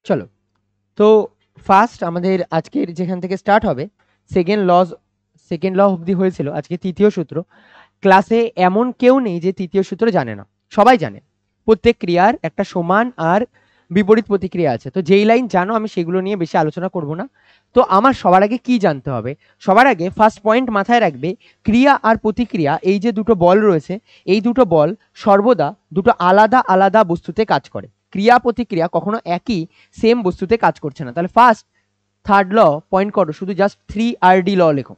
চলো, তো ফার্স্ট আমাদের আজকের যেখান থেকে স্টার্ট হবে, সেকেন্ড ল অবধি হয়েছিল, আজকে তৃতীয় সূত্র। ক্লাসে এমন কেউ নেই যে তৃতীয় সূত্র জানে না, সবাই জানে। প্রত্যেক ক্রিয়ার একটা সমান আর বিপরীত প্রতিক্রিয়া আছে, তো যেই লাইন জানো আমি সেগুলো নিয়ে বেশি আলোচনা করব না। তো আমার সবার আগে কি জানতে হবে? সবার আগে ফার্স্ট পয়েন্ট মাথায় রাখবে, ক্রিয়া আর প্রতিক্রিয়া, এই যে দুটো বল রয়েছে, এই দুটো বল সর্বদা দুটো আলাদা আলাদা বস্তুতে কাজ করে। ক্রিয়া প্রতিক্রিয়া কখনো একই সেম বস্তুতে কাজ করছে না। তাহলে ফার্স্ট থার্ড ল পয়েন্ট করো, শুধু জাস্ট 3RD ল লেখো,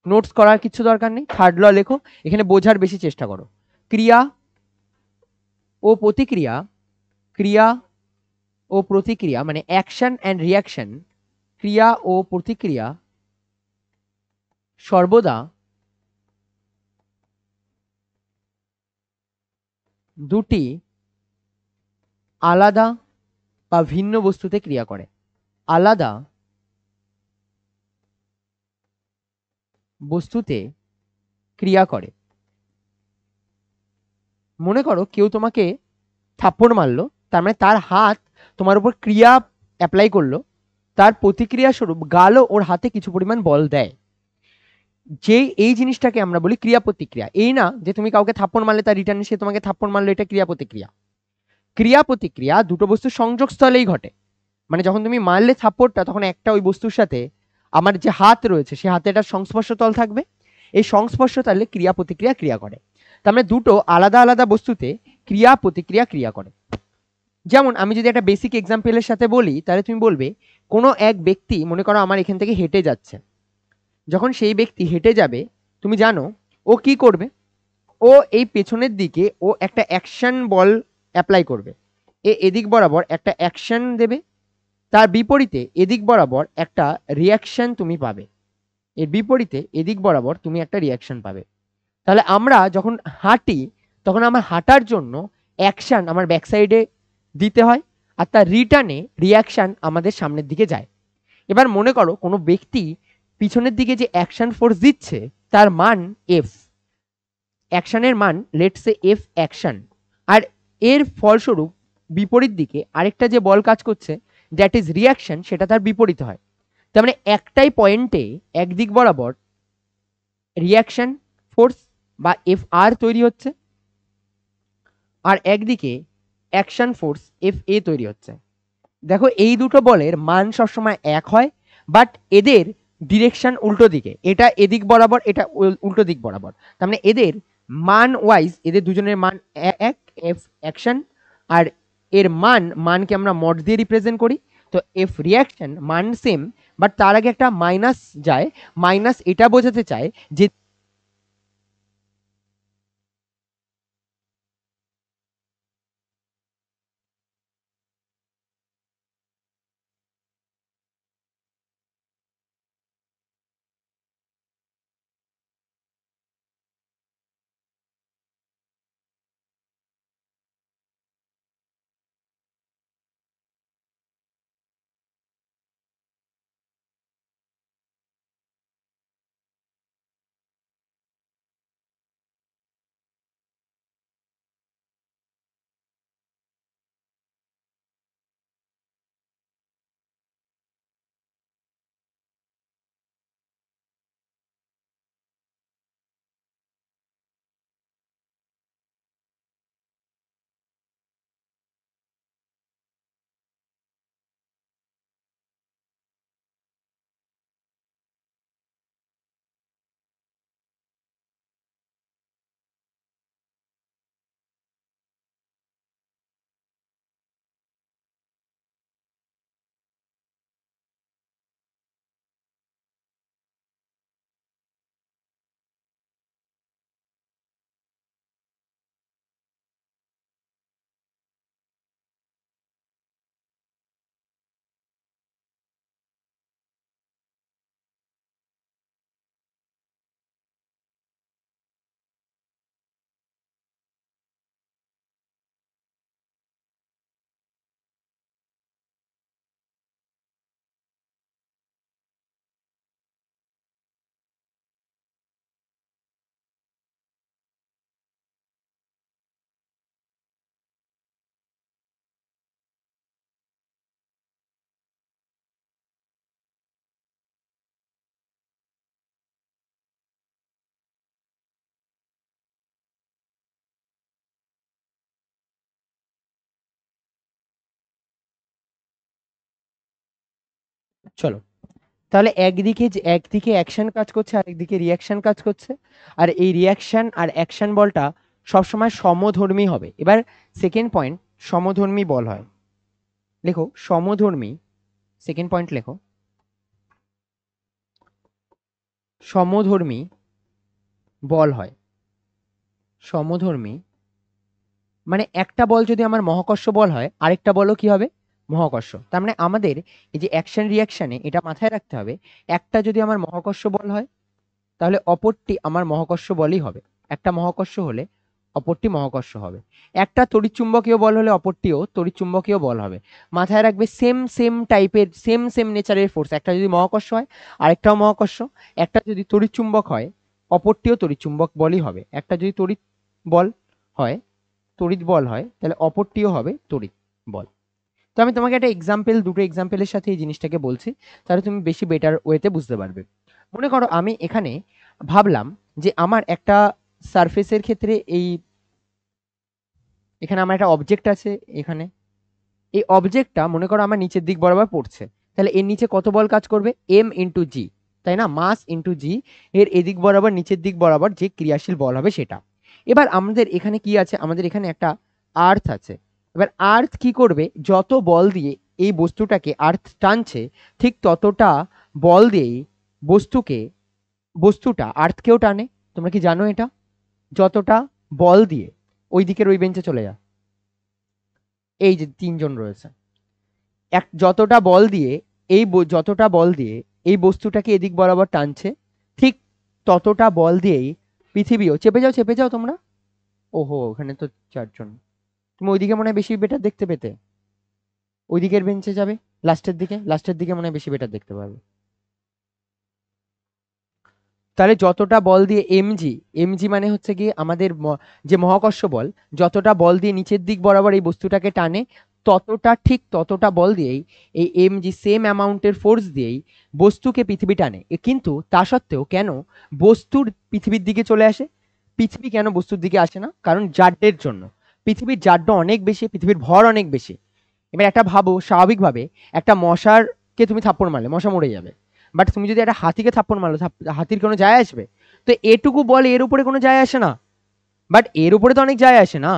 নোটস করার কিছু দরকার নেই, থার্ড ল লেখো, এখানে বোঝার বেশি চেষ্টা করো। ক্রিয়া ও প্রতিক্রিয়া, ক্রিয়া ও প্রতিক্রিয়া মানে অ্যাকশন অ্যান্ড রিয়াকশন, ক্রিয়া ও প্রতিক্রিয়া সর্বদা দুটি আলাদা বা ভিন্ন বস্তুতে ক্রিয়া করে। আলাদা বস্তুতে ক্রিয়া করে। মনে করো কেউ তোমাকে থাপ্পড় মারলো, তার মানে তার হাত তোমার উপর ক্রিয়া অ্যাপ্লাই করলো, তার প্রতিক্রিয়া স্বরূপ গালও ওর হাতে কিছু পরিমাণ বল দেয়। যে এই জিনিসটাকে আমরা বলি ক্রিয়া প্রতিক্রিয়া। এই না যে তুমি কাউকে থাপ্পড় মারলে তার রিটার্নে সে তোমাকে থাপ্পড় মারলো, এটা ক্রিয়া প্রতিক্রিয়া। ক্রিয়া প্রতিক্রিয়া দুটো বস্তুর সংযোগস্থলেই ঘটে। মানে যখন তুমি মারলে থাপ্পড়টা, তখন একটা ওই বস্তুর সাথে আমার যে হাত রয়েছে সে হাতে একটা সংস্পর্শ তল থাকবে, এই সংস্পর্শ তলে ক্রিয়া প্রতিক্রিয়া ক্রিয়া করে। তার মানে দুটো আলাদা আলাদা বস্তুতে ক্রিয়া প্রতিক্রিয়া ক্রিয়া করে। যেমন আমি যদি একটা বেসিক এক্সাম্পলের সাথে বলি, তাহলে তুমি বলবে কোনো এক ব্যক্তি মনে করো আমার এখান থেকে হেঁটে যাচ্ছে, যখন সেই ব্যক্তি হেঁটে যাবে, তুমি জানো ও কি করবে? ও এই পেছনের দিকে ও একটা অ্যাকশন বল অ্যাপ্লাই করবে, এদিক বরাবর একটা অ্যাকশন দেবে, তার বিপরীতে এদিক বরাবর একটা রিয়াকশন তুমি পাবে, এর বিপরীতে এদিক বরাবর তুমি একটা রিয়াকশন পাবে। তাহলে আমরা যখন হাঁটি, তখন আমার হাঁটার জন্য অ্যাকশন আমার ব্যাক সাইডে দিতে হয়, আর তার রিটার্নে রিয়াকশন আমাদের সামনের দিকে যায়। এবার মনে করো কোনো ব্যক্তি পিছনের দিকে যে অ্যাকশন ফোর্স দিচ্ছে তার মান এফ, অ্যাকশনের মান লেটস সে এফ অ্যাকশন, আর এর ফলস্বরূপ বিপরীত দিকে আরেকটা যে বল কাজ করছে দ্যাট ইজ রিয়াকশন, সেটা তার বিপরীত হয়। তার মানে একটাই পয়েন্টে একদিক বরাবর রিয়াকশন ফোর্স বা এফ আর তৈরি হচ্ছে, আর একদিকে অ্যাকশন ফোর্স এফ এ তৈরি হচ্ছে। দেখো এই দুটো বলের মান সবসময় এক হয়, বাট এদের ডিরেকশন উল্টো দিকে, এটা এদিক বরাবর, এটা উল্টো দিক বরাবর। তার মানে এদের মান ওয়াইজ এদের দুজনের মান এক, এফ অ্যাকশন আর এর মানকে আমরা মড দিয়ে রিপ্রেজেন্ট করি। তো এফ রিয়াকশন মান সেম, বাট তার আগে একটা মাইনাস যায়, মাইনাস এটা বোঝাতে চায় যে চলো, তাহলে একদিকে অ্যাকশন কাজ করছে আর একদিকে রিয়াকশন কাজ করছে, আর এই রিয়াকশন আর অ্যাকশন বলটা সবসময় সমধর্মী হবে। এবার সেকেন্ড পয়েন্ট, সমধর্মী বল হয়। লেখো সমধর্মী, সেকেন্ড পয়েন্ট লেখো সমধর্মী বল হয়। সমধর্মী মানে একটা বল যদি আমার মহাকর্ষ বল হয়, আরেকটা বলও কি হবে? মহাকর্ষ। তার মানে আমাদের এই যে অ্যাকশন রিয়াকশনে এটা মাথায় রাখতে হবে, একটা যদি আমার মহাকর্ষ বল হয় তাহলে অপরটি আমার মহাকর্ষ বলই হবে। একটা মহাকর্ষ হলে অপরটি মহাকর্ষ হবে। একটা তড়িৎচুম্বকীয় বল হলে অপরটিও তড়িৎচুম্বকীয় বল হবে। মাথায় রাখবে সেম সেম টাইপের, সেম সেম নেচারের ফোর্স, একটা যদি মহাকর্ষ হয় আরেকটাও মহাকর্ষ, একটা যদি তড়িৎচুম্বক হয় অপরটিও তড়িৎচুম্বক বলই হবে। একটা যদি তড়িৎ বল হয়, তড়িৎ বল হয়, তাহলে অপরটিও হবে তড়িৎ বল। তো আমি তোমাকে একটা এক্সাম্পল, দুটো এক্সাম্পলের সাথে এই জিনিসটাকে বলছি, তাহলে তুমি বেশি বেটার ওয়েতে বুঝতে পারবে। মনে করো আমি এখানে ভাবলাম যে আমার একটা সারফেসের ক্ষেত্রে এখানে আমার একটা অবজেক্ট আছে, এখানে এই অবজেক্টটা মনে করো আমার নিচের দিক বরাবর পড়ছে, তাহলে এর নিচে কত বল কাজ করবে? এম ইন্টু জি, তাই না? মাস ইন্টু জি, এর এদিক বরাবর নিচের দিক বরাবর যে ক্রিয়াশীল বল হবে সেটা। এবার আমাদের এখানে কি আছে? আমাদের এখানে একটা আর্থ আছে। এবার আর্থ কি করবে? যত বল দিয়ে এই বস্তুটাকে আর্থ টানছে, ঠিক ততটা বল দিয়েই বস্তুটা আর্থকেও টানে। তোমরা কি জানো এটা? যতটা বল দিয়ে, ওই দিকের ওই বেঞ্চে চলে যা, এই যে তিনজন রয়েছে, যতটা বল দিয়ে এই বস্তুটাকে এদিক বরাবর টানছে, ঠিক ততটা বল দিয়েই পৃথিবীও, চেপে যাও তোমরা। ওহো, ওখানে তো চারজন। তুমি ওইদিকে মনে হয় বেশি বেটার দেখতে পেতে, ওই দিকের বেঞ্চে যাবে, লাস্টের দিকে মনে হয় বেশি বেটার দেখতে পাবে। তাহলে যতটা বল দিয়ে এমজি মানে হচ্ছে কি আমাদের যে মহাকর্ষ বল, যতটা বল দিয়ে নিচের দিক বরাবর এই বস্তুটাকে টানে, ঠিক ততটা বল দিয়েই এই এমজি সেম অ্যামাউন্টের ফোর্স দিয়েই বস্তুকে পৃথিবী টানে। কিন্তু তা সত্ত্বেও কেন বস্তুর পৃথিবীর দিকে চলে আসে? পৃথিবী কেন বস্তুর দিকে আসে না? কারণ জাড্যের জন্য। পৃথিবীর জাড্য অনেক বেশি, পৃথিবীর ভর অনেক বেশি। এবার একটা ভাবো, স্বাভাবিকভাবে একটা মশারকে তুমি থাপ্পড় মারলে মশা মরে যাবে, বাট তুমি যদি একটা হাতিকে থাপ্পড় মারলো, হাতির কোনো যায় আসবে? তো এটুকু বল এর উপরে কোনো যায় আসে না, বাট এর উপরে তো অনেক যায় আসে না।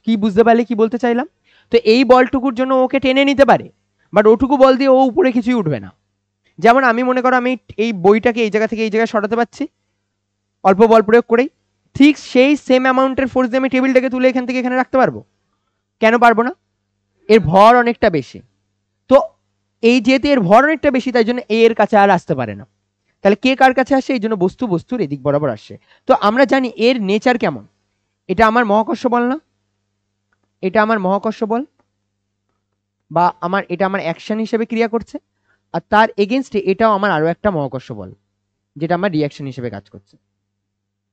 কি বুঝতে পারলে কি বলতে চাইলাম? তো এই বলটুকুর জন্য ওকে টেনে নিতে পারে, বাট ওটুকু বল দিয়ে ও উপরে কিছুই উঠবে না। যেমন আমি মনে করো আমি এই বইটাকে এই জায়গা থেকে এই জায়গায় সরাতে পারছি অল্প বল প্রয়োগ করেই, ঠিক সেই সেম অ্যামাউন্টের ফোর্স দিয়ে আমি টেবিলটাকে তুলে এখান থেকে এখানে রাখতে পারবো। কেন পারবো না? এর ভর অনেকটা বেশি। তো এই যেহেতু এর ভর অনেকটা বেশি, তাই জন্য এর কাছে আর আসতে পারে না। তাহলে কে কার কাছে আসে? এই জন্য বস্তুর এদিক বরাবর আসে। তো আমরা জানি এর নেচার কেমন। এটা আমার মহাকর্ষ বল না? এটা আমার মহাকর্ষ বল, বা এটা আমার অ্যাকশন হিসেবে ক্রিয়া করছে, আর তার এগেনস্টে এটাও আমার আরো একটা মহাকর্ষ বল, যেটা আমার রিয়াকশন হিসেবে কাজ করছে,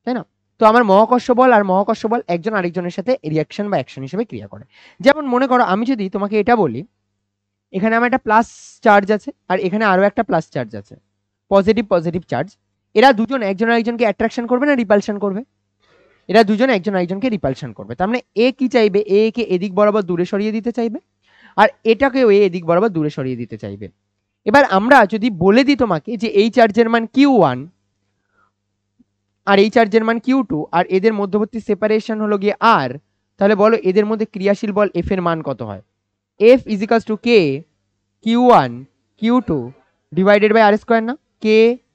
তাই না? তো আমার মহাকর্ষ বল আর মহাকর্ষ বল একজন আরেকজনের সাথে রিয়াকশন বা অ্যাকশন হিসেবে ক্রিয়া করে। যেমন মনে করো আমি যদি তোমাকে এটা বলি, এখানে আমার একটা প্লাস চার্জ আছে আর এখানে আরো একটা প্লাস চার্জ আছে, পজিটিভ চার্জ। এরা দুজন একজন আরেকজনকে অ্যাট্রাকশন করবে না রিপালশন করবে? এরা দুজন একজন আরেকজনকে রিপালশন করবে। তার মানে এ কি চাইবে? এ কে এদিক বরাবর দূরে সরিয়ে দিতে চাইবে, আর এটাকেও এদিক বরাবর দূরে সরিয়ে দিতে চাইবে। এবার আমরা যদি বলে দিই তোমাকে যে এই চার্জের মান Q1 আর এই চার্জের মান Q2 আর এদের মধ্যবর্তী সেপারেশন হলো গিয়ে R, তাহলে বলো এদের মধ্যে ক্রিয়াশীল বল F এর মান কত হয়? F equals to K Q1 Q2 divided by R square না? K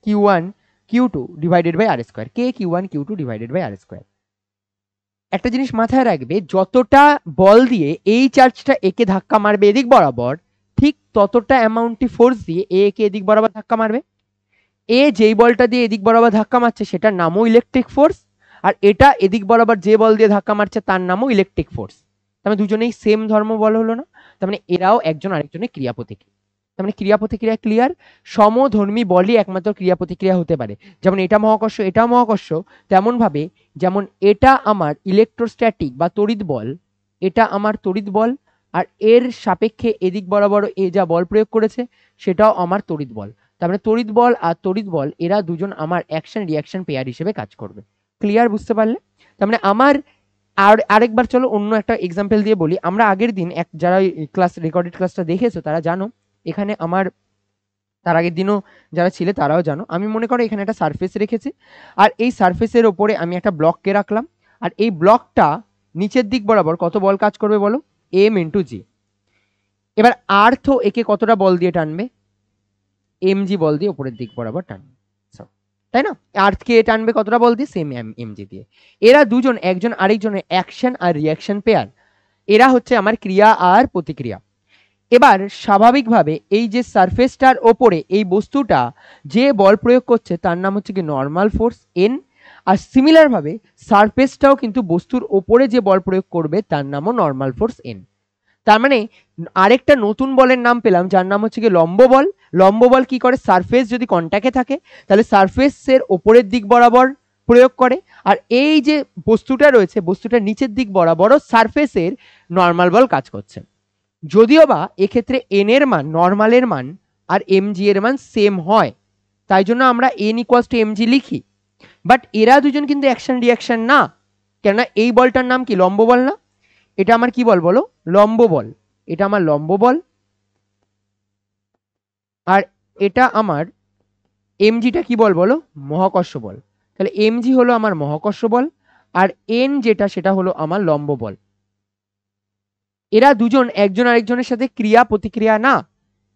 Q1 Q2 divided by R square, K Q1 Q2 divided by R square. একটা জিনিস মাথায় রাখবে, যতটা বল দিয়ে এই চার্জটা একে ধাক্কা মারবে এদিক বরাবর, ঠিক ততটা অ্যামাউন্টটি ফোর্স দিয়ে একে এদিক বরাবর ধাক্কা মারবে। এ যেই বলটা দিয়ে এদিক বরাবর ধাক্কা মারছে সেটার নামও ইলেকট্রিক ফোর্স, আর এটা এদিক বরাবর যে বল দিয়ে ধাক্কা মারছে তার নামও ইলেকট্রিক ফোর্স। তার মানে দুজনেই সেম ধর্ম বল হলো না? তার মানে এরাও একজন আরেকজনের ক্রিয়া প্রতিক্রিয়া। তার মানে ক্রিয়া প্রতিক্রিয়া ক্লিয়ার। সমধর্মী বলই একমাত্র ক্রিয়া প্রতিক্রিয়া হতে পারে। যেমন এটা মহাকর্ষ এটাও মহাকর্ষ, তেমন ভাবে যেমন এটা আমার ইলেকট্রোস্ট্যাটিক বা তড়িৎ বল, এটা আমার তড়িৎ বল, আর এর সাপেক্ষে এদিক বরাবর এ যা বল প্রয়োগ করেছে সেটাও আমার তড়িৎ বল। তার মানে তড়িৎ বল আর তড়িৎ বল এরা দুজন আমার অ্যাকশন রিয়াকশন পেয়ার হিসেবে কাজ করবে। ক্লিয়ার? বুঝতে পারলে? তার মানে আমার আরেকবার চলো অন্য একটা এক্সাম্পল দিয়ে বলি। আমরা আগের দিন যারা ক্লাস রেকর্ডেড ক্লাসটা দেখেছো তারা জানো, এখানে আমার তার আগের দিনও যারা ছিলে তারাও জানো। আমি মনে করো এখানে একটা সারফেস রেখেছি, আর এই সারফেসের ওপরে আমি একটা ব্লককে রাখলাম, আর এই ব্লকটা নিচের দিক বরাবর কত বল কাজ করবে বলো? এম ইন্টু জি। এবার আর্থ একে কতটা বল দিয়ে টানবে? এম জি বল দিয়ে উপরের দিক বরাবর টানবে, তাই না? আর্থকে টানবে কতটা বল দিয়ে? সেম এম জি দিয়ে। এরা দুজন একজন আরেকজনের অ্যাকশন আর রিয়াকশন পেয়ার, এরা হচ্ছে আমার ক্রিয়া আর প্রতিক্রিয়া। এবার স্বাভাবিকভাবে এই যে সারফেসটার ওপরে এই বস্তুটা যে বল প্রয়োগ করছে তার নাম হচ্ছে কি নর্মাল ফোর্স এন, আর সিমিলারভাবে সারফেসটাও কিন্তু বস্তুর ওপরে যে বল প্রয়োগ করবে তার নামও নর্মাল ফোর্স এন। তার মানে আরেকটা নতুন বলের নাম পেলাম যার নাম হচ্ছে কি লম্ব বল। লম্ব বল কি করে? সারফেস যদি কন্ট্যাক্টে থাকে তাহলে সারফেসের ওপরের দিক বরাবর প্রয়োগ করে, আর এই যে বস্তুটা রয়েছে বস্তুটার নিচের দিক বরাবরও সারফেসের নর্মাল বল কাজ করছে। যদিও বা এক্ষেত্রে এন এর মান, নর্মালের মান আর এম জি এর মান সেম হয়, তাই জন্য আমরা N equals to M G লিখি। বাট এরা দুজন কিন্তু অ্যাকশন রিয়াকশন না, কেননা এই বলটার নাম কি? লম্ব বল না? এটা আমার কি বল বলো? লম্ব বল। এটা আমার লম্ব বল, আর এটা আমার এমজিটা কি বল বলো? মহাকর্ষ বল। তাহলে এমজি হলো আমার মহাকর্ষ বল, আর এন যেটা সেটা হলো আমার লম্ব বল। এরা দুজন একজন আরেকজনের সাথে ক্রিয়া প্রতিক্রিয়া না,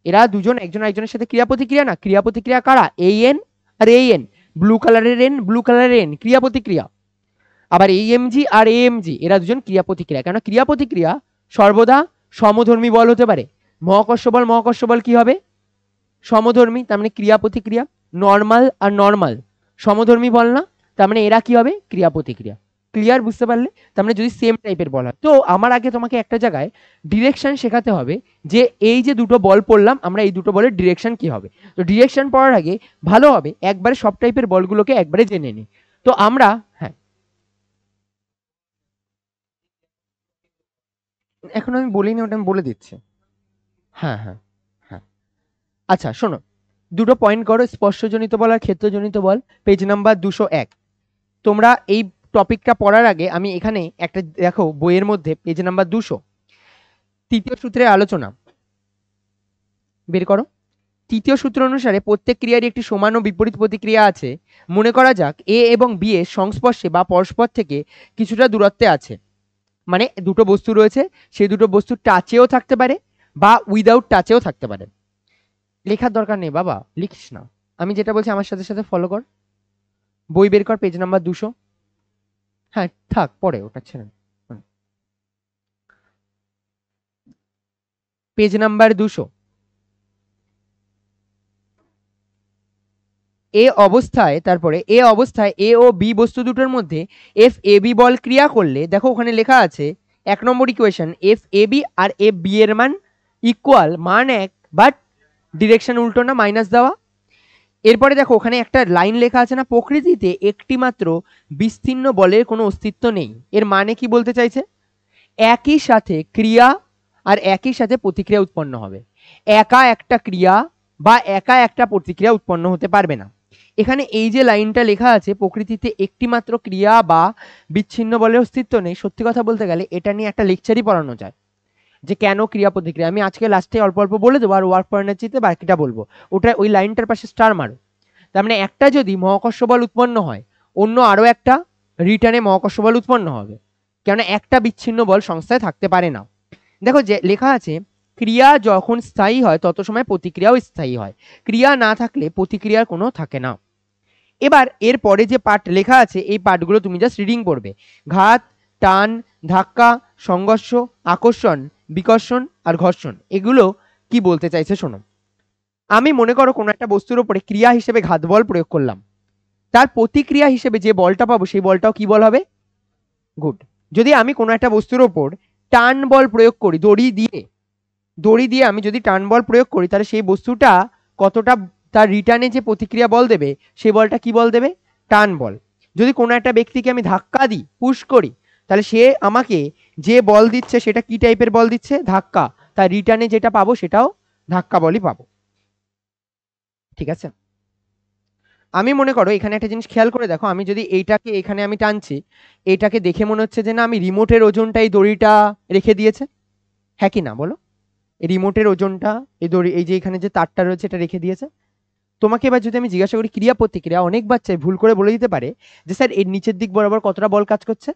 এরা দুজন একজন আরেকজনের সাথে ক্রিয়া প্রতিক্রিয়া না। ক্রিয়া প্রতিক্রিয়া কারা? এই এন আর এই এন, ব্লু কালারের এন, ব্লু কালারের এন ক্রিয়া প্রতিক্রিয়া। আবার এই এমজি আর এএমজি এরা দুজন ক্রিয়া প্রতিক্রিয়া। কেন? ক্রিয়া প্রতিক্রিয়া সর্বদা সমধর্মী বল হতে পারে। মহাকর্ষ বল, মহাকর্ষ বল কি হবে? সমধর্মী, তার মানে ক্রিয়া প্রতিক্রিয়া। নর্মাল আর নর্মাল সমধর্মী বল না, তার মানে এরা কি হবে? ক্রিয়া প্রতিক্রিয়া। ক্লিয়ার? বুঝতে পারলে? তার মানে যদি সেম টাইপের বল হয়। তো আমার আগে তোমাকে একটা জায়গায় ডিরেকশন শেখাতে হবে, যে এই যে দুটো বল পড়লাম আমরা, এই দুটো বলের ডিরেকশন কি হবে। তো ডিরেকশন পড়ার আগে ভালো হবে একবারে সব টাইপের বলগুলোকে একবারে জেনে নিই। তো আমরা, হ্যাঁ এখন আমি বলিনি, ওটা আমি বলে দিচ্ছি। হ্যাঁ হ্যাঁ হ্যাঁ, আচ্ছা শোনো, দুটো পয়েন্ট করো, স্পর্শজনিত বল আর ক্ষেত্রজনিত বল, পেজ নাম্বার 201। তোমরা এই টপিকটা পড়ার আগে আমি এখানে একটা দেখো, বইয়ের মধ্যে পেজ নাম্বার 200 তৃতীয় সূত্রের আলোচনা বের করো। তৃতীয় সূত্র অনুসারে প্রত্যেক ক্রিয়ারই একটি সমান ও বিপরীত প্রতিক্রিয়া আছে। মনে করা যাক এ এবং বি এর সংস্পর্শে বা পরস্পর থেকে কিছুটা দূরত্বে আছে, মানে দুটো বস্তু রয়েছে, সেই দুটো বস্তু টাচেও থাকতে পারে বা উইদাউট টাচেও থাকতে পারে। লেখার দরকার নেই বাবা, লিখিস না, আমি যেটা বলছি আমার সাথে সাথে ফলো কর। বই বের কর, পেজ নাম্বার 200। হ্যাঁ থাক, পরে ওটা ছেড়ে, পেজ নাম্বার 200। এ অবস্থায়, তারপরে এ অবস্থায় এ ও বি বস্তু দুটোর মধ্যে এফ এ বি বল ক্রিয়া করলে, দেখো ওখানে লেখা আছে 1 নম্বর ইকুয়েশন, এফ এ বি আর এফ বি এর মান ইকুয়াল, মান এক বাট ডিরেকশন উল্টো না, মাইনাস দেওয়া। এরপরে দেখো ওখানে একটা লাইন লেখা আছে না, প্রকৃতিতে একটি মাত্র বিস্তীর্ণ বলের কোনো অস্তিত্ব নেই। এর মানে কি বলতে চাইছে? একই সাথে ক্রিয়া আর একই সাথে প্রতিক্রিয়া উৎপন্ন হবে, একা একটা ক্রিয়া বা একা একটা প্রতিক্রিয়া উৎপন্ন হতে পারবে না। এখানে এই যে লাইনটা লেখা আছে প্রকৃতিতে একটি মাত্র ক্রিয়া বা বিচ্ছিন্ন বলের অস্তিত্ব নেই, সত্যি কথা বলতে গেলে এটা নিয়ে একটা লেকচারই পড়ানো যায়, যে কেন ক্রিয়া প্রতিক্রিয়া। আমি আজকে লাস্টে অল্প অল্প বলে দেবো, আর ওয়ার্ক পয়েন্টের চিতে বাকিটা বলবো। ওটা ওই লাইনটার পাশে স্টার মারো। তার মানে একটা যদি মহাকর্ষ বল উৎপন্ন হয়, অন্য আরো একটা রিটার্নে মহাকর্ষ বল উৎপন্ন হবে, কেননা একটা বিচ্ছিন্ন বল সংস্থায় থাকতে পারে না। দেখো যে লেখা আছে, ক্রিয়া যখন স্থায়ী হয় তত সময় প্রতিক্রিয়াও স্থায়ী হয়, ক্রিয়া না থাকলে প্রতিক্রিয়ার কোনো থাকে না। এবার এর পরে যে পার্ট লেখা আছে এই পার্টগুলো তুমি জাস্ট রিডিং করবে। ঘাত, টান, ধাক্কা, সংঘর্ষ, আকর্ষণ, বিকর্ষণ আর ঘর্ষণ, এগুলো কি বলতে চাইছে শোনো। আমি মনে করো কোনো একটা বস্তুর উপরে ক্রিয়া হিসেবে ঘাত বল প্রয়োগ করলাম, তার প্রতিক্রিয়া হিসেবে যে বলটা পাবো সেই বলটাও কি বল হবে? গুড। যদি আমি কোনো একটা বস্তুর ওপর টান বল প্রয়োগ করি, দড়ি দিয়ে আমি যদি টান বল প্রয়োগ করি, তাহলে সেই বস্তুটা কতটা, তার রিটার্নে যে প্রতিক্রিয়া বল দেবে সেই বলটা কি বল দেবে? টান বল। যদি কোনো একটা ব্যক্তিকে আমি ধাক্কা দিই, পুশ করি, তাহলে সে আমাকে যে বল দিচ্ছে সেটা কি টাইপের বল দিচ্ছে? ধাক্কা। তার রিটার্নে যেটা পাবো সেটাও ধাক্কা বলই পাবো। ঠিক আছে, আমি মনে করো এখানে একটা জিনিস খেয়াল করে দেখো, আমি যদি এইটাকে এখানে আমি টানছি, এইটাকে দেখে মনে হচ্ছে যে না আমি রিমোটের ওজনটা এই দড়িটা রেখে দিয়েছে, হ্যাঁ কি না বলো? এই রিমোটের ওজনটা এই দড়ি, এই যে এখানে যে তারটা রয়েছে এটা রেখে দিয়েছে। তোমাকে এবার যদি আমি জিজ্ঞাসা করি ক্রিয়া প্রতিক্রিয়া, অনেক বাচ্চাই ভুল করে বলে দিতে পারে যে স্যার এর নিচের দিক বরাবর কতটা বল কাজ করছে,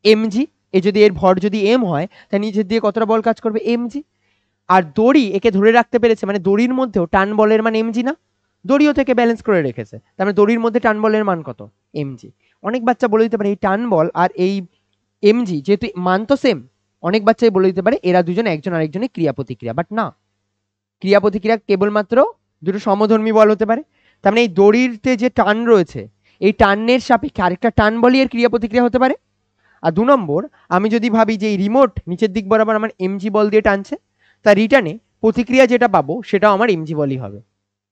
mg। এ যদি এর ভর যদি m হয় তাহলে নিচের দিকে কতটা বল কাজ করবে, mg। আর দড়ি একে ধরে রাখতে পেরেছে, মানে দড়ির মধ্যেও টান বলের মান mg না, দড়িও থেকে ব্যালেন্স করে রেখেছে, তার মানে দড়ির মধ্যে টান বলের মান কত, mg। অনেক বাচ্চা বলে দিতে পারে এই টান বল আর এই mg যেহেতু মান তো সেম, অনেক বাচ্চাই বলে দিতে পারে এরা দুজন একজন আরেকজনের ক্রিয়া প্রতিক্রিয়া, বাট না, ক্রিয়া প্রতিক্রিয়া কেবলমাত্র দুটো সমধর্মী বল হতে পারে। তার মানে এই দড়িতে যে টান রয়েছে এই টানের সাপেক্ষে আরেকটা টান বলই এর ক্রিয়া প্রতিক্রিয়া হতে পারে। আর 2 নম্বর, আমি যদি ভাবি যে এই রিমোট নিচের দিক বরাবর আমার mg বল দিয়ে টানছে, তার রিটার্নে প্রতিক্রিয়া যেটা পাবো সেটাও আমার mg বলই হবে।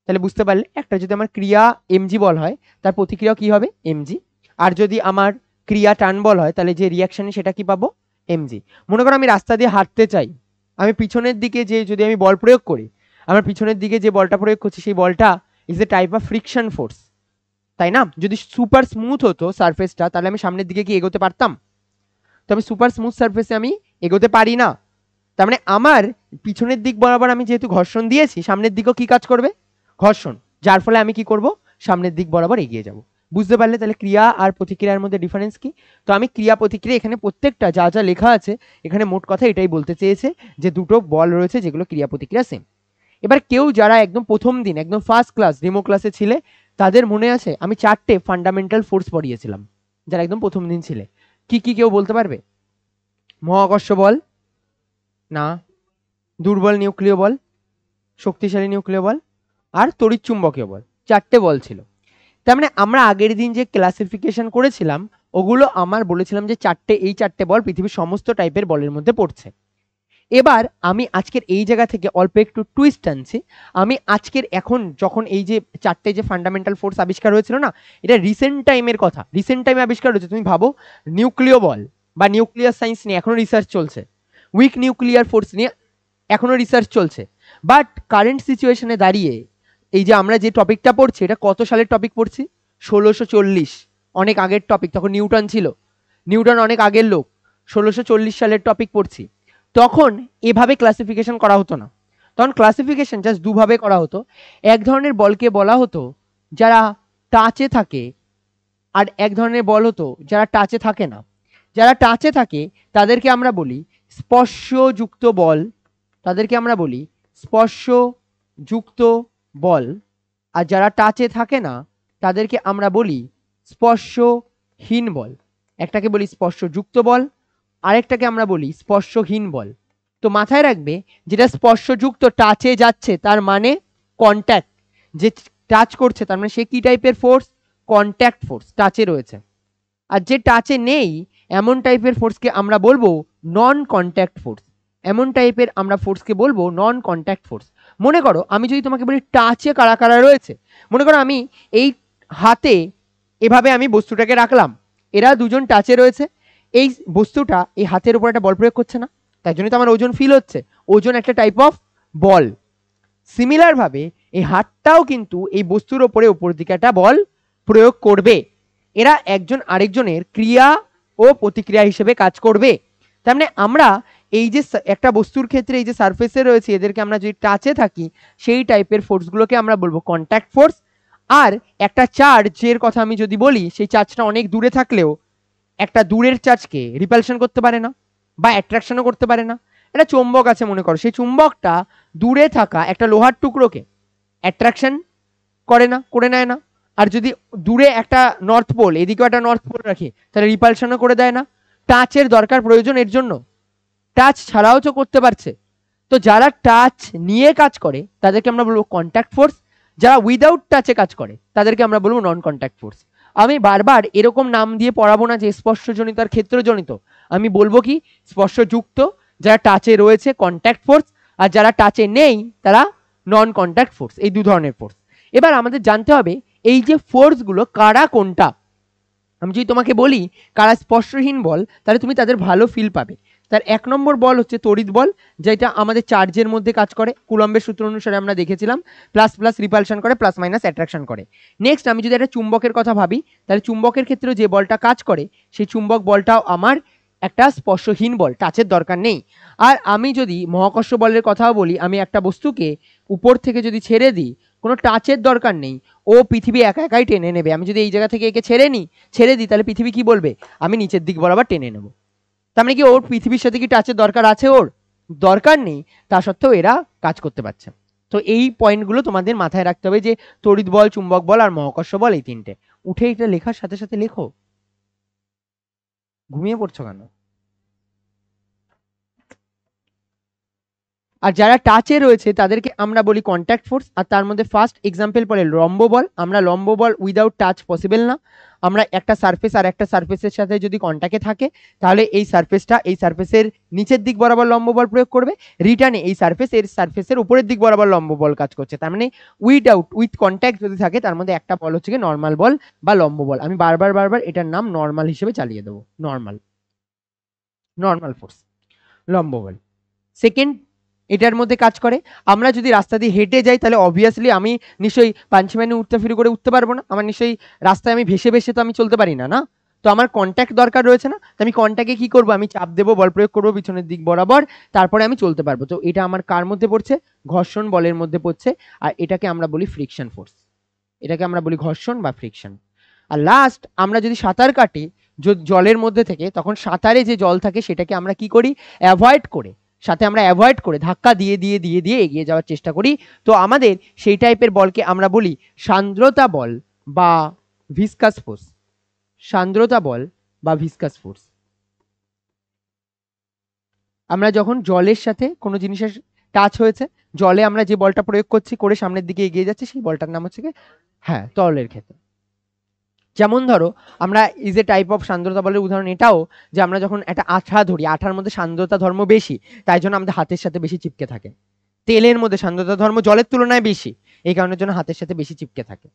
তাহলে বুঝতে পারলে একটা যদি আমার ক্রিয়া mg বল হয় তার প্রতিক্রিয়া কি হবে, mg। আর যদি আমার ক্রিয়া টান বল হয় তাহলে যে রিয়াকশনে সেটা কি পাবো, mg। মনে করো আমি রাস্তা দিয়ে হাঁটতে চাই, আমি পিছনের দিকে যে যদি আমি বল প্রয়োগ করি, আমার পিছনের দিকে যে বলটা প্রয়োগ করছি সেই বলটা is a type of friction force, তাই না? যদি সুপার স্মুথ হতো সারফেসটা তাহলে আমি সামনের দিকে কি এগোতে পারতাম? তো আমি সুপার স্মুথ সারফেসে আমি এগোতে পারি না। তার মানে আমার পিছনের দিক বরাবর আমি যেহেতু ঘর্ষণ দিয়েছি, সামনের দিকেও কি কাজ করবে, ঘর্ষণ, যার ফলে আমি কি করব, সামনের দিক বরাবর এগিয়ে যাব। বুঝতে পারলে তাহলে ক্রিয়া আর প্রতিক্রিয়ার মধ্যে ডিফারেন্স কি? তো আমি ক্রিয়া প্রতিক্রিয়া এখানে প্রত্যেকটা যা যা লেখা আছে এখানে মোট কথা এটাই বলতে চেয়েছে যে দুটো বল রয়েছে যেগুলো ক্রিয়া প্রতিক্রিয়া সেম। এবার কেউ যারা একদম প্রথম দিন একদম ফার্স্ট ক্লাস ডেমো ক্লাসে ছিলে তাদের মনে আছে আমি 4টে ফান্ডামেন্টাল ফোর্স পড়িয়েছিলাম, যারা একদম প্রথম দিন ছিলে। কি কি কেউ বলতে পারবে? মহাকর্ষ বল না, দুর্বল নিউক্লিয় বল, শক্তিশালী নিউক্লিয় বল, আর তড়িৎ চুম্বকীয় বল, 4টে বল ছিল। তার মানে আমরা আগের দিন যে ক্লাসিফিকেশন করেছিলাম ওগুলো আমার বলেছিলাম যে এই 4টে বল পৃথিবীর সমস্ত টাইপের বলের মধ্যে পড়ছে। এবার আমি আজকের এই জায়গা থেকে অল্প একটু টুইস্ট আনছি। আমি আজকের এখন যখন এই যে 4টে যে ফান্ডামেন্টাল ফোর্স আবিষ্কার হয়েছিল না, এটা রিসেন্ট টাইমের কথা, রিসেন্ট টাইমে আবিষ্কার হয়েছে। তুমি ভাবো নিউক্লিয় বল বা নিউক্লিয়ার সায়েন্স নিয়ে এখনো রিসার্চ চলছে, উইক নিউক্লিয়ার ফোর্স নিয়ে এখনো রিসার্চ চলছে। বাট কারেন্ট সিচুয়েশনে দাঁড়িয়ে এই যে আমরা যে টপিকটা পড়ছি এটা কত সালের টপিক পড়ছি, 1640, অনেক আগের টপিক। তখন নিউটন ছিল, নিউটন অনেক আগের লোক, 1640 সালের টপিক পড়ছি। তখন এভাবে ক্লাসিফিকেশন করা হতো না, তখন ক্লাসিফিকেশন জাস্ট দুভাবে করা হতো। এক ধরনের বলকে বলা হতো যারা টাচে থাকে, আর এক ধরনের বল হতো যারা টাচে থাকে না। যারা টাচে থাকে তাদেরকে আমরা বলি স্পর্শযুক্ত বল, তাদেরকে আমরা বলি স্পর্শযুক্ত বল। আর যারা টাচে থাকে না তাদেরকে আমরা বলি স্পর্শহীন বল। একটাকে বলি স্পর্শযুক্ত বল, আরেকটাকে আমরা বলি স্পর্শহীন বল। তো মাথায় রাখবে যেটা স্পর্শযুক্ত টাচে যাচ্ছে তার মানে কন্ট্যাক্ট, যে টাচ করছে তার মানে সে কি টাইপের ফোর্স, কন্ট্যাক্ট ফোর্স, টাচে রয়েছে। আর যে টাচে নেই এমন টাইপের ফোর্সকে আমরা বলবো নন কন্ট্যাক্ট ফোর্স, এমন টাইপের আমরা ফোর্সকে বলবো নন কন্ট্যাক্ট ফোর্স। মনে করো আমি যদি তোমাকে বলি টাচে কারা কারা রয়েছে, মনে করো আমি এই হাতে এভাবে আমি বস্তুটাকে রাখলাম, এরা দুজন টাচে রয়েছে, এই বস্তুটা এই হাতের উপর একটা বল প্রয়োগ করছে না, তাই জন্যই তো আমার ওজন ফিল হচ্ছে, ওজন একটা টাইপ অফ বল। সিমিলার ভাবে এই হাতটাও কিন্তু এই বস্তুর ওপরে উপর দিকে একটা বল প্রয়োগ করবে, এরা একজন আরেকজনের ক্রিয়া ও প্রতিক্রিয়া হিসেবে কাজ করবে। তার মানে আমরা এই যে একটা বস্তুর ক্ষেত্রে এই যে সারফেসে রয়েছে এদেরকে আমরা যদি টাচে থাকি সেই টাইপের ফোর্সগুলোকে আমরা বলবো কন্ট্যাক্ট ফোর্স। আর একটা চার্জের কথা আমি যদি বলি, সেই চার্জটা অনেক দূরে থাকলেও একটা দূরের চার্জকে রিপালশন করতে পারে না বা অ্যাট্রাকশনও করতে পারে না। একটা চুম্বক আছে মনে করো, সেই চুম্বকটা দূরে থাকা একটা লোহার টুকরোকে অ্যাট্রাকশন করে না, করে নেয় না। আর যদি দূরে একটা নর্থ পোল, এদিকেও একটা নর্থ পোল রাখি তাহলে রিপালশনও করে দেয় না। টাচের দরকার প্রয়োজন এর জন্য, টাচ ছাড়াও তো করতে পারছে। তো যারা টাচ নিয়ে কাজ করে তাদেরকে আমরা বলবো কন্ট্যাক্ট ফোর্স, যারা উইদাউট টাচে কাজ করে তাদেরকে আমরা বলবো নন কন্ট্যাক্ট ফোর্স। আমি বারবার এরকম নাম দিয়ে পড়াবো না যে স্পর্শজনিত আর ক্ষেত্রজনিত, আমি বলবো কি স্পর্শযুক্ত, যারা টাচে রয়েছে কন্ট্যাক্ট ফোর্স, আর যারা টাচে নেই তারা নন কন্ট্যাক্ট ফোর্স, এই 2 ধরনের ফোর্স। এবার আমাদের জানতে হবে এই যে ফোর্সগুলো কারা কোনটা। আমি যদি তোমাকে বলি কারা স্পর্শহীন বল তাহলে তুমি তাদের ভালো ফিল পাবে। তার 1 নম্বর বল হচ্ছে তড়িৎ বল, যেটা আমাদের চার্জের মধ্যে কাজ করে, কুলম্বের সূত্র অনুসারে আমরা দেখেছিলাম, প্লাস প্লাস রিপালশন করে, প্লাস মাইনাস অ্যাট্রাকশন করে। নেক্সট আমি যদি একটা চুম্বকের কথা ভাবি তাহলে চুম্বকের ক্ষেত্রে যে বলটা কাজ করে সেই চুম্বক বলটাও আমার একটা স্পর্শহীন বল, টাচের দরকার নেই। আর আমি যদি মহাকর্ষ বলের কথাও বলি, আমি একটা বস্তুকে উপর থেকে যদি ছেড়ে দিই, কোনো টাচের দরকার নেই, ও পৃথিবী একা একাই টেনে নেবে। আমি যদি এই জায়গা থেকে একে ছেড়ে দিই, তাহলে পৃথিবী কি বলবে, আমি নিচের দিক বরাবর টেনে নেব। তার মানে কি ওর পৃথিবীর সাথে কি টাচের দরকার আছে? ওর দরকার নেই, তা সত্ত্বেও এরা কাজ করতে পারছে। তো এই পয়েন্টগুলো তোমাদের মাথায় রাখতে হবে, যে তড়িৎ বল, চুম্বক বল আর মহাকর্ষ বল, এই তিনটে। উঠে এটা লেখার সাথে সাথে লেখো, ঘুমিয়ে পড়ছো কেন? আর যারা টাচে রয়েছে তাদেরকে আমরা বলি কন্ট্যাক্ট ফোর্স। আর তার মধ্যে ফার্স্ট এক্সাম্পল পড়ে লম্ব বল। আমরা লম্ব বল উইদাউট টাচ পসিবল না। আমরা একটা সারফেস আর একটা সারফেসের সাথে যদি কন্ট্যাক্টে থাকে, তাহলে এই সারফেসটা এই সারফেসের নিচের দিক বরাবর লম্ব বল প্রয়োগ করবে, রিটার্নে এই সারফেসের উপরের দিক বরাবর লম্ব বল কাজ করছে। তার মানে উইথ কন্ট্যাক্ট যদি থাকে, তার মধ্যে একটা বল হচ্ছে নর্মাল বল বা লম্ব বল। আমি বারবার এটার নাম নর্মাল হিসেবে চালিয়ে দেবো, নর্মাল ফোর্স, লম্ব বল। সেকেন্ড, এটার মধ্যে কাজ করে, আমরা যদি রাস্তা দিয়ে হেঁটে যাই, তাহলে অবভিয়াসলি আমি নিশ্চয়ই পাঞ্চিমানি উঠতে ফিরে করে উঠতে পারবো না। আমার নিশ্চয়ই রাস্তায় আমি ভেসে ভেসে তো আমি চলতে পারি না, না? তো আমার কন্ট্যাক্ট দরকার রয়েছে না? তো আমি কন্ট্যাক্টে কি করবো, আমি চাপ দেবো, বল প্রয়োগ করবো পিছনের দিক বরাবর, তারপরে আমি চলতে পারবো। তো এটা আমার কার মধ্যে পড়ছে? ঘর্ষণ বলের মধ্যে পড়ছে। আর এটাকে আমরা বলি ফ্রিকশন ফোর্স, এটাকে আমরা বলি ঘর্ষণ বা ফ্রিকশন। আর লাস্ট, আমরা যদি সাঁতার কাটি জলের মধ্যে থেকে, তখন সাঁতারে যে জল থাকে সেটাকে আমরা কি করি, অ্যাভয়েড করে ধাক্কা দিয়ে দিয়ে দিয়ে দিয়ে এগিয়ে যাওয়ার চেষ্টা করি। তো আমাদের সেই টাইপের বলকে আমরা বলি সান্দ্রতা বল বা ভিসকাস ফোর্স। সান্দ্রতা বল বা ভিসকাস ফোর্স। আমরা যখন জলের সাথে কোনো জিনিসের টাচ হয়েছে, জলে আমরা যে বলটা প্রয়োগ করছি করে সামনের দিকে এগিয়ে যাচ্ছে, সেই বলটার নাম হচ্ছে হ্যাঁ তরলের ক্ষেত্রে। যেমন ধরো, আমরা ইজ এ টাইপ অফ সান্দ্রতা বলের উদাহরণ এটাও, যে আমরা যখন একটা আঠা ধরি, আঠার মধ্যে সান্দ্রতা ধর্ম বেশি, তাই জন্য আমাদের হাতের সাথে বেশি চিপকে থাকে। তেলের মধ্যে সান্দ্রতা ধর্ম জলের তুলনায় বেশি, এই কারণের জন্য হাতের সাথে বেশি চিপকে থাকে,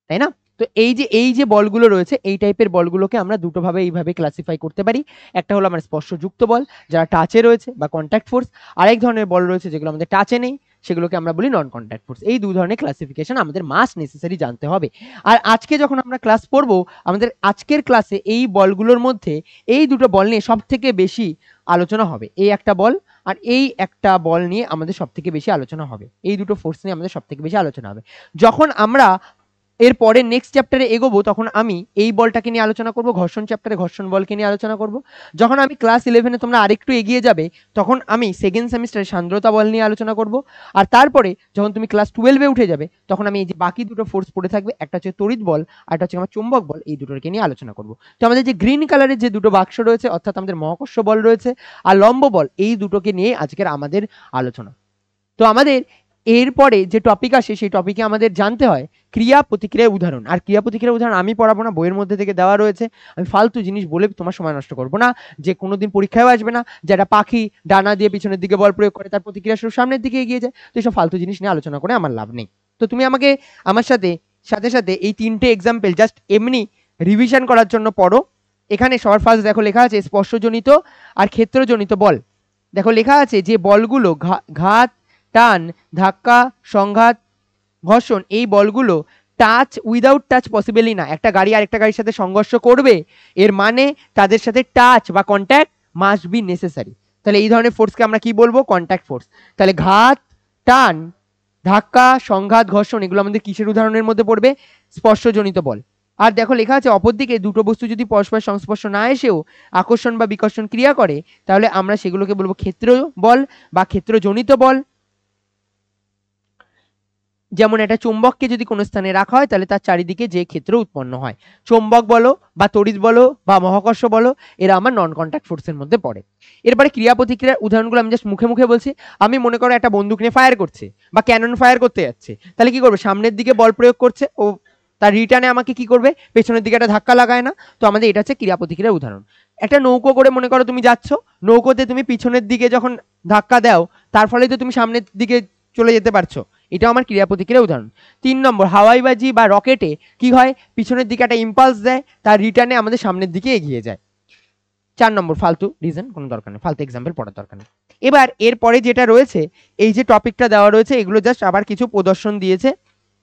তাই না? তো এই যে বলগুলো রয়েছে, এই টাইপের বলগুলোকে আমরা দুটো ভাবে এইভাবে ক্লাসিফাই করতে পারি। একটা হলো আমার স্পর্শযুক্ত বল, যারা টাচে রয়েছে বা কন্ট্যাক্ট ফোর্স। আরেক ধরনের বল রয়েছে যেগুলো আমাদের টাচে নেই, সেগুলোকে আমরা বলি নন কন্ট্যাক্ট ফোর্স। এই দু ধরনের ক্লাসিফিকেশন আমাদের মাস্ট নেসেসারি জানতে হবে। আর আজকে যখন আমরা ক্লাস পড়বো, আমাদের আজকের ক্লাসে এই বলগুলোর মধ্যে এই দুটো বল নিয়ে সব থেকে বেশি আলোচনা হবে। এই একটা বল আর এই একটা বল নিয়ে আমাদের সব থেকে বেশি আলোচনা হবে, এই দুটো ফোর্স নিয়ে আমাদের সব থেকে বেশি আলোচনা হবে। যখন আমরা এরপরে নেক্সট চ্যাপ্টারে এগোবো, তখন আমি এই বলটাকে নিয়ে আলোচনা করব, ঘর্ষণ চ্যাপ্টারে ঘর্ষণ বলকে নিয়ে আলোচনা করব। যখন আমি ক্লাস 11-এ তোমরা আরেকটু এগিয়ে যাবে, তখন আমি সেকেন্ড সেমিস্টারে সান্দ্রতা বল নিয়ে আলোচনা করব। আর তারপরে যখন তুমি ক্লাস 12-এ উঠে যাবে, তখন আমি এই যে বাকি দুটো ফোর্স পড়ে থাকবে, একটা হচ্ছে তড়িৎ বল আর একটা হচ্ছে আমার চুম্বক বল, এই দুটোকে নিয়ে আলোচনা করব। তো আমাদের যে গ্রিন কালারের যে দুটো বাক্স রয়েছে, অর্থাৎ আমাদের মহাকর্ষ বল রয়েছে আর লম্ব বল, এই দুটোকে নিয়ে আজকের আমাদের আলোচনা। তো আমাদের এরপরে যে টপিক আসে, সেই টপিকে আমাদের জানতে হয় ক্রিয়া প্রতিক্রিয়ার উদাহরণ। আর ক্রিয়া প্রতিক্রিয়ার উদাহরণ আমি পড়াবো না, বইয়ের মধ্যে থেকে দেওয়া রয়েছে। আমি ফালতু জিনিস বলে তোমার সময় নষ্ট করবো না, যে কোনোদিন পরীক্ষায় আসবে না যেটা পাখি ডানা দিয়ে পিছনের দিকে বল প্রয়োগ করে, তার প্রতিক্রিয়া শুরু সামনের দিকে এগিয়ে যায়। তো এইসব ফালতু জিনিস নিয়ে আলোচনা করে আমার লাভ নেই। তো তুমি আমাকে আমার সাথে সাথে এই তিনটে এক্সাম্পল জাস্ট এমনি রিভিশন করার জন্য পড়ো। এখানে সবার ফার্স্ট দেখো লেখা আছে স্পর্শজনিত আর ক্ষেত্রজনিত বল। দেখো লেখা আছে যে বলগুলো ঘাত, টান, ধাক্কা, সংঘাত, ঘর্ষণ, এই বলগুলো টাচ উইদাউট টাচ পসিবলই না। একটা গাড়ি আরেকটা গাড়ির সাথে সংঘর্ষ করবে, এর মানে তাদের সাথে টাচ বা কন্ট্যাক্ট মাস্ট বি নেসেসারি। তাহলে এই ধরনের ফোর্সকে আমরা কি বলবো? Contact force. তাহলে ঘাত, টান, ধাক্কা, সংঘাত, ঘর্ষণ, এগুলো আমাদের কিসের উদাহরণের মধ্যে পড়বে? স্পর্শজনিত বল। আর দেখো লেখা আছে অপরদিকে দুটো বস্তু যদি পরস্পর সংস্পর্শ না এসেও আকর্ষণ বা বিকর্ষণ ক্রিয়া করে, তাহলে আমরা সেগুলোকে বলবো ক্ষেত্র বল বা ক্ষেত্রজনিত বল। যেমন একটা চুম্বককে যদি কোনো স্থানে রাখা হয়, তাহলে তার চারিদিকে যে ক্ষেত্র উৎপন্ন হয়, চুম্বক বলো বা তড়িৎ বলো বা মহাকর্ষ বলো, এরা আমার নন কন্ট্যাক্ট ফোর্সের মধ্যে পড়ে। এরপরে ক্রিয়া প্রতিক্রিয়ার উদাহরণগুলো আমি জাস্ট মুখে মুখে বলছি। আমি মনে করো একটা বন্দুক নিয়ে ফায়ার করছে বা ক্যানন ফায়ার করতে যাচ্ছে, তাহলে কি করবে? সামনের দিকে বল প্রয়োগ করছে, ও তার রিটার্নে আমাকে কি করবে? পেছনের দিকে একটা ধাক্কা লাগায় না? তো আমাদের এটা হচ্ছে ক্রিয়া প্রতিক্রিয়ার উদাহরণ। একটা নৌকো করে মনে করো তুমি যাচ্ছ, নৌকোতে তুমি পিছনের দিকে যখন ধাক্কা দাও, তার ফলে তো তুমি সামনের দিকে চলে যেতে পারছো, এটা আমার ক্রিয়া প্রতিক্রিয়ার উদাহরণ। 3 নম্বর, হাওয়াইবাজি বা রকেটে কি হয়? পিছনের দিকে একটা ইম্পালস দেয়, তার রিটার্নে আমাদের সামনের দিকে এগিয়ে যায়। 4 নম্বর, ফালতু রিজন, কোনো দরকার নেই, ফালতু এক্সাম্পল পড়ার দরকার নেই। এবার এরপরে যেটা রয়েছে, এই যে টপিকটা দেওয়া রয়েছে, এগুলো জাস্ট আবার কিছু প্রদর্শন দিয়েছে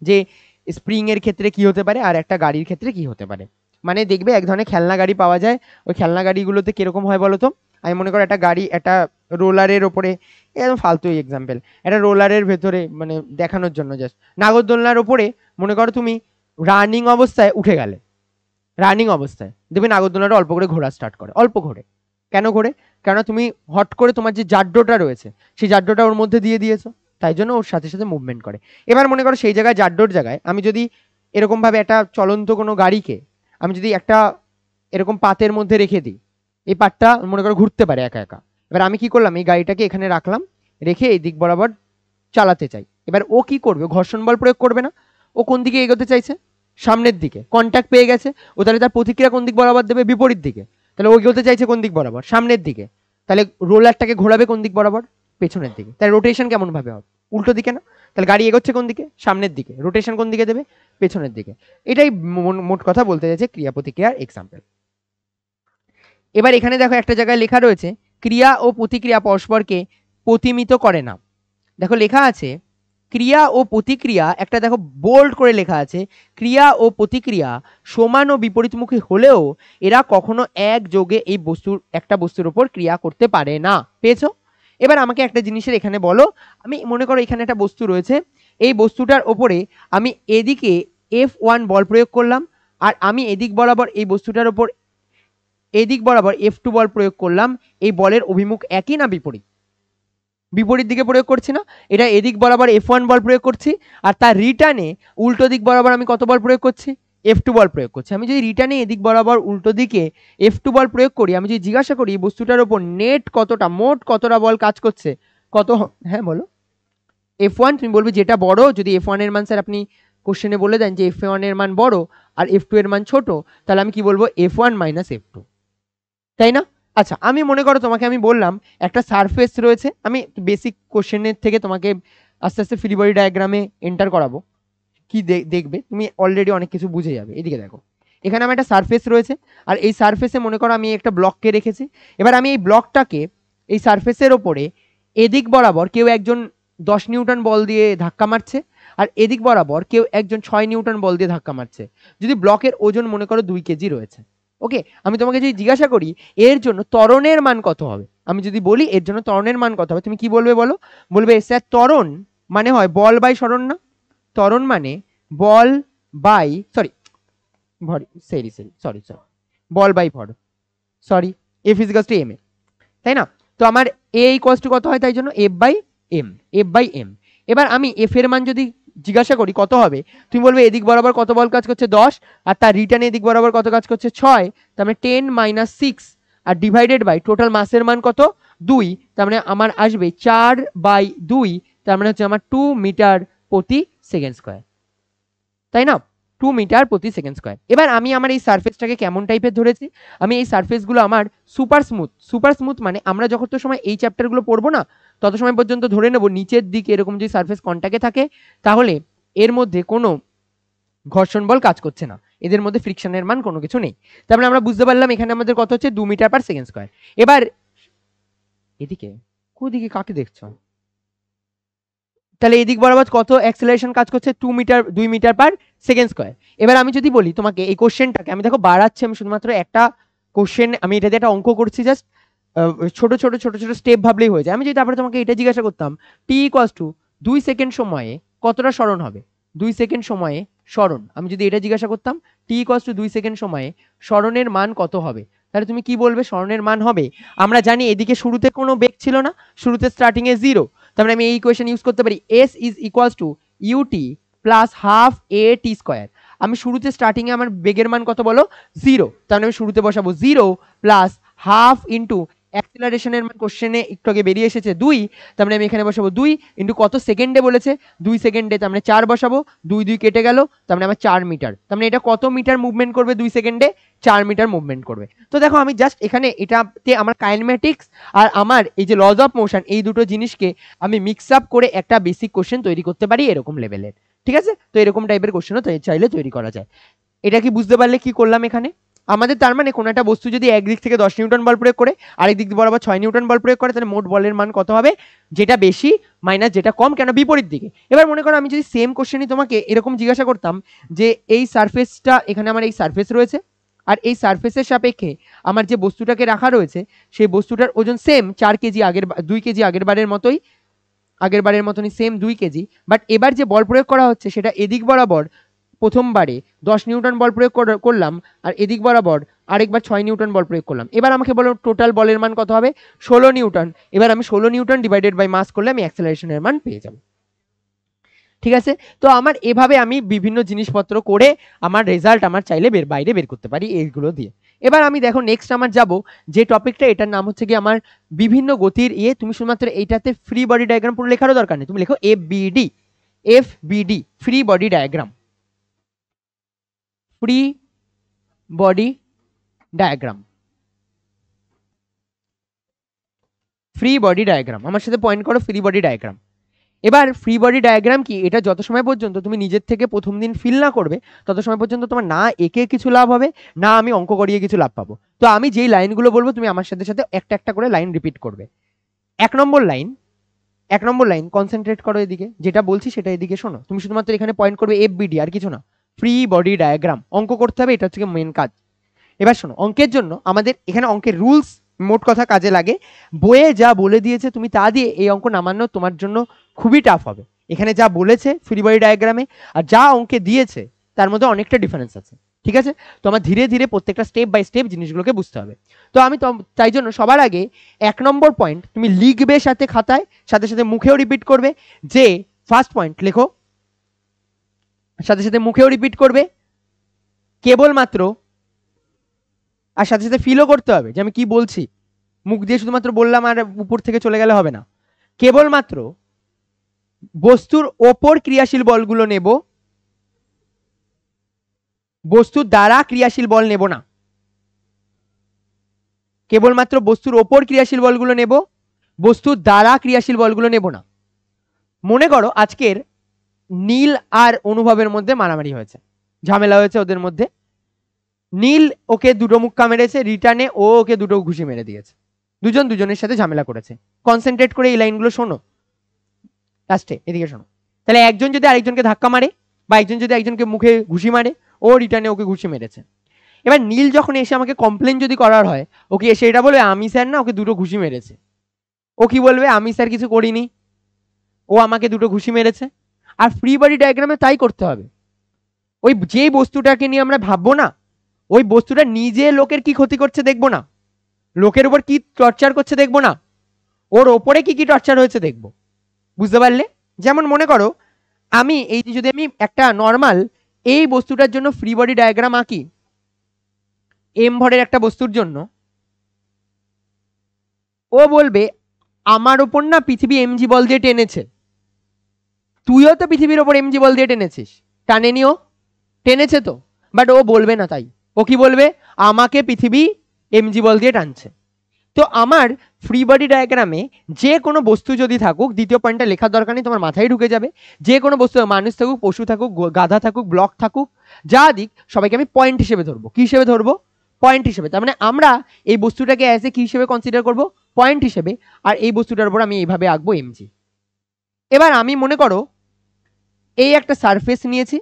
যে স্প্রিং এর ক্ষেত্রে কি হতে পারে আর একটা গাড়ির ক্ষেত্রে কি হতে পারে। মানে দেখবে এক ধরনের খেলনা গাড়ি পাওয়া যায়, ওই খেলনা গাড়িগুলোতে কিরকম হয় বলো তো, আমি মনে করো একটা গাড়ি একটা রোলারের ওপরে, একদম ফালতু এক্সাম্পল, একটা রোলারের ভেতরে মানে দেখানোর জন্য জাস্ট, নাগরদোলনার ওপরে মনে করো তুমি রানিং অবস্থায় উঠে গেলে, রানিং অবস্থায় দেখবে নাগরদোলনাটা অল্প করে ঘোরা স্টার্ট করে, অল্প ঘোরে, কেন ঘোরে? কেননা তুমি হট করে তোমার যে জাড্ডোটা রয়েছে সেই জাড্ডোটা ওর মধ্যে দিয়ে দিয়েছো, তাই জন্য ওর সাথে সাথে মুভমেন্ট করে। এবার মনে করো সেই জায়গায় জাড্ডোর জায়গায় আমি যদি এরকম ভাবে একটা চলন্ত কোনো গাড়িকে আমি যদি একটা এরকম পাতের মধ্যে রেখে দিই, এই পাতটা মনে করো ঘুরতে পারে একা একা, এবার আমি কি করলাম, এই গাড়িটাকে এখানে রাখলাম, রেখে এই দিক বরাবর চালাতে চাই, এবার ও কি করবে, ঘর্ষণ বল প্রয়োগ করবে না, ও কোন দিকে এগোতে চাইছে, সামনের দিকে, কন্ট্যাক্ট পেয়ে গেছে, ও তাহলে তার প্রতিক্রিয়া কোন দিক বরাবর দেবে, বিপরীত দিকে, তাহলে ও এগোতে চাইছে কোন দিক বরাবর, সামনের দিকে, তাহলে রোলারটাকে ঘোরাবে কোন দিক বরাবর, পেছনের দিকে, তাহলে রোটেশন কেমন ভাবে হবে, উল্টো দিকে না, তাহলে গাড়ি এগোচ্ছে কোন দিকে, সামনের দিকে, রোটেশন কোন দিকে দেবে, পেছনের দিকে। এটাই মোট কথা বলতে চাইছে ক্রিয়া প্রতিক্রিয়ার এক্সাম্পল। এবার এখানে দেখো একটা জায়গায় লেখা রয়েছে ক্রিয়া ও প্রতিক্রিয়া পরস্পরকে প্রতিমিত করে না। দেখো লেখা আছে ক্রিয়া ও প্রতিক্রিয়া, একটা দেখো বোল্ড করে লেখা আছে, ক্রিয়া ও প্রতিক্রিয়া সমান ও বিপরীতমুখী হলেও এরা কখনো একযোগে এই বস্তুর একটা বস্তুর উপর ক্রিয়া করতে পারে না। পেয়েছো? এবার আমাকে একটা জিনিসের এখানে বলো, আমি মনে করো এখানে একটা বস্তু রয়েছে, এই বস্তুটার ওপরে আমি এদিকে F1 বল প্রয়োগ করলাম, আর আমি এদিক বরাবর এই বস্তুটার উপর এদিক বরাবর F2 বল প্রয়োগ করলাম, এই বলের অভিমুখ একই না বিপরীত? বিপরীত দিকে প্রয়োগ করছি না, এটা এদিক বরাবর F1 বল প্রয়োগ করছি, আর তার রিটার্নে উল্টো দিক বরাবর আমি কত বল প্রয়োগ করছি, F2 বল প্রয়োগ করছি। আমি যদি রিটার্নে এদিক বরাবর উল্টো দিকে F2 বল প্রয়োগ করি, আমি যদি জিজ্ঞাসা করি এই বস্তুটার উপর নেট কতটা, মোট কতটা বল কাজ করছে, কত, হ্যাঁ বলো, F1, তুমি বলবে যেটা বড়, যদি F1 এর মান স্যার আপনি কোশ্চেনে বলে দেন যে F1 এর মান বড় আর F2 এর মান ছোট, তাহলে আমি কি বলবো, F1 মাইনাস F2, তাই না? আচ্ছা, আমি মনে করো তোমাকে আমি বললাম একটা সারফেস রয়েছে, আমি বেসিক কোশ্চেনের থেকে তোমাকে আস্তে আস্তে ফ্রি বডি ডায়াগ্রামে এন্টার করাবো, কি দেখবে তুমি অলরেডি অনেক কিছু বুঝে যাবে। এদিকে দেখো, এখানে আমার একটা সারফেস রয়েছে, আর এই সারফেসে মনে করো আমি একটা ব্লককে রেখেছি, এবার আমি এই ব্লকটাকে এই সারফেসের ওপরে এদিক বরাবর কেউ একজন 10 নিউটন বল দিয়ে ধাক্কা মারছে, আর এদিক বরাবর কেউ একজন 6 নিউটন বল দিয়ে ধাক্কা মারছে, যদি ব্লকের ওজন মনে করো 2 কেজি রয়েছে। ওকে, আমি তোমাকে যদি জিজ্ঞাসা করি এর জন্য ত্বরণের মান কত হবে, আমি যদি বলি এর জন্য ত্বরণের মান কত হবে, তুমি কি বলবে বলো? বলবে স্যার ত্বরণ মানে হয় বল বাই সরণ না, ত্বরণ মানে বল বাই বল বাই ভর, sorry, F equals to M A, তাই না? তো আমার A ইকুয়ালস টু কত হয়, তাই জন্য F বাই এম। এবার আমি F এর মান যদি জিজ্ঞাসা করি কত হবে, তুমি বলবে এদিক বরাবর কত বল কাজ করছে 10, আর তার রিটার্ন এদিক বরাবর কত কাজ করছে 6, তার মানে 10 মাইনাস 6 আর ডিভাইডেড বাই টোটাল মাসের মান কত 2, তার মানে আমার আসবে 4/2, তার মানে হচ্ছে আমার 2 মিটার প্রতি সেকেন্ড স্কয়ার, তাই না? 2 মিটার প্রতি সেকেন্ড স্কয়ার। এবার আমি আমার এই সারফেসটাকে কেমন টাইপের ধরেছি, আমি এই সারফেসগুলো আমার সুপার স্মুথ মানে আমরা যখন তো সময় এই চ্যাপ্টারগুলো পড়বো না তত সময় পর্যন্ত ধরে নেব নিচের দিকে এরকম যদি সারফেস কন্টাক্টে থাকে তাহলে এর মধ্যে কোনো ঘর্ষণ বল কাজ করছে না, এদের মধ্যে ফ্রিকশনের মান কোনো কিছু নেই। তারপরে আমরা বুঝতে পারলাম এখানে আমাদের কত হচ্ছে 2 মিটার পার সেকেন্ড স্কয়ার। এবার এদিকে কোদিকে কাকে দেখছো, তাহলে এদিক বরাবর কত অ্যাক্সেলারেশন কাজ করছে 2 মিটার পার সেকেন্ড স্কয়ার। এবার আমি যদি বলি তোমাকে এই কোশ্চেনটাকে আমি দেখো বাড়াচ্ছি, আমি শুধুমাত্র একটা কোশ্চেন, আমি এটা দিয়ে একটা অঙ্ক করছি, জাস্ট ছোট ছোট স্টেপ ভাবলেই হয়ে যায়। আমি যদি তারপরে তোমাকে এটা জিজ্ঞাসা করতাম টি ইকুয়ালস টু 2 সেকেন্ড সময়ে কতটা সরণ হবে, 2 সেকেন্ড সময়ে সরণ, আমি যদি এটা জিজ্ঞাসা করতাম টি ইকুয়ালস টু 2 সেকেন্ড সময়ে সরণের মান কত হবে, তাহলে তুমি কি বলবে? সরণের মান হবে, আমরা জানি এদিকে শুরুতে কোনো বেগ ছিল না, শুরুতে স্টার্টিং এ 0, তারপরে আমি এই ইকুয়েশন ইউজ করতে পারি s is equals two ut plus half at square. আমি শুরুতে স্টার্টিং এ আমার বেগের মান কত বলো 0, তাহলে আমি শুরুতে বসাবো 0 প্লাস হাফ ইন্টু অ্যাক্সেলারেশনের মান কোশ্চেনে একটু আগে বেরিয়ে এসেছে 2, তার মানে আমি এখানে বসাবো 2 ইন্টু কত সেকেন্ডে বলেছে 2 সেকেন্ডে, তার মানে 4 বসাবো, 2 কেটে গেল, তার মানে আমার 4 মিটার, তার মানে এটা কত মিটার মুভমেন্ট করবে 2 সেকেন্ডে, 4 মিটার মুভমেন্ট করবে। তো দেখো আমি জাস্ট এখানে এটাতে আমার কাইনেমেটিক্স আর আমার এই যে লজ অফ মোশন এই দুটো জিনিসকে আমি মিক্স আপ করে একটা বেসিক কোশ্চেন তৈরি করতে পারি এরকম লেভেলের, ঠিক আছে? তো এরকম টাইপের কোশ্চেনও চাইলে তৈরি করা যায়। এটা কি বুঝতে পারলে কি করলাম এখানে? আমাদের তার মানে কোনো একটা বস্তু যদি একদিক থেকে 10 নিউটন বল প্রয়োগ করে আরেক দিক বরাবর 6 নিউটন বল প্রয়োগ করে, তাহলে মোট বলের মান কত হবে, যেটা বেশি মাইনাস যেটা কম, কেন বিপরীত দিকে। এবার মনে করো আমি যদি সেম কোশ্চেনই তোমাকে এরকম জিজ্ঞাসা করতাম যে এই সারফেসটা, এখানে আমার এই সারফেস রয়েছে, আর এই সারফেসের সাপেক্ষে আমার যে বস্তুটাকে রাখা রয়েছে সেই বস্তুটার ওজন সেম 4 কেজি 2 কেজি আগের বারের মতনই সেম 2 কেজি, বাট এবার যে বল প্রয়োগ করা হচ্ছে সেটা এদিক বরাবর প্রথমবারে 10 নিউটন বল প্রয়োগ করলাম, আর এদিক বরাবর আরেকবার 6 নিউটন বল প্রয়োগ করলাম। এবার আমাকে বলো টোটাল বলের মান কত হবে? 16 নিউটন। এবার আমি 16 নিউটন ডিভাইডেড বাই মাস করলে আমি অ্যাক্সেলারেশনের মান পেয়ে যাব। ঠিক আছে, তো আমার এভাবে আমি বিভিন্ন জিনিসপত্র করে আমার রেজাল্ট আমার চাইলে বাইরে বের করতে পারি এইগুলো দিয়ে। এবার আমি দেখো নেক্সট আমার যাব যে টপিকটা, এটার নাম হচ্ছে কি আমার বিভিন্ন গতির তুমি শুধুমাত্র এইটাতে ফ্রি বডি ডায়াগ্রাম পুরো লেখারও দরকার নেই, তুমি লেখো FBD free body diagram, free body diagram, free body diagram, আমার সাথে পয়েন্ট করো ফ্রি বডি ডায়াগ্রাম। এবার ফ্রি বডি ডায়াগ্রাম কি, এটা যত সময় পর্যন্ত তুমি নিজের থেকে প্রথম দিন ফিল না করবে তত সময় পর্যন্ত তোমার না একে কিছু লাভ হবে না আমি অঙ্ক করিয়ে কিছু লাভ পাবো। তো আমি যেই লাইনগুলো বলবো তুমি আমার সাথে সাথে একটা একটা করে লাইন রিপিট করবে। 1 নম্বর লাইন কনসেন্ট্রেট করো, এদিকে যেটা বলছি সেটা এদিকে শোনো, তুমি শুধুমাত্র এখানে পয়েন্ট করবে FBD আর কিছু না, ফ্রি বডি ডায়াগ্রাম অঙ্ক করতে হবে, এটা হচ্ছে মেন কাজ। এবার শোনো, অঙ্কের জন্য আমাদের এখানে অঙ্কের রুলস মোট কথা কাজে লাগে, বইয়ে যা বলে দিয়েছে তুমি তা দিয়ে এই অঙ্ক নামানো তোমার জন্য খুবই টাফ হবে। এখানে যা বলেছে ফ্রি বডি ডায়াগ্রামে আর যা অঙ্কে দিয়েছে তার মধ্যে অনেকটা ডিফারেন্স আছে। ঠিক আছে, তো আমার ধীরে ধীরে প্রত্যেকটা স্টেপ বাই স্টেপ জিনিসগুলোকে বুঝতে হবে। তো আমি তাই জন্য সবার আগে 1 নম্বর পয়েন্ট তুমি লিখবে সাথে খাতায়, সাথে সাথে মুখেও রিপিট করবে, যে ফার্স্ট পয়েন্ট লেখো, সাথে সাথে মুখেও রিপিট করবে কেবলমাত্র, আর সাথে সাথে ফিলও করতে হবে যে আমি কি বলছি, মুখ দিয়ে শুধুমাত্র বললাম আর উপর থেকে চলে গেলে হবে না। কেবলমাত্র বস্তুর ওপর ক্রিয়াশীল বলগুলো নেব, বস্তুর দ্বারা ক্রিয়াশীল বল নেব না। কেবলমাত্র বস্তুর ওপর ক্রিয়াশীল বলগুলো নেব, বস্তুর দ্বারা ক্রিয়াশীল বলগুলো নেব না। মনে করো আজকের নীল আর অনুভবের মধ্যে মারামারি হয়েছে, ঝামেলা হয়েছে ওদের মধ্যে, নীল ওকে দুটো মুক্কা মেরেছে, রিটার্নে ও ওকে দুটো ঘুষি মেরে দিয়েছে, দুজন দুজনের সাথে ঝামেলা করেছে। কনসেন্ট্রেট করে এই লাইনগুলো শোনো, লাস্টে এদিকে শোনো। তাহলে একজন যদি আরেকজনকে ধাক্কা মারে বা একজন যদি একজনকে মুখে ঘুষি মারে, ও রিটার্নে ওকে ঘুষি মেরেছে। এবার নীল যখন এসে আমাকে কমপ্লেন যদি করার হয়, ওকে এসে এটা বলবে আমি স্যার না ওকে দুটো ঘুষি মেরেছে। ও কি বলবে, আমি স্যার কিছু করিনি, ও আমাকে দুটো ঘুষি মেরেছে। আর ফ্রি বডি ডায়াগ্রামে তাই করতে হবে, ওই যে বস্তুটাকে নিয়ে আমরা ভাববো না, ওই বস্তুটা নিজে লোকের কি ক্ষতি করছে দেখবো না, লোকের উপর কি টর্চার করছে দেখবো না, ওর ওপরে কি কি টর্চার হয়েছে দেখবো। বুঝতে পারলে? যেমন মনে করো আমি এই যদি আমি একটা নর্মাল এই বস্তুটার জন্য ফ্রি বডি ডায়াগ্রাম আঁকি, এম ভরের একটা বস্তুর জন্য, ও বলবে আমার ওপর না পৃথিবী এমজি বল দিয়ে টেনেছে, তুইও তো পৃথিবীর ওপর এমজি বল দিয়ে টেনেছিস, টানেনিও, টেনেছে তো, বাট ও বলবে না, তাই ও কি বলবে, আমাকে পৃথিবী এমজি বল দিয়ে টানছে। তো আমার ফ্রি বডি ডায়াগ্রামে যে কোনো বস্তু যদি থাকুক, দ্বিতীয় পয়েন্টটা লেখার দরকার নেই, তোমার মাথায় ঢুকে যাবে, যে কোনো বস্তু, মানুষ থাকুক, পশু থাকুক, গাধা থাকুক, ব্লক থাকুক, যা দিক সবাইকে আমি পয়েন্ট হিসেবে ধরবো। কি হিসেবে ধরবো? পয়েন্ট হিসেবে। তার মানে আমরা এই বস্তুটাকে অ্যাজ এ কি হিসেবে কনসিডার করব? পয়েন্ট হিসেবে। আর এই বস্তুটার উপর আমি এইভাবে আঁকবো এমজি। এবার আমি মনে করো এই একটা সারফেস নিয়েছি,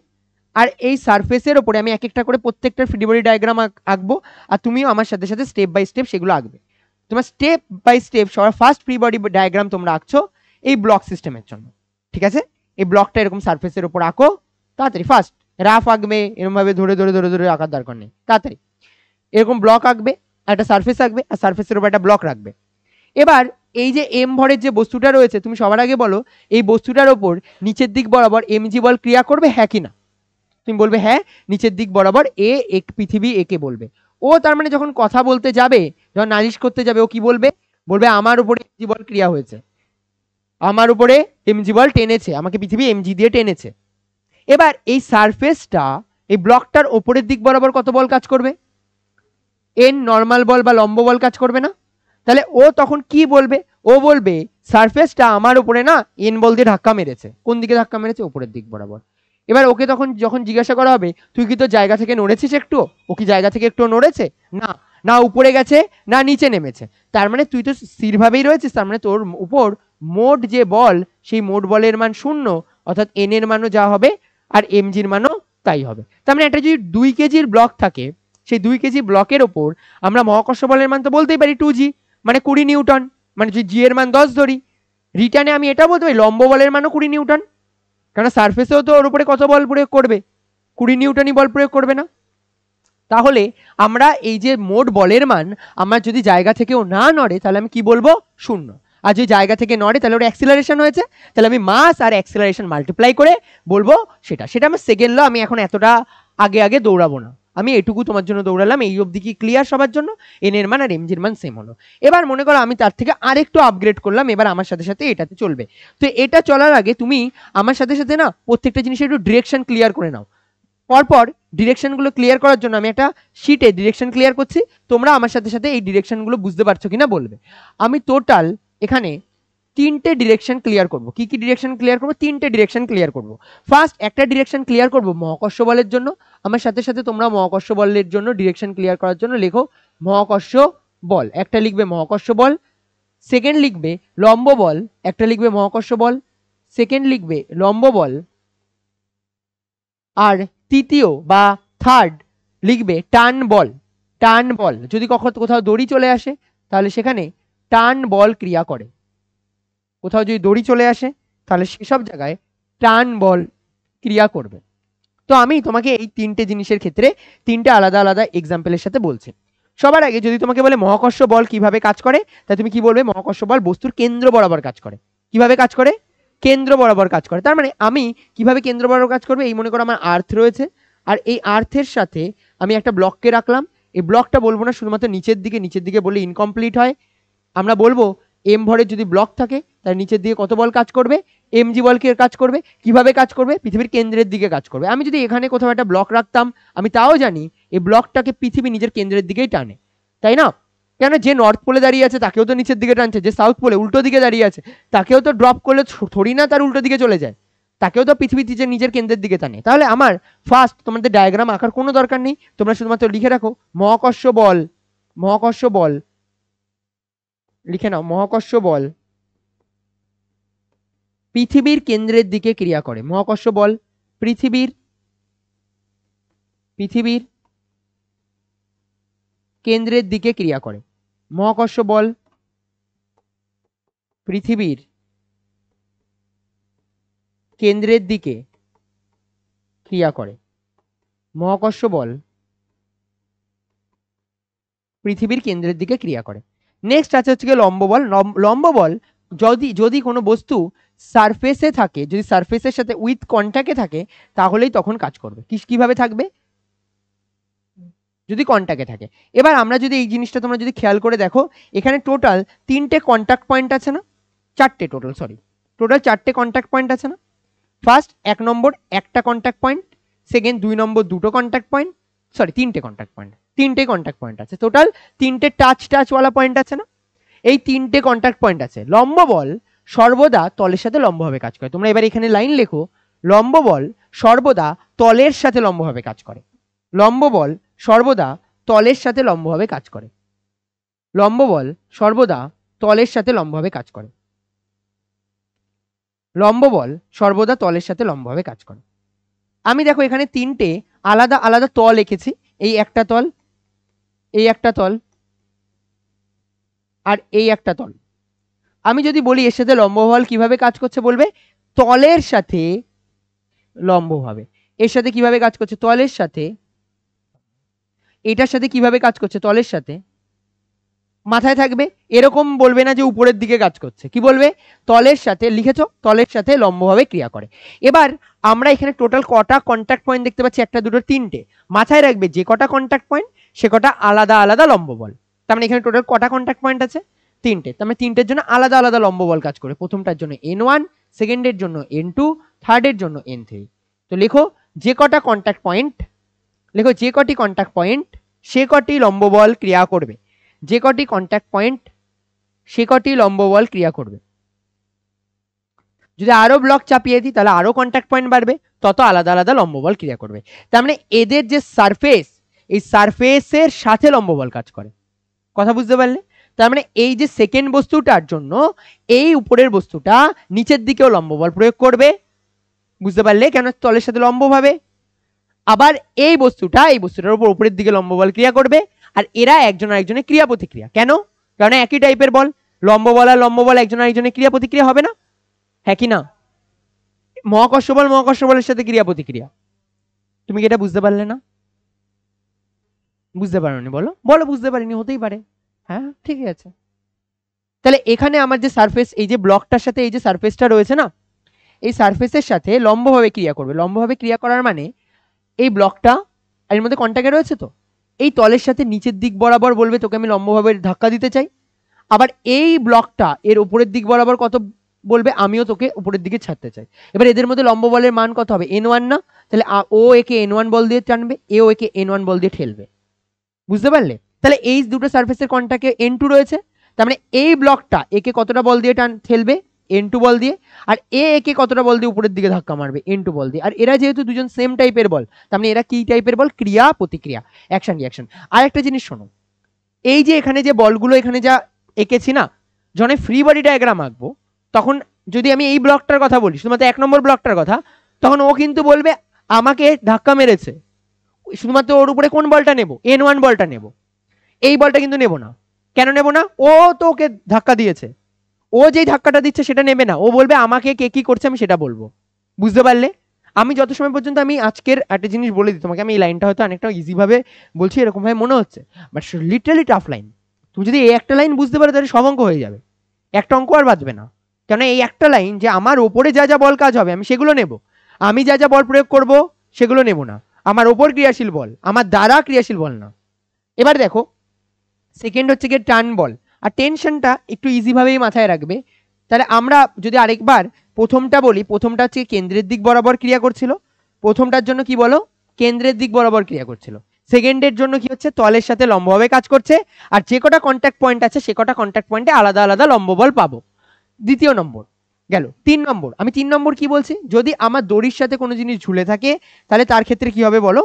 আর এই সারফেসের ওপরে আমি এক একটা করে প্রত্যেকটা ফ্রি বডি ডায়াগ্রাম আঁকবো, আর তুমিও আমার সাথে সাথে স্টেপ বাই স্টেপ সেগুলো আঁকবে। তোমার স্টেপ বাই স্টেপ সবার ফার্স্ট ফ্রি বডি ডায়াগ্রাম তোমরা আঁকছো এই ব্লক সিস্টেমের জন্য। ঠিক আছে, এই ব্লকটা এরকম সারফেসের উপর আঁকো তাড়াতাড়ি, ফার্স্ট রাফ আঁকবে, এরকম ভাবে ধরে ধরে ধরে ধরে আঁকার দরকার নেই, তাড়াতাড়ি এরকম ব্লক আঁকবে, একটা সারফেস আঁকবে, আর সারফেসের উপর একটা ব্লক রাখবে। এবার এই যে এম ভরের যে বস্তুটা রয়েছে, তুমি সবার আগে বলো এই বস্তুটার ওপর নিচের দিক বরাবর এমজি বল ক্রিয়া করবে হ্যাঁ কি না। তুমি বলবে হ্যাঁ, নিচের দিক বরাবর এক পৃথিবী একে বলবে। ও তার মানে যখন কথা বলতে যাবে, যখন নালিশ করতে যাবে, ও কি বলবে, বলবে আমার উপরে এমজি বল ক্রিয়া হয়েছে, আমার উপরে এমজি বল টেনেছে, আমাকে পৃথিবী এমজি দিয়ে টেনেছে। এবার এই সারফেসটা, এই ব্লকটার ওপরের দিক বরাবর কত বল কাজ করবে? এন নর্মাল বল বা লম্ব বল কাজ করবে না? তাহলে ও তখন কি বলবে, ও বলবে সারফেসটা আমার উপরে না এন বল দিয়ে ধাক্কা মেরেছে। কোন দিকে ধাক্কা মেরেছে? উপরের দিক বরাবর। এবার ওকে তখন যখন জিজ্ঞাসা করা হবে তুই কি তোর জায়গা থেকে নড়েছিস একটু, ও কি জায়গা থেকে একটু নড়েছে? না, না উপরে গেছে না নিচে নেমেছে। তার মানে তুই তো স্থিরভাবেই রয়েছিস, তার মানে তোর উপর মোট যে বল সেই মোট বলের মান 0, অর্থাৎ এন এর মানও যা হবে আর এমজির মানও তাই হবে। তার মানে একটা যদি 2 কেজির ব্লক থাকে, সেই 2 কেজি ব্লকের ওপর আমরা মহাকর্ষ বলের মান তো বলতেই পারি 2g, মানে 20 নিউটন, মানে যদি জি এর মান 10 ধরি, রিটার্নে আমি এটা বলতে পারি লম্ব বলের মানও 20 নিউটন, কারণ সারফেসেও তো ওর উপরে কত বল প্রয়োগ করবে, 20 নিউটনই বল প্রয়োগ করবে না। তাহলে আমরা এই যে মোট বলের মান আমার যদি জায়গা থেকেও না নড়ে তাহলে আমি কি বলবো, 0। আর যদি জায়গা থেকে নড়ে তাহলে ওর অ্যাক্সিলারেশন হয়েছে, তাহলে আমি মাস আর অ্যাক্সিলারেশন মাল্টিপ্লাই করে বলবো সেটা আমার সেকেন্ড ল। আমি এখন এতটা আগে দৌড়াবো না, আমি এটুকু তোমার জন্য দৌড়ালাম। এই অবধি কি ক্লিয়ার সবার জন্য? এন এর মান আর এম জির মান সেম হলো। এবার মনে করো আমি তার থেকে আরেকটু আপগ্রেড করলাম, এবার আমার সাথে সাথে এটাতে চলবে। তো এটা চলার আগে তুমি আমার সাথে সাথে না প্রত্যেকটা জিনিসের একটু ডিরেকশন ক্লিয়ার করে নাও। পরপর ডিরেকশনগুলো ক্লিয়ার করার জন্য আমি একটা শিটে ডিরেকশন ক্লিয়ার করছি, তোমরা আমার সাথে সাথে এই ডিরেকশনগুলো বুঝতে পারছো কিনা বলবে। আমি টোটাল এখানে 3টে ডিরেকশন ক্লিয়ার করব। কি কি ডিরেকশন ক্লিয়ার করব? 3টে ডিরেকশন ক্লিয়ার করব। ফার্স্ট একটা ডিরেকশন ক্লিয়ার করব মহাকর্ষ বলের জন্য। আমার সাথে সাথে তোমরা মহাকর্ষ বলের জন্য ডিরেকশন ক্লিয়ার করার জন্য লেখো মহাকর্ষ বল, একটা লিখবে মহাকর্ষ বল। সেকেন্ড লিখবে লম্ব বল, একটা লিখবে মহাকর্ষ বল, সেকেন্ড লিখবে লম্ব বল। আর তৃতীয় বা থার্ড লিখবে টার্ন বল। টার্ন বল যদি কোথাও দড়ি চলে আসে তাহলে সেখানে টার্ন বল ক্রিয়া করে। কোথাও যদি দড়ি চলে আসে তাহলে সেসব জায়গায় টার্ন বল ক্রিয়া করবে। তো আমি তোমাকে এই 3টে জিনিসের ক্ষেত্রে 3টে আলাদা আলাদা এক্সাম্পলের সাথে বলছি। সবার আগে যদি তোমাকে বলে মহাকর্ষ বল কিভাবে কাজ করে, তাহলে তুমি কি বলবে? মহাকর্ষ বল বস্তুর কেন্দ্র বরাবর কাজ করে। কিভাবে কাজ করে? কেন্দ্র বরাবর কাজ করে। তার মানে আমি কিভাবে কেন্দ্র বরাবর কাজ করবে, এই মনে করো আমার আর্থ রয়েছে, আর এই আর্থের সাথে আমি একটা ব্লককে রাখলাম। এই ব্লকটা বলবো না শুধুমাত্র নিচের দিকে বললে ইনকমপ্লিট হয়। আমরা বলবো এম ভরের যদি ব্লক থাকে তার নিচের দিকে কত বল কাজ করবে? এমজি বল কে কাজ করবে। কিভাবে কাজ করবে? পৃথিবীর কেন্দ্রের দিকে কাজ করবে। আমি যদি এখানে কোথাও একটা ব্লক রাখতাম, আমি তাও জানি এই ব্লকটাকে পৃথিবী নিজের কেন্দ্রের দিকেই টানে, তাই না? কেন? যে নর্থ পোলে দাঁড়িয়ে আছে তাকেও তো নিচের দিকে টানছে, যে সাউথ পোলে উল্টো দিকে দাঁড়িয়ে আছে তাকেও তো ড্রপ করলে থোড়ি না তার উল্টো দিকে চলে যায়, তাকেও তো পৃথিবী নিজের কেন্দ্রের দিকে টানে। তাহলে আমার ফার্স্ট তোমাদের ডায়াগ্রাম আঁকার কোনো দরকার নেই, তোমরা শুধুমাত্র লিখে রাখো মহাকর্ষ বল। মহাকর্ষ বল লিখে নাও, মহাকর্ষ বল পৃথিবীর কেন্দ্রের দিকে ক্রিয়া করে। মহাকর্ষ বল পৃথিবীর কেন্দ্রের দিকে ক্রিয়া করে। মহাকর্ষ বল পৃথিবীর কেন্দ্রের দিকে ক্রিয়া করে। মহাকর্ষ বল পৃথিবীর কেন্দ্রের দিকে ক্রিয়া করে। নেক্সট আছে হচ্ছে লম্ব বল। লম্ব বল যদি কোনো বস্তু সারফেসে থাকে, যদি সারফেসের সাথে উইথ কন্ট্যাক্টে থাকে তাহলেই তখন কাজ করবে। কিভাবে থাকবে? যদি কন্ট্যাক্টে থাকে। এবার আমরা যদি এই জিনিসটা তোমরা যদি খেয়াল করে দেখো, এখানে টোটাল 3টে কন্ট্যাক্ট পয়েন্ট আছে না? 4টে টোটাল 4টে কন্ট্যাক্ট পয়েন্ট আছে না? ফার্স্ট 1 নম্বর একটা কন্ট্যাক্ট পয়েন্ট, সেকেন্ড 2 নম্বর দুটো কন্ট্যাক্ট পয়েন্ট, 3টে কন্ট্যাক্ট পয়েন্ট, 3টে কন্ট্যাক্ট পয়েন্ট আছে। টোটাল 3টে টাচওয়ালা পয়েন্ট আছে না? এই 3টে কন্ট্যাক্ট পয়েন্ট আছে। লম্ব বল সর্বদা তলের সাথে লম্বভাবে কাজ করে। তোমরা এবার এখানে লাইন লেখো, লম্ব বল সর্বদা তলের সাথে লম্বভাবে কাজ করে। লম্ব বল সর্বদা তলের সাথে লম্বভাবে কাজ করে। লম্ব বল সর্বদা তলের সাথে লম্বভাবে কাজ করে। লম্ব বল সর্বদা তলের সাথে লম্বভাবে কাজ করে। আমি দেখো এখানে 3টে আলাদা আলাদা তল এঁকেছি। এই একটা তল, এই একটা তল, আর এই একটা তল। আমি যদি বলি এর সাথে লম্ব বল কিভাবে কাজ করছে, বলবে তলের সাথে লম্বভাবে। এর সাথে কিভাবে কাজ করছে? তলের সাথে। এটার সাথে কিভাবে কাজ করছে? তলের সাথে। মাথায় থাকবে, এরকম বলবে না যে উপরের দিকে কাজ করছে, কি বলবে? তলের সাথে। লিখেছো? তলের সাথে লম্বভাবে ক্রিয়া করে। এবার আমরা এখানে টোটাল কটা কন্ট্যাক্ট পয়েন্ট দেখতে পাচ্ছি? একটা, দুটো, 3টে। মাথায় রাখবে যে কটা কন্ট্যাক্ট পয়েন্ট সে কটা আলাদা আলাদা লম্ব বল। তার মানে এখানে টোটাল কটা কন্ট্যাক্ট পয়েন্ট আছে? 3টে। তার মানে 3টের জন্য আলাদা আলাদা লম্ব বল কাজ করে। প্রথমটার জন্য N1, সেকেন্ডের জন্য N2, থার্ডের জন্য N3। তো লেখো যে কটা কন্ট্যাক্ট পয়েন্ট, লেখো যে কটি কন্ট্যাক্ট পয়েন্ট সে কটি লম্ব বল ক্রিয়া করবে। যে কটি কন্ট্যাক্ট পয়েন্ট সে কটি লম্ব বল ক্রিয়া করবে। যদি আরো ব্লক চাপিয়ে দিই তাহলে আরো কন্ট্যাক্ট পয়েন্ট বাড়বে, তত আলাদা আলাদা লম্ব বল ক্রিয়া করবে। তার মানে এদের যে সারফেস, এই সারফেসের সাথে লম্ব বল কাজ করে। কথা বুঝতে পারলে? তার মানে এই যে সেকেন্ড বস্তুটার জন্য এই উপরের বস্তুটা নিচের দিকেও লম্ব বল প্রয়োগ করবে। বুঝতে পারলে? কেন? তলের সাথে লম্ব ভাবে। আবার এই বস্তুটার উপর উপরের দিকে লম্ব বল ক্রিয়া করবে, আর এরা একজন আরেকজনের ক্রিয়া প্রতিক্রিয়া। কেন? কারণ একই টাইপের বল, লম্ব বল আর লম্ব বল একজন আরেকজনের ক্রিয়া প্রতিক্রিয়া হবে না, হ্যাঁ কি না? মহাকর্ষ বল মহাকর্ষ বলের সাথে ক্রিয়া প্রতিক্রিয়া। তুমি কি এটা বুঝতে পারলে না? বুঝতে পারোনি? বলো বলো বুঝতে পারিনি, হতেই পারে। হ্যাঁ ঠিক আছে। তাহলে এখানে আমার যে সারফেস, এই যে ব্লকটার সাথে এই যে সারফেসটা রয়েছে না, এই সারফেসের সাথে লম্বভাবে ক্রিয়া করবে। লম্বভাবে ক্রিয়া করার মানে এই ব্লকটা এর মধ্যে কন্ট্যাক্টে রয়েছে, তো এই তলের সাথে নিচের দিক বরাবর বলবে তোকে আমি লম্বভাবে ধাক্কা দিতে চাই। আবার এই ব্লকটা এর উপরের দিক বরাবর কত বলবে আমিও তোকে উপরের দিকে ছাড়তে চাই। এবার এদের মধ্যে লম্ব বলের মান কত হবে? n1 না? তাহলে ও একে n1 বল দিয়ে টানবে, এও একে n1 বল দিয়ে ঠেলবে। বুঝতে পারলে? তাহলে এই দুটো সারফেসের কন্ট্যাক্টে n2 রয়েছে, তার মানে এই ব্লকটা একে কতটা বল দিয়ে ঠেলবে? n2 বল দিয়ে। আর একে কতটা বল দিয়ে উপরের দিকে ধাক্কা মারবে? n2 বল দিয়ে। আর এরা যেহেতু দুজন সেম টাইপের বল, তার মানে এরা কি টাইপের বল? ক্রিয়া প্রতিক্রিয়া, অ্যাকশন রিঅ্যাকশন। আর একটা জিনিস শোনো, এই যে এখানে যে বলগুলো এখানে যা এঁকেছি না, যখন ফ্রি বডি ডায়াগ্রাম আঁকবো তখন যদি আমি এই ব্লকটার কথা বলি, শুধুমাত্র 1 নম্বর ব্লকটার কথা, তখন ও কিন্তু বলবে আমাকে ধাক্কা মেরেছে, শুধুমাত্র ওর উপরে কোন বলটা নেব? n1 বলটা নেব। এই বলটা কিন্তু নেব না। কেন নেব না? ও তো ওকে ধাক্কা দিয়েছে, ও যেই ধাক্কাটা দিচ্ছে সেটা নেবে না, ও বলবে আমাকে কে কি করছে আমি সেটা বলবো। বুঝতে পারলে? আমি যত সময় পর্যন্ত আমি আজকের একটা জিনিস বলে দিই তোমাকে, আমি এই লাইনটা হয়তো অনেকটা ইজি ভাবে বলছি এরকম ভাবে মনে হচ্ছে, বাট লিটারালি টাফ লাইন। তুমি যদি এই একটা লাইন বুঝতে পারো তাহলে সব অঙ্ক হয়ে যাবে, একটা অঙ্ক আর বাঁচবে না। কেন? এই একটা লাইন যে আমার ওপরে যা যা বল কাজ হবে আমি সেগুলো নেব, আমি যা যা বল প্রয়োগ করব সেগুলো নেব না। আমার ওপর ক্রিয়াশীল বল, আমার দ্বারা ক্রিয়াশীল বল না। এবার দেখো সেকেন্ড হচ্ছে গিয়ে টার্ন বল, আর টেনশনটা একটু ইজি ভাবেই মাথায় রাখবে। তাহলে আমরা যদি আরেকবার প্রথমটা বলি, প্রথমটা হচ্ছে কেন্দ্রের দিক বরাবর ক্রিয়া করছিল, প্রথমটার জন্য কি বলো? কেন্দ্রের দিক বরাবর ক্রিয়া করছিল। সেকেন্ডের জন্য কি হচ্ছে? তলের সাথে লম্বভাবে কাজ করছে, আর যে কটা কন্ট্যাক্ট পয়েন্ট আছে সে কটা কন্ট্যাক্ট পয়েন্টে আলাদা আলাদা লম্ব বল পাবো। দ্বিতীয় নম্বর গেল। 3 নম্বর, আমি 3 নম্বর কি বলছি? যদি আমার দড়ির সাথে কোনো জিনিস ঝুলে থাকে তাহলে তার ক্ষেত্রে কি হবে বলো?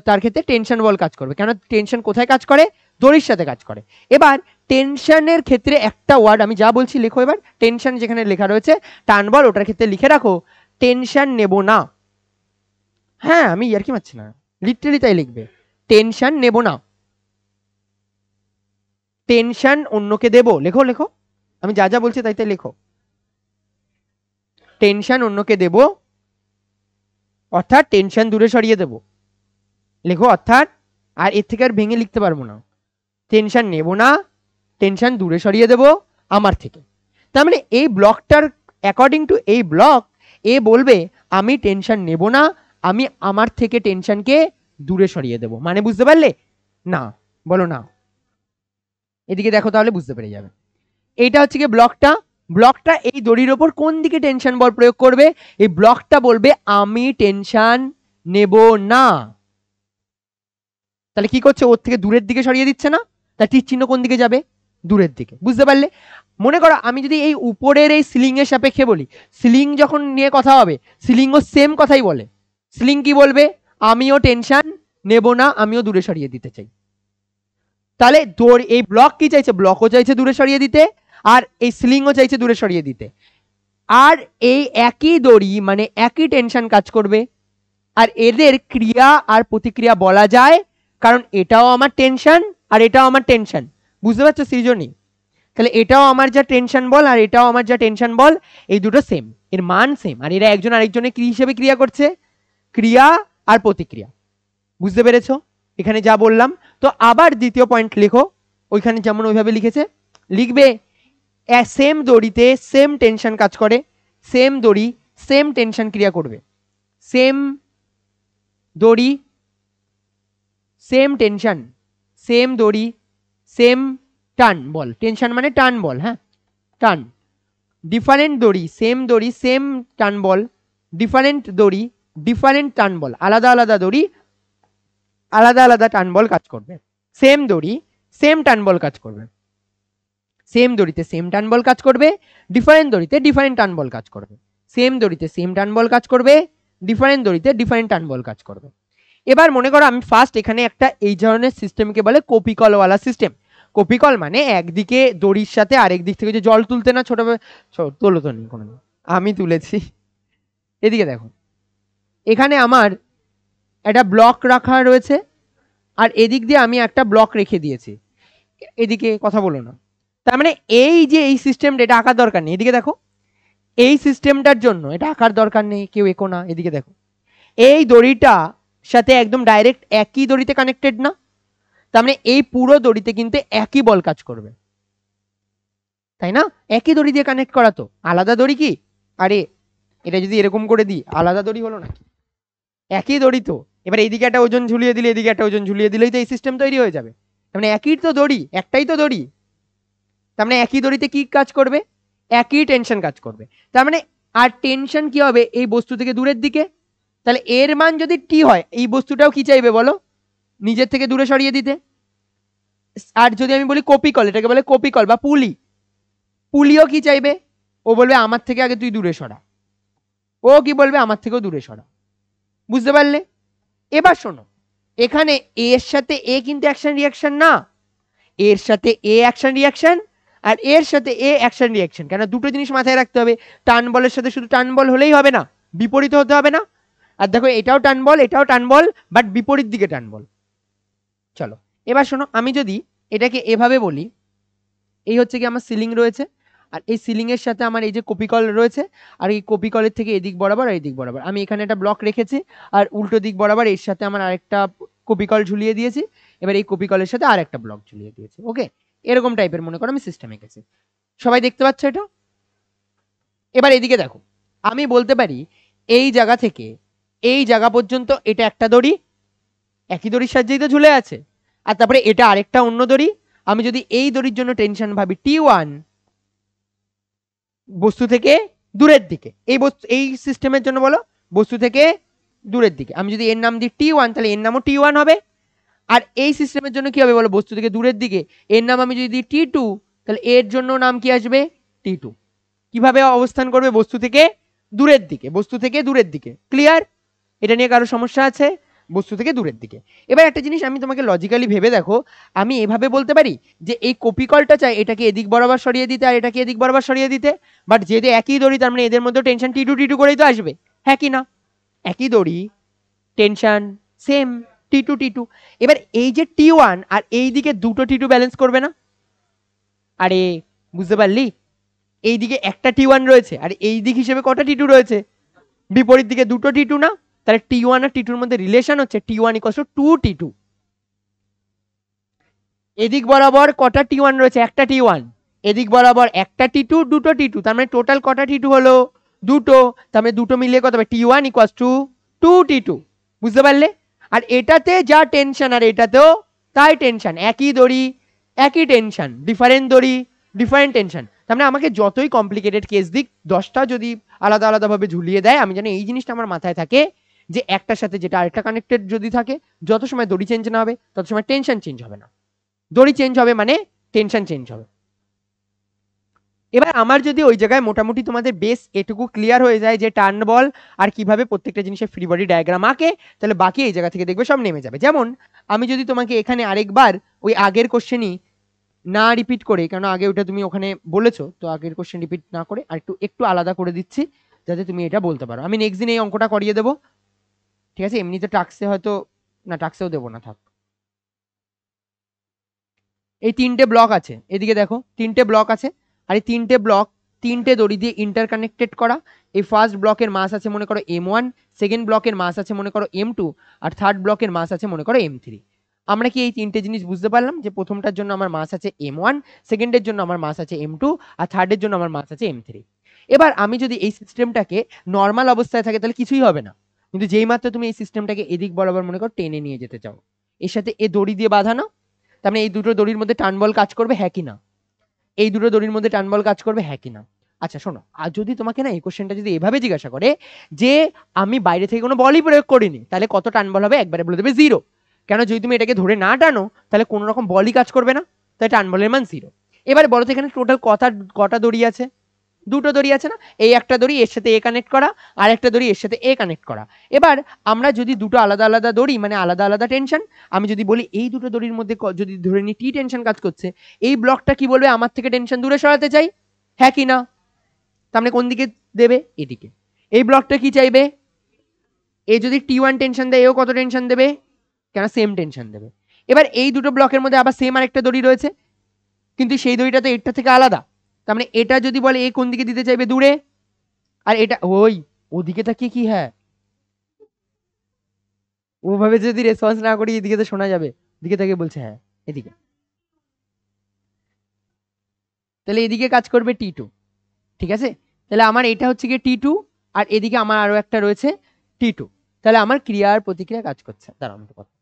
তার ক্ষেত্রে টেনশন বল কাজ করবে। কেন? টেনশন কোথায় কাজ করে? দড়ির সাথে কাজ করে। এবার টেনশনের ক্ষেত্রে একটা ওয়ার্ড আমি যা বলছি লেখো। এবার টেনশন যেখানে লেখা রয়েছে টান বল, ওটার ক্ষেত্রে লিখে রাখো টেনশন নেব না। হ্যাঁ আমি ইয়ার্কি মারছি না, লিটারালি তাই লিখবে, টেনশন নেব না, টেনশন অন্যকে দেব। লেখো লেখো, আমি যা যা বলছি তাই তাই লেখো। টেনশন অন্যকে দেব অর্থাৎ টেনশন দূরে সরিয়ে দেব। লেখো অর্থাৎ, আর এর থেকে আর ভেঙে লিখতে পারবো না। টেনশন নেব না, টেনশন দূরে সরিয়ে দেব আমার থেকে। তার মানে এই ব্লকটার অ্যাকর্ডিং টু এই ব্লক এ বলবে আমি টেনশন নেব না, আমি আমার থেকে টেনশনকে দূরে সরিয়ে দেব। মানে বুঝতে পারলে? না বলো না। এদিকে দেখো তাহলে বুঝতে পেরে যাবে। এইটা হচ্ছে কি ব্লকটা, ব্লকটা এই দড়ির ওপর কোন দিকে টেনশন বল প্রয়োগ করবে? এই ব্লকটা বলবে আমি টেনশন নেব না। তাহলে কি করছে? ওর থেকে দূরের দিকে সরিয়ে দিচ্ছে না, তার তীর চিহ্ন কোন দিকে যাবে? দূরের দিকে। বুঝতে পারলে? মনে করো আমি যদি এই উপরের এই সিলিং এর সাপেক্ষে বলি, সিলিং যখন নিয়ে কথা হবে সিলিংও সেম কথাই বলে। সিলিং কি বলবে? আমিও টেনশন নেব না, আমিও দূরে সরিয়ে দিতে চাই। তাহলে এই ব্লক কি চাইছে? ব্লকও চাইছে দূরে সরিয়ে দিতে, আর এই সিলিংও চাইছে দূরে সরিয়ে দিতে। আর এই একই দড়ি মানে একই টেনশন কাজ করবে, আর এদের ক্রিয়া আর প্রতিক্রিয়া বলা যায়, কারণ এটাও আমার টেনশন আর এটাও আমার টেনশন। বুঝতে পারছো সৃজনী? তাহলে এটাও আমার যা টেনশন বল আর এটাও আমার যা টেনশন বল, এই দুটো সেম, এর মান সেম, আর এরা একজন আরেকজনের কি হিসেবে ক্রিয়া করছে? ক্রিয়া আর প্রতিক্রিয়া। বুঝতে পেরেছো এখানে যা বললাম? তো আবার দ্বিতীয় পয়েন্ট লেখো, ওইখানে যেমন ওইভাবে লিখেছে লিখবে। সেম দড়িতে সেম টেনশন কাজ করে, সেম দড়ি সেম টেনশন ক্রিয়া করবে। সেম দড়ি সেম টেনশন, সেম দড়ি সেম টান বল। টেনশন মানে টান বল, হ্যাঁ টান। ডিফারেন্ট দড়ি সেম দড়ি সেম টান বল, ডিফারেন্ট দড়ি ডিফারেন্ট টান বল। আলাদা আলাদা দড়ি আলাদা আলাদা টান বল কাজ করবে। সেম দড়ি সেম টান বল কাজ করবে, সেম দড়িতে সেম টান বল কাজ করবে, ডিফারেন্ট দড়িতে ডিফারেন্ট টান বল কাজ করবে। সেম দড়িতে সেম টান বল কাজ করবে, ডিফারেন্ট দড়িতে ডিফারেন্ট টান বল কাজ করবে। এবার মনে করো আমি ফার্স্ট এখানে একটা এই ধরনের সিস্টেমকে বলে কপিকলওয়ালা সিস্টেম। কপিকল মানে একদিকে দড়ির সাথে আরেক দিক থেকে যে জল তুলতে না ছোট তোলো তো নেই কোনো, আমি তুলেছি। এদিকে দেখো, এখানে আমার একটা ব্লক রাখা রয়েছে, আর এদিক দিয়ে আমি একটা ব্লক রেখে দিয়েছি, এদিকে কথা বলো না। তার মানে এই যে এই সিস্টেমটা, এটা আঁকার দরকার নেই, এদিকে দেখো, এই সিস্টেমটার জন্য এটা আঁকার দরকার নেই, কেউ এঁকো না, এদিকে দেখো, এই দড়িটা সাথে একদম ডাইরেক্ট একই দড়িতে কানেক্টেড না, তার মানে এই পুরো দড়িতে কিন্তু একই বল কাজ করবে, তাই না? একই দড়ি দিয়ে কানেক্ট করা, তো আলাদা দড়ি কি? আরে এটা যদি এরকম করে দিই আলাদা দড়ি হলো নাকি? একই দড়ি তো। এবার এইদিকে একটা ওজন ঝুলিয়ে দিলে, এদিকে একটা ওজন ঝুলিয়ে দিলেই তো এই সিস্টেম তৈরি হয়ে যাবে। তার মানে একই তো দড়ি, একটাই তো দড়ি, তার মানে একই দড়িতে কি কাজ করবে? একই টেনশন কাজ করবে। তার মানে আর টেনশন কি হবে? এই বস্তু থেকে দূরের দিকে। তাহলে এর মান যদি টি হয়, এই বস্তুটাও কি চাইবে বলো? নিজের থেকে দূরে সরিয়ে দিতে। আর যদি আমি বলি কপিকল, এটাকে বলে কপিকল বা পুলি, পুলিও কি চাইবে? ও বলবে আমার থেকে আগে তুই দূরে সরা। ও কি বলবে? আমার থেকেও দূরে সরা। বুঝতে পারলে? এবার শোনো, এখানে এর সাথে এ কিন্তু অ্যাকশন রিয়াকশন না, এর সাথে এ অ্যাকশন রিয়াকশন, আর এর সাথে এ অ্যাকশন রিয়াকশন। কেন? দুটো জিনিস মাথায় রাখতে হবে, টান বলের সাথে শুধু টান বল হলেই হবে না, বিপরীত হতে হবে না। আর দেখো, এটাও টান বল, এটাও টান বল, বাট বিপরীত দিকে টান বল। চলো এবার শোনো, আমি যদি এটাকে এভাবে বলি, এই হচ্ছে কি আমার সিলিং রয়েছে, আর এই সিলিং এর সাথে আমার এই যে কপিকল রয়েছে, আর এই কপিকলের থেকে এদিক বরাবর আর এদিক বরাবর আমি এখানে একটা ব্লক রেখেছি, আর উল্টো দিক বরাবর এর সাথে আমার আরেকটা কপিকল ঝুলিয়ে দিয়েছি, এবার এই কপিকলের সাথে আর একটা ব্লক ঝুলিয়ে দিয়েছি। ওকে, এরকম টাইপের মনে করো আমি সিস্টেম এঁকেছি। সবাই দেখতে পাচ্ছ এটা? এবার এদিকে দেখো, আমি বলতে পারি এই জায়গা থেকে এই জায়গা পর্যন্ত এটা একটা দড়ি, একই দড়ির সাহায্যেই তো ঝুলে আছে, আর তারপরে এটা আরেকটা অন্য দড়ি। আমি যদি এই দড়ির জন্য টেনশন ভাবি T1, বস্তু থেকে দূরের দিকে, এই বস্তু এই সিস্টেমের জন্য বলো বস্তু থেকে দূরের দিকে, আমি যদি এর নাম দিই T1, তাহলে এর নামও T1 হবে। আর এই সিস্টেমের জন্য কি হবে বলো? বস্তু থেকে দূরের দিকে, এর নাম আমি যদি দিই T2, তাহলে এর জন্য নাম কি আসবে? T2। কিভাবে অবস্থান করবে? বস্তু থেকে দূরের দিকে, বস্তু থেকে দূরের দিকে। ক্লিয়ার? এটা নিয়ে কারো সমস্যা আছে? বস্তু থেকে দূরের দিকে। এবার একটা জিনিস আমি তোমাকে লজিক্যালি ভেবে দেখো, আমি এভাবে বলতে পারি যে এই কপিকলটা চাই এটাকে এদিক বরাবর সরিয়ে দিতে, আর এটাকে এদিক বরাবর সরিয়ে দিতে, বাট যেহেতু একই দড়ি, তার মানে এদের মধ্যে টেনশন T2 করেই তো আসবে, হ্যাঁ কি না? একই দড়ি, টেনশন সেম, T2। এবার এই যে T1 আর এই দিকে দুটো T2 ব্যালেন্স করবে না? আরে বুঝতে পারলি? এই দিকে একটা T1 রয়েছে, আর এই দিক হিসেবে কটা T2 রয়েছে? বিপরীত দিকে দুটো T2 না? তাহলে T1 আর T2 এর মধ্যে রিলেশন হচ্ছে T1 = 2T2। এদিক বরাবর কটা T1 রয়েছে? একটা T1। এদিক বরাবর একটা T2, দুটো T2, তার মানে টোটাল কটা T2 হলো? দুটো। তার মানে দুটো মিলিয়ে কত হবে? T1 = 2T2। বুঝতে পারলে? আর এটাতে যা টেনশন আর এটাতেও তাই টেনশন, একই দড়ি একই টেনশন, ডিফারেন্ট দড়ি ডিফারেন্ট টেনশন। তার মানে আমাকে যতই কমপ্লিকেটেড কেস দিক, 10টা যদি আলাদা আলাদাভাবে ঝুলিয়ে দেয়, আমি জানি এই জিনিসটা আমার মাথায় থাকে যে একটার সাথে যেটা আরেকটা কানেক্টেড যদি থাকে, যত সময় দড়ি চেঞ্জ না হবে তত সময় টেনশন চেঞ্জ হবে না। দড়ি চেঞ্জ হবে মানে টেনশন চেঞ্জ হবে। এবার আমার যদি ওই জায়গায় মোটামুটি তোমাদের বেস এটুকু ক্লিয়ার হয়ে যায় যে টার্ন বল আর কিভাবে প্রত্যেকটা জিনিসের ফ্রি বডি ডায়াগ্রাম আঁকে, তাহলে বাকি এই জায়গা থেকে দেখবে সব নেমে যাবে। যেমন আমি যদি তোমাকে এখানে আরেকবার ওই আগের কোশ্চেনই না রিপিট করে, কারণ আগে ওটা তুমি ওখানে বলেছো, তো আগের কোশ্চেন রিপিট না করে আর একটু আলাদা করে দিচ্ছি যাতে তুমি এটা বলতে পারো। আমি নেক্সট দিন এই অঙ্কটা করিয়ে দেবো, ঠিক আছে? এমনিতে টাক্সে হয়তো না, টাক্সেও দেবো না, থাক। এই তিনটে ব্লক আছে, এদিকে দেখো তিনটে ব্লক আছে, আর এই তিনটে ব্লক তিনটে দড়ি দিয়ে ইন্টারকানেক্টেড করা। এই ফার্স্ট ব্লকের মাস আছে মনে করো M1, সেকেন্ড ব্লকের মাস আছে মনে করো M2, আর থার্ড ব্লকের মাস আছে মনে করো M3। আমরা কি এই তিনটে জিনিস বুঝতে পারলাম যে প্রথমটার জন্য আমার মাস আছে M1, সেকেন্ডের জন্য আমার মাস আছে M2, আর থার্ডের জন্য আমার মাস আছে M3। এবার আমি যদি এই সিস্টেমটাকে নর্মাল অবস্থায় থাকে তাহলে কিছুই হবে না, কিন্তু যেই মাত্র তুমি এই সিস্টেমটাকে এদিক বরাবর মনে করো টেনে নিয়ে যেতে চাও, এর সাথে এ দড়ি দিয়ে বাঁধানো, তার মানে এই দুটো দড়ির মধ্যে টান বল কাজ করবে, হ্যাঁ কি না? এই দুটো দড়ির মধ্যে টান বল কাজ করবে, হ্যাঁ কি না? আচ্ছা শোনো, আর যদি তোমাকে না এই কোশ্চেনটা যদি এভাবে জিজ্ঞাসা করে যে আমি বাইরে থেকে কোনো বলই প্রয়োগ করিনি, তাহলে কত টান বল হবে? একবারে বলে দেবে 0। কেন? যদি তুমি এটাকে ধরে না টানো তাহলে কোনো রকম বলই কাজ করবে না, তাই টান বলের মান 0। এবারে বলো তো এখানে টোটাল কটা দড়ি আছে? দুটো দড়ি আছে না? এই একটা দড়ি এর সাথে এ কানেক্ট করা, আর একটা দড়ি এর সাথে এ কানেক্ট করা। এবার আমরা যদি দুটো আলাদা আলাদা দড়ি মানে আলাদা আলাদা টেনশন, আমি যদি বলি এই দুটো দড়ির মধ্যে যদি ধরে নি টি টেনশন কাজ করছে, এই ব্লকটা কি বলবে? আমার থেকে টেনশন দূরে সরাতে চাই, হ্যাঁ কি না? তার মানে কোন দিকে দেবে? এদিকে। এই ব্লকটা কি চাইবে? এ যদি T1 টেনশন দেয়, এও কত টেনশন দেবে? কেন সেম টেনশন দেবে। এবার এই দুটো ব্লকের মধ্যে আবার সেম আরেকটা দড়ি রয়েছে, কিন্তু সেই দড়িটা তো এরটা থেকে আলাদা। তার মানে এটা যদি বলে এ কোন দিকে দিতে চাইবে? দূরে। আর এটা ওই ওদিকে তাকিয়ে কি, হ্যাঁ ওভাবে যদি রেসপন্স না করি এদিকে তো শোনা যাবে, দিকে তাকিয়ে বলছে হ্যাঁ এদিকে, তাহলে এদিকে কাজ করবে T2। ঠিক আছে, তাহলে আমার এটা হচ্ছে গিয়ে T2, আর এদিকে আমার আরো একটা রয়েছে T2। তাহলে আমার ক্রিয়া আর প্রতিক্রিয়া কাজ করছে। দাঁড়াও আমি কথা,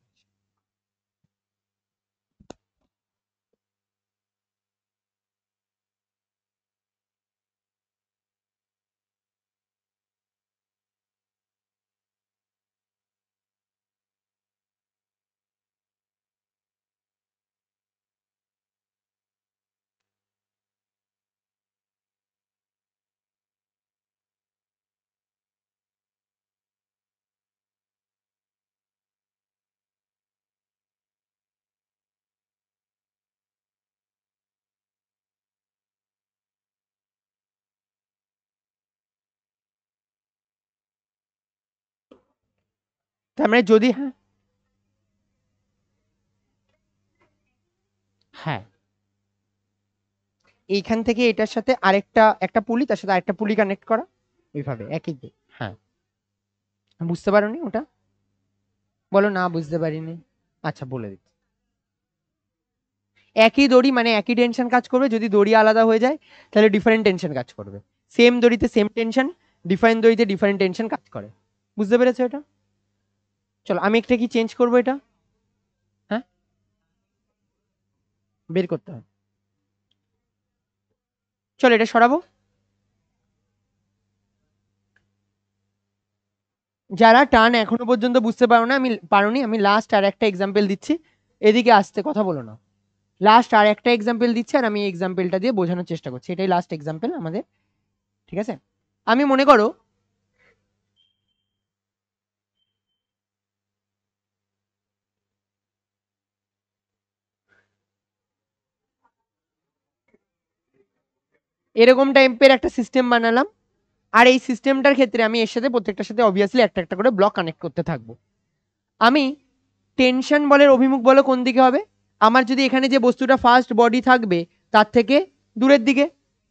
তার মানে যদি হ্যাঁ হ্যাঁ এইখান থেকে এটার সাথে আরেকটা একটা পুলি, তার সাথে আরেকটা পুলি কানেক্ট করা, ওইভাবে একই হ্যাঁ। বুঝতে পারোনি ওটা? বলো না বুঝতে পারিনি। আচ্ছা বলে দিচ্ছি। একই দড়ি মানে একই টেনশন কাজ করবে, যদি দড়ি আলাদা হয়ে যায় তাহলে ডিফারেন্ট টেনশন কাজ করবে। সেম দড়িতে সেম টেনশন, ডিফারেন্ট দড়িতে ডিফারেন্ট টেনশন কাজ করে। বুঝতে পেরেছো এটা? চলো আমি একটা কি চেঞ্জ করবো এটা, হ্যাঁ বের করতে হবে। চলো এটা সরাবো। যারা টান এখনো পর্যন্ত বুঝতে পারোনি, আমি লাস্ট আর একটা এক্সাম্পল দিচ্ছি, এদিকে আসতে কথা বলো না। লাস্ট আর একটা এক্সাম্পল দিচ্ছি, আর আমি এই এক্সাম্পলটা দিয়ে বোঝানোর চেষ্টা করছি, এটাই লাস্ট এক্সাম্পল আমাদের। ঠিক আছে, আমি মনে করো এরকম টাইপের একটা সিস্টেম বানালাম, আর এই সিস্টেমটার ক্ষেত্রে আমি এর সাথে প্রত্যেকটার সাথে অবভিয়াসলি একটা একটা করে ব্লক কানেক্ট করতে থাকবো। আমি টেনশন বলের অভিমুখ বলো কোন দিকে হবে? আমার যদি এখানে যে বস্তুটা ফার্স্ট বডি থাকবে তার থেকে দূরের দিকে,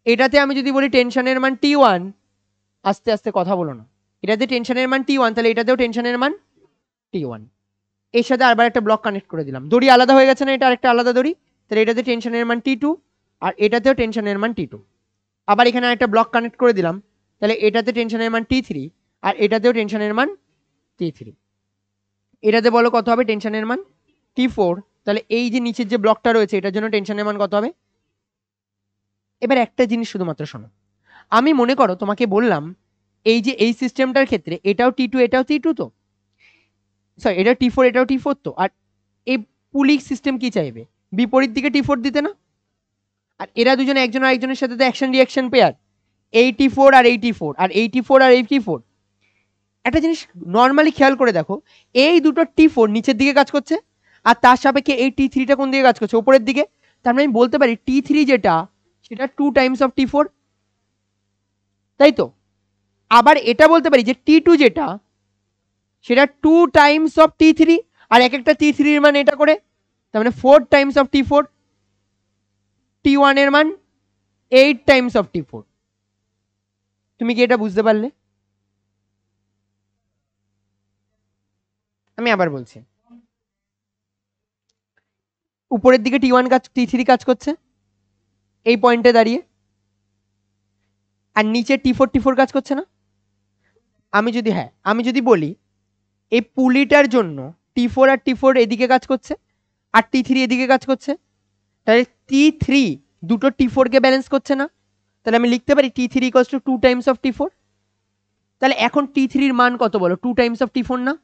এটাতে আমি যদি বলি টেনশনের মান T1, আস্তে আস্তে কথা বলো না, এটাতে টেনশনের মান T1, তাহলে এটাতেও টেনশনের মান T1। এর সাথে আবার একটা ব্লক কানেক্ট করে দিলাম, দড়ি আলাদা হয়ে গেছে না, এটা আরেকটা আলাদা দড়ি, তাহলে এটাতে টেনশনের মান T2, আর এটাতেও টেনশনের মান T2। আবার এখানে একটা ব্লক কানেক্ট করে দিলাম, তাহলে এটাতে টেনশনের মান T3, আর এটাতেও টেনশনের মান T3। এটাতে বলো কত হবে টেনশনের মান? T4। তাহলে এই যে নিচের যে ব্লকটা রয়েছে এটার জন্য টেনশনের মান কত হবে? এবার একটা জিনিস শুধুমাত্র শোনো, আমি মনে করো তোমাকে বললাম এই যে এই সিস্টেমটার ক্ষেত্রে এটাও T2 এটাও T2 তো, সরি এটা T4 এটাও T4 তো, আর এই পুলিং সিস্টেম কি চাইবে? বিপরীত দিকে T4 দিতে না? আর এরা দুজনে একজন আরেকজনের সাথে তো অ্যাকশন রিঅ্যাকশন পেয়ার, এই T4 আর এই T4 আর এই T4 আর এই T4। একটা জিনিস নর্মালি খেয়াল করে দেখো, এই দুটো T4 নিচের দিকে কাজ করছে, আর তার সাপেক্ষে এই T3টা কোন দিকে কাজ করছে? উপরের দিকে। তার মানে আমি বলতে পারি T3 যেটা সেটা 2 টাইমস অফ T4, তাই তো? আবার এটা বলতে পারি যে T2 যেটা সেটা 2 টাইমস অফ T3, আর এক একটা T3 এর মান এটা করে, তার মানে 4 টাইমস অফ T4। T1 এর মান 8 টাইমস অফ T4। তুমি কি এটা বুঝতে পারলে? আমি আবার বলছি, উপরের দিকে T1 কাজ T3 কাজ করছে এই পয়েন্টে দাঁড়িয়ে, আর নিচে T4 কাজ করছে না? আমি যদি বলি এই পুলিটার জন্য T4 আর T4 এদিকে কাজ করছে আর T3 এদিকে কাজ করছে, তাহলে T3 দুটো T4 কে ব্যালেন্স করছে না? তাহলে আমি লিখতে পারি T3 equals to 2 Times of T4। তাহলে এখন T3 এর মান কত বলো? 2 টাইমস অফ T4 না?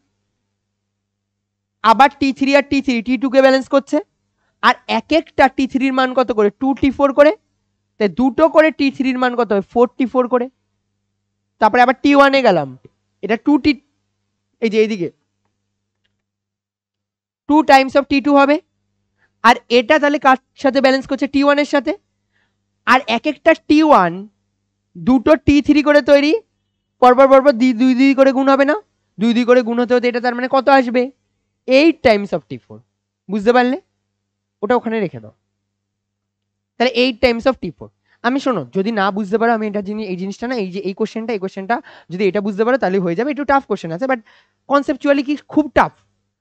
আবার T3 আর T3 T2 কে ব্যালেন্স করছে, আর এক একটা T3 এর মান কত করে? 2 T4 করে। তাই দুটো করে T3 এর মান কত হবে? 4 T4 করে। তারপরে আবার T1 এ গেলাম, এটা 2 T, এই যে এইদিকে 2 টাইমস অফ T2 হবে, আর এটা তাহলে কার সাথে ব্যালেন্স করছে? T1 এর সাথে। আর এক একটা T1 দুটো T3 করে তৈরি, পরপর দুই দুই করে গুণ হবে না? 2 2 করে গুণ হতে হতে এটা তার মানে কত আসবে 8 টাইমস অফ T4। বুঝতে পারলে? ওটা ওখানে রেখে দাও। তাহলে 8 টাইমস অফ T4। আমি শোনো, যদি না বুঝতে পারো, আমি এটা এই জিনিসটা না, এই যে এই কোশ্চেনটা যদি এটা বুঝতে পারো তাহলে হয়ে যাবে। একটু টাফ কোশ্চেন আছে, বাট কনসেপচুয়ালি কি খুব টাফ।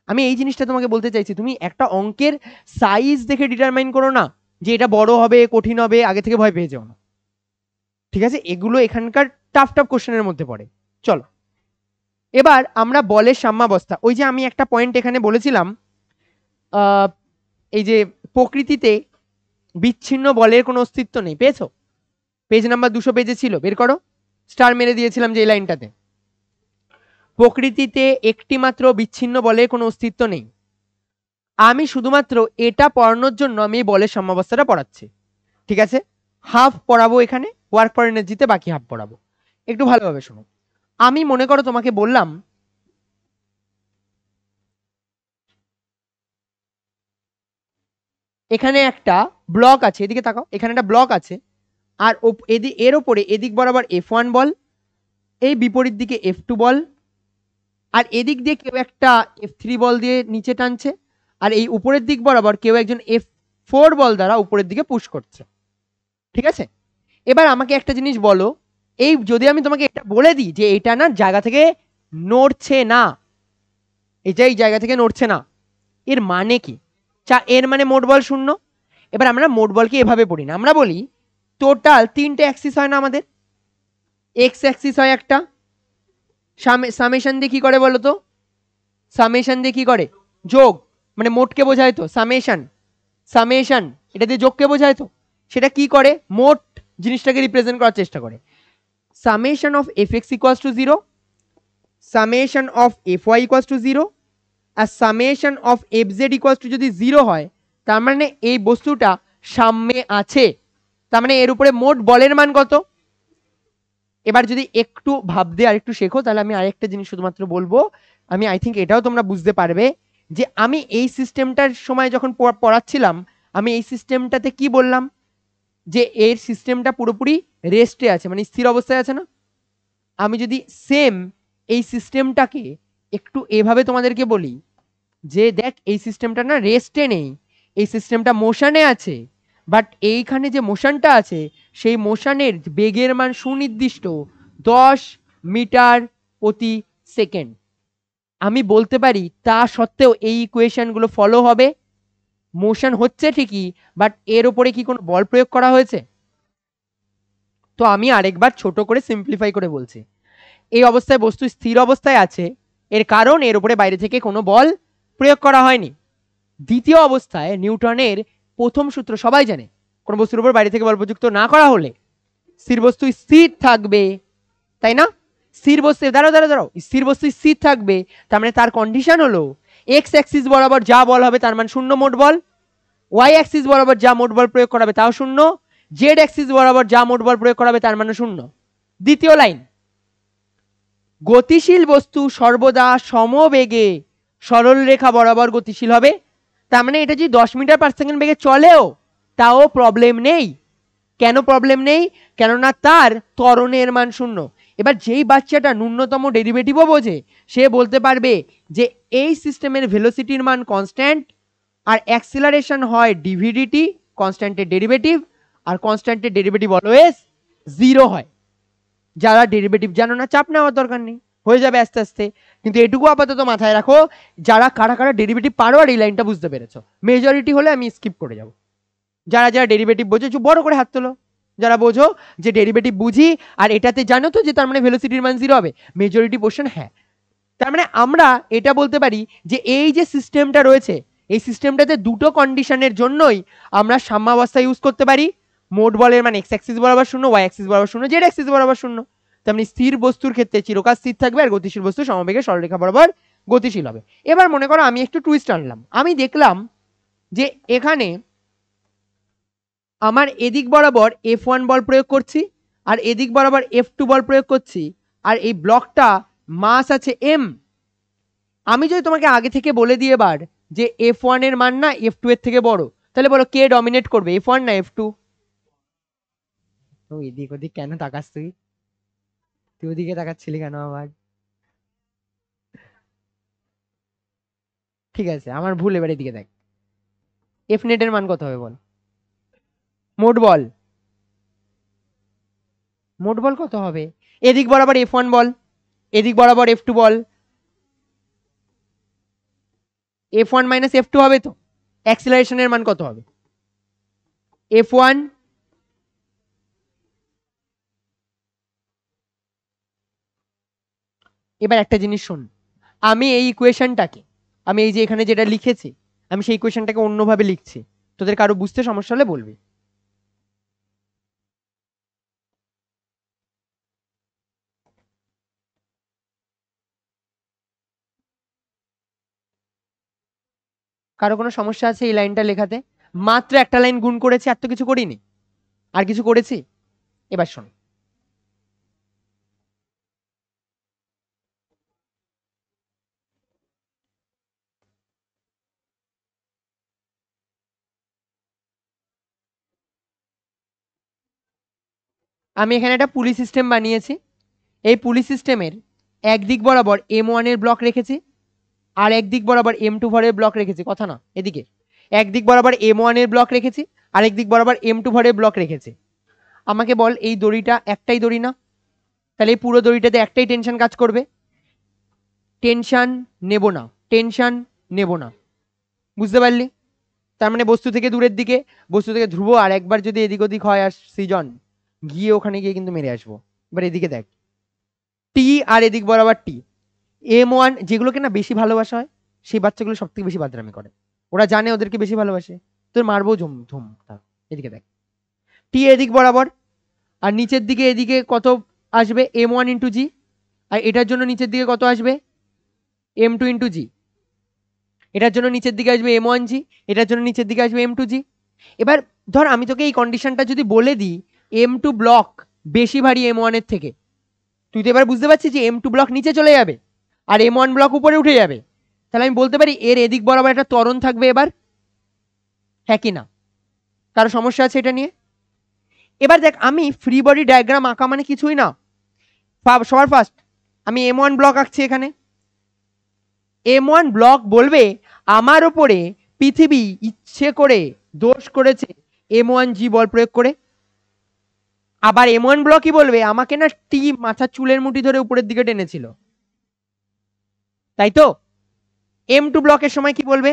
আমি এই জিনিসটা তোমাকে বলতে চাইছি, তুমি একটা অঙ্কের সাইজ দেখে ডিটারমাইন করো না যে এটা বড় হবে কঠিন হবে, আগে থেকে ভয় পেয়ে যাও না, ঠিক আছে? এগুলো এখানকার টাফ টাফ কোশ্চেনের মধ্যে পড়ে। চলো এবার আমরা বলের সাম্যাবস্থা, ওই যে আমি একটা পয়েন্ট এখানে বলেছিলাম, এই যে প্রকৃতিতে বিচ্ছিন্ন বলের কোনো অস্তিত্ব নেই, পেয়েছো? পেজ নাম্বার 200 পেজে ছিল, বের করো, স্টার মেরে দিয়েছিলাম যে লাইনটাতে। প্রকৃতিতে একটি মাত্র বিচ্ছিন্ন বলের কোনো অস্তিত্ব নেই। আমি শুধুমাত্র এটা পড়ানোর জন্য আমি এই বলের সাম্যাবস্থাটা পড়াচ্ছি, ঠিক আছে? হাফ পড়াবো এখানে, ওয়ার্ক ফর এনার্জিতে বাকি হাফ পড়াবো। একটু ভালোভাবে শোনো। আমি মনে করো তোমাকে বললাম এখানে একটা ব্লক আছে, এদিকে তাকাও, এখানে একটা ব্লক আছে, আর এর ওপরে এদিক বরাবর F1 বল, এই বিপরীত দিকে F2 বল, আর এদিক দিয়ে কেউ একটা F3 বল দিয়ে নিচে টানছে, আর এই উপরের দিক বরাবর কেউ একজন F4 বল দ্বারা উপরের দিকে পুশ করছে, ঠিক আছে? এবার আমাকে একটা জিনিস বলো, এই যদি আমি তোমাকে এটা বলে দিই যে এটা না জায়গা থেকে নড়ছে না, এটা এই জায়গা থেকে নড়ছে না, এর মানে কি? এর মানে মোট বল 0। এবার আমরা মোট বলকে এভাবে পড়ি না, আমরা বলি টোটাল 3টে অ্যাক্সিস হয় না আমাদের, এক্স অ্যাক্সিস হয় একটা, সামেশন দিয়ে কি করে বলো তো? সামেশন দিয়ে কি করে? যোগ, মানে মোটকে বোঝায় তো সামেশন, সামেশন এটা দিয়ে যোগকে বোঝায় তো, সেটা কি করে? মোট জিনিসটাকে রিপ্রেজেন্ট করার চেষ্টা করে। Summation of fx equals to 0, summation of fy equals to 0, আর summation of fz equals to যদি 0 হয়, তার মানে এই বস্তুটা সাম্যে আছে, তার মানে এর উপরে মোট বলের মান কত? এবার যদি একটু ভাবতে আর একটু শেখো, তাহলে আমি আরেকটা জিনিস শুধুমাত্র বলবো, আমি আই থিঙ্ক এটাও তোমরা বুঝতে পারবে, যে আমি এই সিস্টেমটার সময় যখন পড়াচ্ছিলাম, আমি এই সিস্টেমটাতে কি বললাম, যে এর সিস্টেমটা পুরোপুরি রেস্টে আছে, মানে স্থির অবস্থায় আছে না? আমি যদি সেম এই সিস্টেমটাকে একটু এভাবে তোমাদেরকে বলি, যে দেখ এই সিস্টেমটা না রেস্টে নেই, এই সিস্টেমটা মোশনে আছে, বাট এইখানে যে মোশনটা আছে সেই মোশনের বেগের মান সুনির্দিষ্ট 10 মিটার প্রতি সেকেন্ড। আমি বলতে পারি তা সত্ত্বেও এই ইকুয়েশনগুলো ফলো হবে, মোশন হচ্ছে ঠিকই, বাট এর উপরে কি কোনো বল প্রয়োগ করা হয়েছে? তো আমি আরেকবার ছোট করে সিম্পলিফাই করে বলছি, এই অবস্থায় বস্তু স্থির অবস্থায় আছে, এর কারণ এর উপরে বাইরে থেকে কোনো বল প্রয়োগ করা হয়নি। দ্বিতীয় অবস্থায় নিউটনের প্রথম সূত্র সবাই জানে, কোন বস্তুর উপর বাইরে থেকে বল প্রযুক্ত না করা হলে স্থির বস্তু স্থির থাকবে, তাই না? স্থির বস্তু দাঁড়াও, স্থির বস্তু স্থির থাকবে, তার মানে তার কন্ডিশন হলো এক্স অ্যাক্সিস বরাবর যা বল হবে তার মান 0 মোট বল, ওয়াই অ্যাক্সিস বরাবর যা মোট বল প্রয়োগ করা হবে তাও 0, জেড অ্যাক্সিস বরাবর যা মোট বল প্রয়োগ করা হবে তার মানে 0। দ্বিতীয় লাইন, গতিশীল বস্তু সর্বদা সমবেগে সরল রেখা বরাবর গতিশীল হবে, তার মানে এটা যদি 10 মিটার পার সেকেন্ড বেগে চলেও তাও প্রবলেম নেই। কেন প্রবলেম নেই? কেননা তার ত্বরণের মান 0। এবার যেই বাচ্চাটা ন্যূনতম ডেরিভেটিভও বোঝে, সে বলতে পারবে যে এই সিস্টেমের ভেলোসিটির মান কনস্ট্যান্ট, আর অ্যাক্সিলারেশন হয় ডিভিডিটি, কনস্ট্যান্টের ডেরিভেটিভ, আর কনস্ট্যান্টের ডেরিভেটিভ অলওয়েজ 0 হয়। যারা ডেরিভেটিভ জানো না, চাপ নেওয়ার দরকার নেই, হয়ে যাবে আস্তে আস্তে। কিন্তু এটুকু আপাতত মাথায় রাখো, যারা কারা কারা ডেরিভেটিভ পারো আর এই লাইনটা বুঝতে পেরেছো, মেজরিটি হলে আমি স্কিপ করে যাব। যারা যারা ডেরিভেটিভ বোঝো একটু বড় করে হাত তোলো, যারা বোঝো যে ডেরিভেটিভ বুঝি আর এটাতে জানো তো যে তার মানে ভেলোসিটির মান 0 হবে, মেজরিটি পোর্শন হ্যাঁ। তার মানে আমরা এটা বলতে পারি যে এই যে সিস্টেমটা রয়েছে, এই সিস্টেমটাতে দুটো কন্ডিশনের জন্যই আমরা সাম্যাবস্থা ইউজ করতে পারি। মোট বলের মানে এক্স অ্যাক্সিস বরাবর 0, ওয়াই অ্যাক্সিস বরাবর 0, জেড অ্যাক্সিস বরাবর 0। তেমনি স্থির বস্তুর ক্ষেত্রে চিরকাল স্থির থাকবে, আর গতিশীল বস্তু সমবেগে সরলরেখা বরাবর গতিশীল হবে। এবার মনে করো আমি একটু টুইস্ট আনলাম, আমি দেখলাম যে এখানে আমার এদিক বরাবর F1 বল প্রয়োগ করছি, আর এদিক বরাবর F2 বল প্রয়োগ করছি, আর এই ব্লকটা মাস আছে m। আমি যদি তোমাকে আগে থেকে বলে দিই এবার যে F1 এর মান না F2 এর থেকে বড়, তাহলে বলো কে ডমিনেট করবে, F1 না F2? তো এদিক ওদিক কেন তাকাস তুই? তুই ওদিকে তাকাচ্ছিলি কেন আবার? ঠিক আছে, আমার ভুল। এবার এদিকে দেখ, এফ নেটের মান কত হবে বল? মোট বল, মোট বল কত হবে? এদিক বরাবর F1 বল, এদিক বরাবর F2 বল, F1 মাইনাস F2 হবে তো। অ্যাক্সিলারেশনের মান কত হবে? F1 এবার একটা জিনিস শোন, আমি এই ইকুয়েশনটাকে, আমি এই যে এখানে যেটা লিখেছি, আমি সেই ইকুয়েশনটাকে অন্যভাবে লিখছি। তোদের কারো বুঝতে সমস্যা হলে বলবি। কারো কোনো সমস্যা আছে এই লাইনটা লেখাতে? মাত্র একটা লাইন গুণ করেছি, আর তো কিছু করিনি। আর কিছু করেছি? এবার শোন, আমি এখানে একটা পুলি সিস্টেম বানিয়েছি। এই পুলি সিস্টেমের একদিক বরাবর M1 এর ব্লক রেখেছি, আর একদিক বরাবর M2 ভরের ব্লক রেখেছি। কথা না, এদিকে একদিক বরাবর M1 এর ব্লক রেখেছি, আর একদিক বরাবর M2 ভরের ব্লক রেখেছি। আমাকে বল, এই দড়িটা একটাই দড়ি না? তাহলে এই পুরো দড়িটাতে একটাই টেনশন কাজ করবে। টেনশন নেব না, টেনশন নেব না, বুঝতে পারলি? তার মানে বস্তু থেকে দূরের দিকে, বস্তু থেকে ধ্রুব আর একবার যদি এদিক ওদিক হয় আর সৃজন গিয়ে ওখানে গিয়ে কিন্তু মেরে আসবো। এবার এদিকে দেখ, টি আর এদিক বরাবর টি, M1 যেগুলোকে না বেশি ভালোবাসা হয়, সেই বাচ্চাগুলো সব থেকে বেশি বাদরামি করে। ওরা জানে ওদেরকে বেশি ভালোবাসে, তোর মারবো ঝুম ধুম। এদিকে দেখ, টি এদিক বরাবর, আর নিচের দিকে এদিকে কত আসবে? M1 ইন্টু জি, আর এটার জন্য নিচের দিকে কত আসবে? M2 ইন্টু জি। এটার জন্য নিচের দিকে আসবে M1 জি, এটার জন্য নিচের দিকে আসবে M2 জি। এবার ধর আমি তোকে এই কন্ডিশনটা যদি বলে দিই M2 ব্লক বেশি ভারী M1 এর থেকে, তুই তো এবার বুঝতে পারছিস যে M2 ব্লক নিচে চলে যাবে আর M1 ব্লক উপরে উঠে যাবে। তাহলে আমি বলতে পারি এর এদিক বরাবর একটা ত্বরণ থাকবে। এবার হ্যাঁ কি না? কারো সমস্যা আছে এটা নিয়ে? এবার দেখ, আমি ফ্রি বডি ডায়াগ্রাম আঁকা মানে কিছুই না। সবার ফার্স্ট আমি M1 ব্লক আঁকছি এখানে। M1 ব্লক বলবে আমার উপরে পৃথিবী ইচ্ছে করে দোষ করেছে M1 জি বল প্রয়োগ করে। আবার M1 ব্লকই বলবে আমাকে না টি মাথার চুলের মুঠি ধরে উপরের দিকে টেনেছিল, তাই তো? M2 ব্লকের সময় কি বলবে?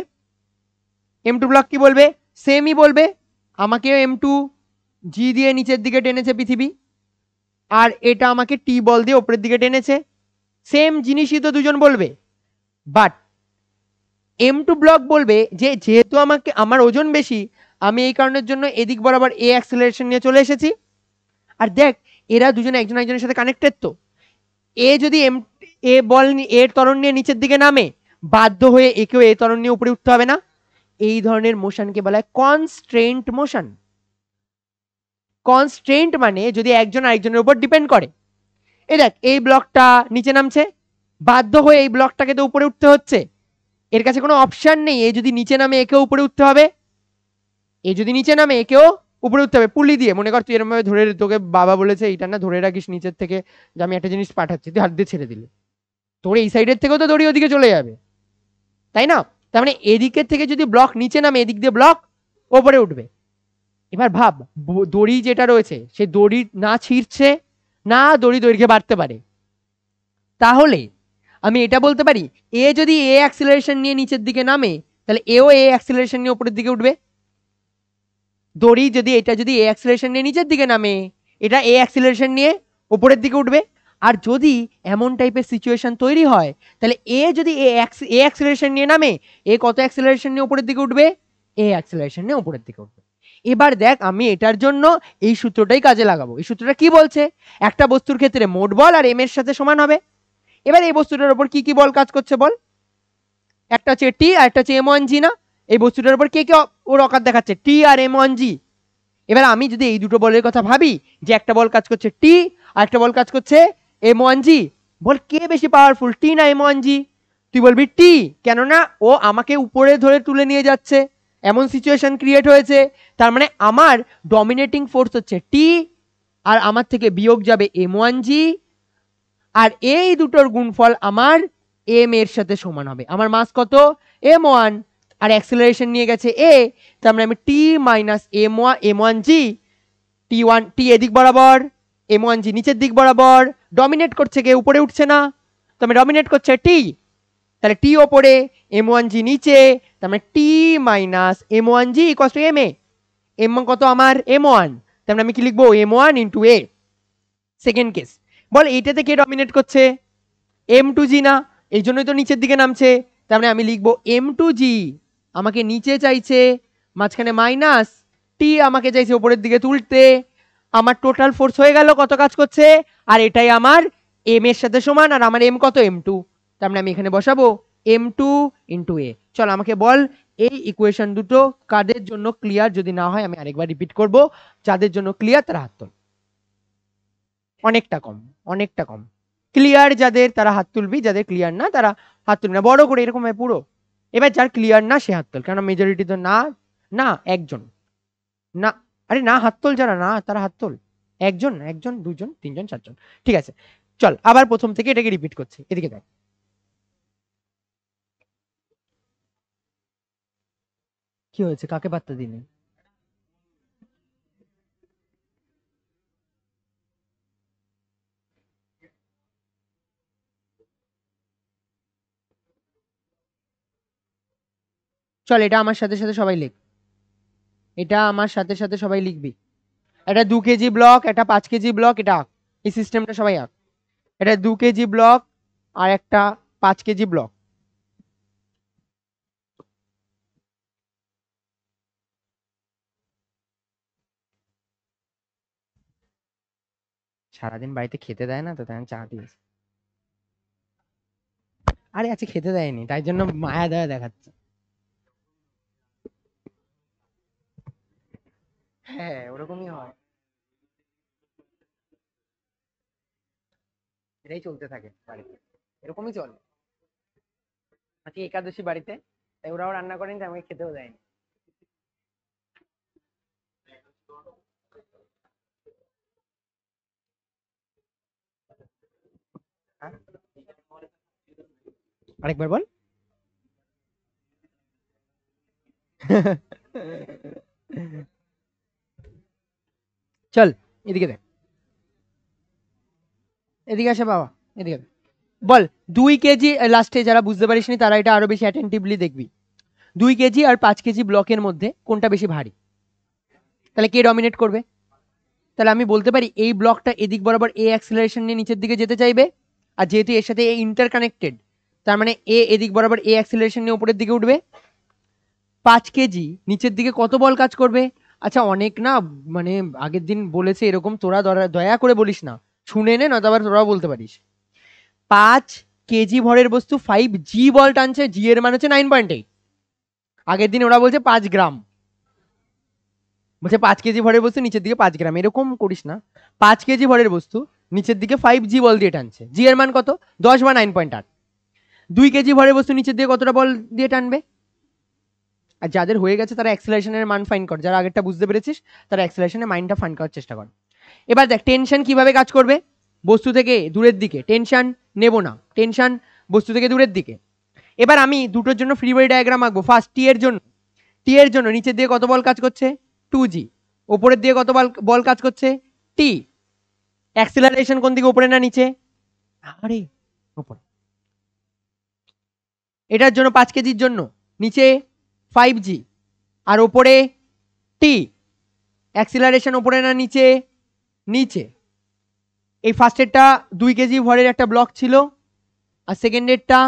M2 ব্লক কি বলবে? সেমই বলবে, আমাকে M2 জি দিয়ে নিচের দিকে টেনেছে পৃথিবী, আর এটা আমাকে টি বল দিয়ে উপরের দিকে টেনেছে। সেম জিনিসই তো দুজন বলবে। বাট M2 ব্লক বলবে যে যেহেতু আমাকে আমার ওজন বেশি, আমি এই কারণের জন্য এদিক বরাবর এ অ্যাক্সিলারেশন নিয়ে চলে এসেছি। আর দেখ, এরা দুজনে একজন একজনের সাথে কানেক্টেড তো। এ যদি এ বল এর ত্বরণ নিয়ে নিচের দিকে নামে, বাধ্য হয়ে একেও এ ত্বরণ নিয়ে উপরে উঠতে হবে না? এই ধরনের মোশনকে বলা হয় কনস্ট্রেন্ট মোশন। কনস্ট্রেন্ট মানে যদি একজন আরেকজনের উপর ডিপেন্ড করে। এই দেখ, এই ব্লকটা নিচে নামছে, বাধ্য হয়ে এই ব্লকটাকে তো উপরে উঠতে হচ্ছে। এর কাছে কোনো অপশন নেই, এ যদি নিচে নামে একেও উপরে উঠতে হবে, এ যদি নিচে নামে একেও উপরে উঠতে হবে। পুলি দিয়ে মনে কর তুই এরকম ভাবে ধরে, তোকে বাবা বলেছে এইটা না ধরে রাখিস নিচের থেকে, যে আমি একটা জিনিস পাঠাচ্ছি, তুই হাত দিয়ে ছেড়ে দিলি, তোর এই সাইডের থেকেও তো দড়ি ওদিকে চলে যাবে, তাই না? তার মানে এদিকের থেকে যদি ব্লক নিচে নামে, এদিক দিয়ে ব্লক ওপরে উঠবে। এবার ভাব, দড়ি যেটা রয়েছে সে দড়ি না ছিঁড়ছে না দড়ি দৈর্ঘ্যে বাড়তে পারে। তাহলে আমি এটা বলতে পারি এ যদি এ অ্যাক্সিলারেশন নিয়ে নিচের দিকে নামে, তাহলে এও এ অ্যাক্সিলারেশন নিয়ে উপরের দিকে উঠবে। দড়ি যদি এটা যদি এ অ্যাক্সিলারেশন নিয়ে নিচের দিকে নামে, এটা এ অ্যাক্সিলারেশন নিয়ে উপরের দিকে উঠবে। আর যদি এমন টাইপের সিচুয়েশন তৈরি হয়, তাহলে এ যদি এ অ্যাক্সিলারেশন নিয়ে নামে, এ কত অ্যাক্সিলারেশন নিয়ে উপরের দিকে উঠবে? এ অ্যাক্সিলারেশন নিয়ে উপরের দিকে উঠবে। এবার দেখ, আমি এটার জন্য এই সূত্রটাই কাজে লাগাবো। এই সূত্রটা কি বলছে? একটা বস্তুর ক্ষেত্রে মোট বল আর এম এর সাথে সমান হবে। এবার এই বস্তুটার উপর কি কি বল কাজ করছে বল? একটা হচ্ছে টি আর একটা হচ্ছে M1 জি না? এই বস্তুটার উপর কে কে ওর অকার দেখাচ্ছে? টি আর M1 জি। এবার আমি যদি এই দুটো বলের কথা ভাবি, যে একটা বল কাজ করছে টি আর একটা বল কাজ করছে M1 জি, বল কে বেশি পাওয়ারফুল, টি না M1 জি? তুই বলবি টি, কেননা ও আমাকে উপরে ধরে তুলে নিয়ে যাচ্ছে, এমন সিচুয়েশন ক্রিয়েট হয়েছে। তার মানে আমার ডমিনেটিং ফোর্স হচ্ছে টি, আর আমার থেকে বিয়োগ যাবে M1 জি, আর এই দুটোর গুণফল আমার এম এর সাথে সমান হবে। আমার মাস কত m1 আর অ্যাক্সিলারেশন নিয়ে গেছে a, তার মানে আমি t মাইনাস m1g, t এদিক বরাবর, m1g নিচের দিক বরাবর, ডমিনেট করছে কে, উপরে উঠছে না, তো আমি ডমিনেট করছে t, তাহলে t ওপরে m1g নিচে, তার মানে t minus m1g equals to ma, m কত আমার m1, তার মানে আমি কি লিখবো m1 into a। Second case, বল এইটাতে কে ডমিনেট করছে, m2g না, এই জন্যই তো নিচের দিকে নামছে, তার মানে আমি লিখবো m2g আমাকে নিচে চাইছে, মাঝখানে মাইনাস t আমাকে চাইছে উপরের দিকে তুলতে, আমার টোটাল ফোর্স হয়ে গেল কত কাজ করছে, আর এটাই আমার m এর সাথে সমান, আর আমার m কত m2, তার মানে আমি এখানে বসাবো m2 ইনটু a। চল আমাকে বল এই ইকুয়েশন দুটো কাদের জন্য ক্লিয়ার, যদি না হয় আমি আরেকবার রিপিট করব, যাদের জন্য ক্লিয়ার তারা হাত তোল। অনেকটা কম, অনেকটা কম। ক্লিয়ার যাদের তারা হাত তুলবি, যাদের ক্লিয়ার না তারা হাত তুলবি না, বড় করে এরকম হয় পুরো। এবার যার ক্লিয়ার না সে হাত তোল, কারণ মেজরিটি তো না, না একজন না, আরে না হাত তোল, যারা না তারা হাত তোল, একজন একজন দুজন তিনজন চারজন, ঠিক আছে। চল আবার প্রথম থেকে এটাকে রিপিট করছি, এদিকে দেখ। কি হয়েছে, কাকে পাত্তা দিনি? চল এটা আমার সাথে সাথে সবাই লিখ, এটা আমার সাথে সাথে সবাই লিখবি। এটা 2 কেজি ব্লক, এটা 5 কেজি ব্লক, এটা আঁক, এই সিস্টেমটা সবাই আঁক। এটা 2 কেজি ব্লক আর একটা 5 কেজি ব্লক। সারাদিন বাড়িতে খেতে দেয় না তো, তাই আমি চা দিয়েছি। আরে আজকে খেতে দেয়নি, তাই জন্য মায়া দয়া দেখাচ্ছে। হ্যাঁ ওরকমই হয়, এটাই চলতে থাকে বাড়িতে, এরকমই চলে। আজকে একাদশী বাড়িতে, তাই ওরাও রান্না করেনি, তাই আমাকে খেতেও দেয়নি। হ্যাঁ? আরেকবার বল। চল এদিকে দেখ, এদিকে আসে বাবা, এদিকে দেখ। বল 2 কেজি, লাস্টে যারা বুঝতে পারিসনি তারা এটা আরো বেশি অ্যাটেন্টিভলি দেখবি। 2 কেজি আর 5 কেজি ব্লকের মধ্যে কোনটা বেশি ভারী, তাহলে কে ডমিনেট করবে? তাহলে আমি বলতে পারি এই ব্লকটা এদিক বরাবর এ অ্যাক্সিলারেশন নিয়ে নিচের দিকে যেতে চাইবে, আর যেহেতু এর সাথে এ ইন্টারকানেক্টেড, তার মানে এ এদিক বরাবর এ অ্যাক্সিলারেশন নিয়ে উপরের দিকে উঠবে। 5 কেজি নিচের দিকে কত বল কাজ করবে? আচ্ছা অনেক না, মানে আগের দিন বলেছে এরকম, তোরা দয়া করে বলিস না, শুনে নে, না তো আবার তোরাও বলতে পারিস। 5 কেজি ভরের বস্তু 5g বল টানছে, জি এর মান হচ্ছে 9.8। আগের দিন ওরা বলছে 5 গ্রাম, বলছে 5 কেজি ভরের বস্তু নিচের দিকে 5 গ্রাম, এরকম করিস না। 5 কেজি ভরের বস্তু নিচের দিকে 5g বল দিয়ে টানছে, জি এর মান কত, 10 বা 9.8। 2 কেজি ভরের বস্তু নিচের দিকে কতটা বল দিয়ে টানবে? আর যাদের হয়ে গেছে তারা অ্যাক্সিলারেশনের মান ফাইন্ড কর, যারা আগেরটা বুঝতে পেরেছিস তারা অ্যাক্সিলারেশনের মাইন্ডটা ফাইন্ড করার চেষ্টা কর। এবার দেখ টেনশন কিভাবে কাজ করবে, বস্তু থেকে দূরের দিকে টেনশন নেব না, টেনশন বস্তু থেকে দূরের দিকে। এবার আমি দুটোর জন্য ফ্রি বডি ডায়াগ্রাম আঁকবো। ফার্স্ট টি এর জন্য নিচের দিকে কত বল কাজ করছে, 2g, উপরের দিকে কত বল কাজ করছে, t। অ্যাক্সিলারেশন কোন দিকে, উপরে না নিচে? আরে উপরে। এটার জন্য 5 কেজির জন্য নিচে 5g আর উপরে t, অ্যাক্সিলারেশন উপরে না নিচে, নিচে। এই ফার্স্টেরটা 2 কেজি ভরের একটা ব্লক ছিল, আর সেকেন্ডেরটা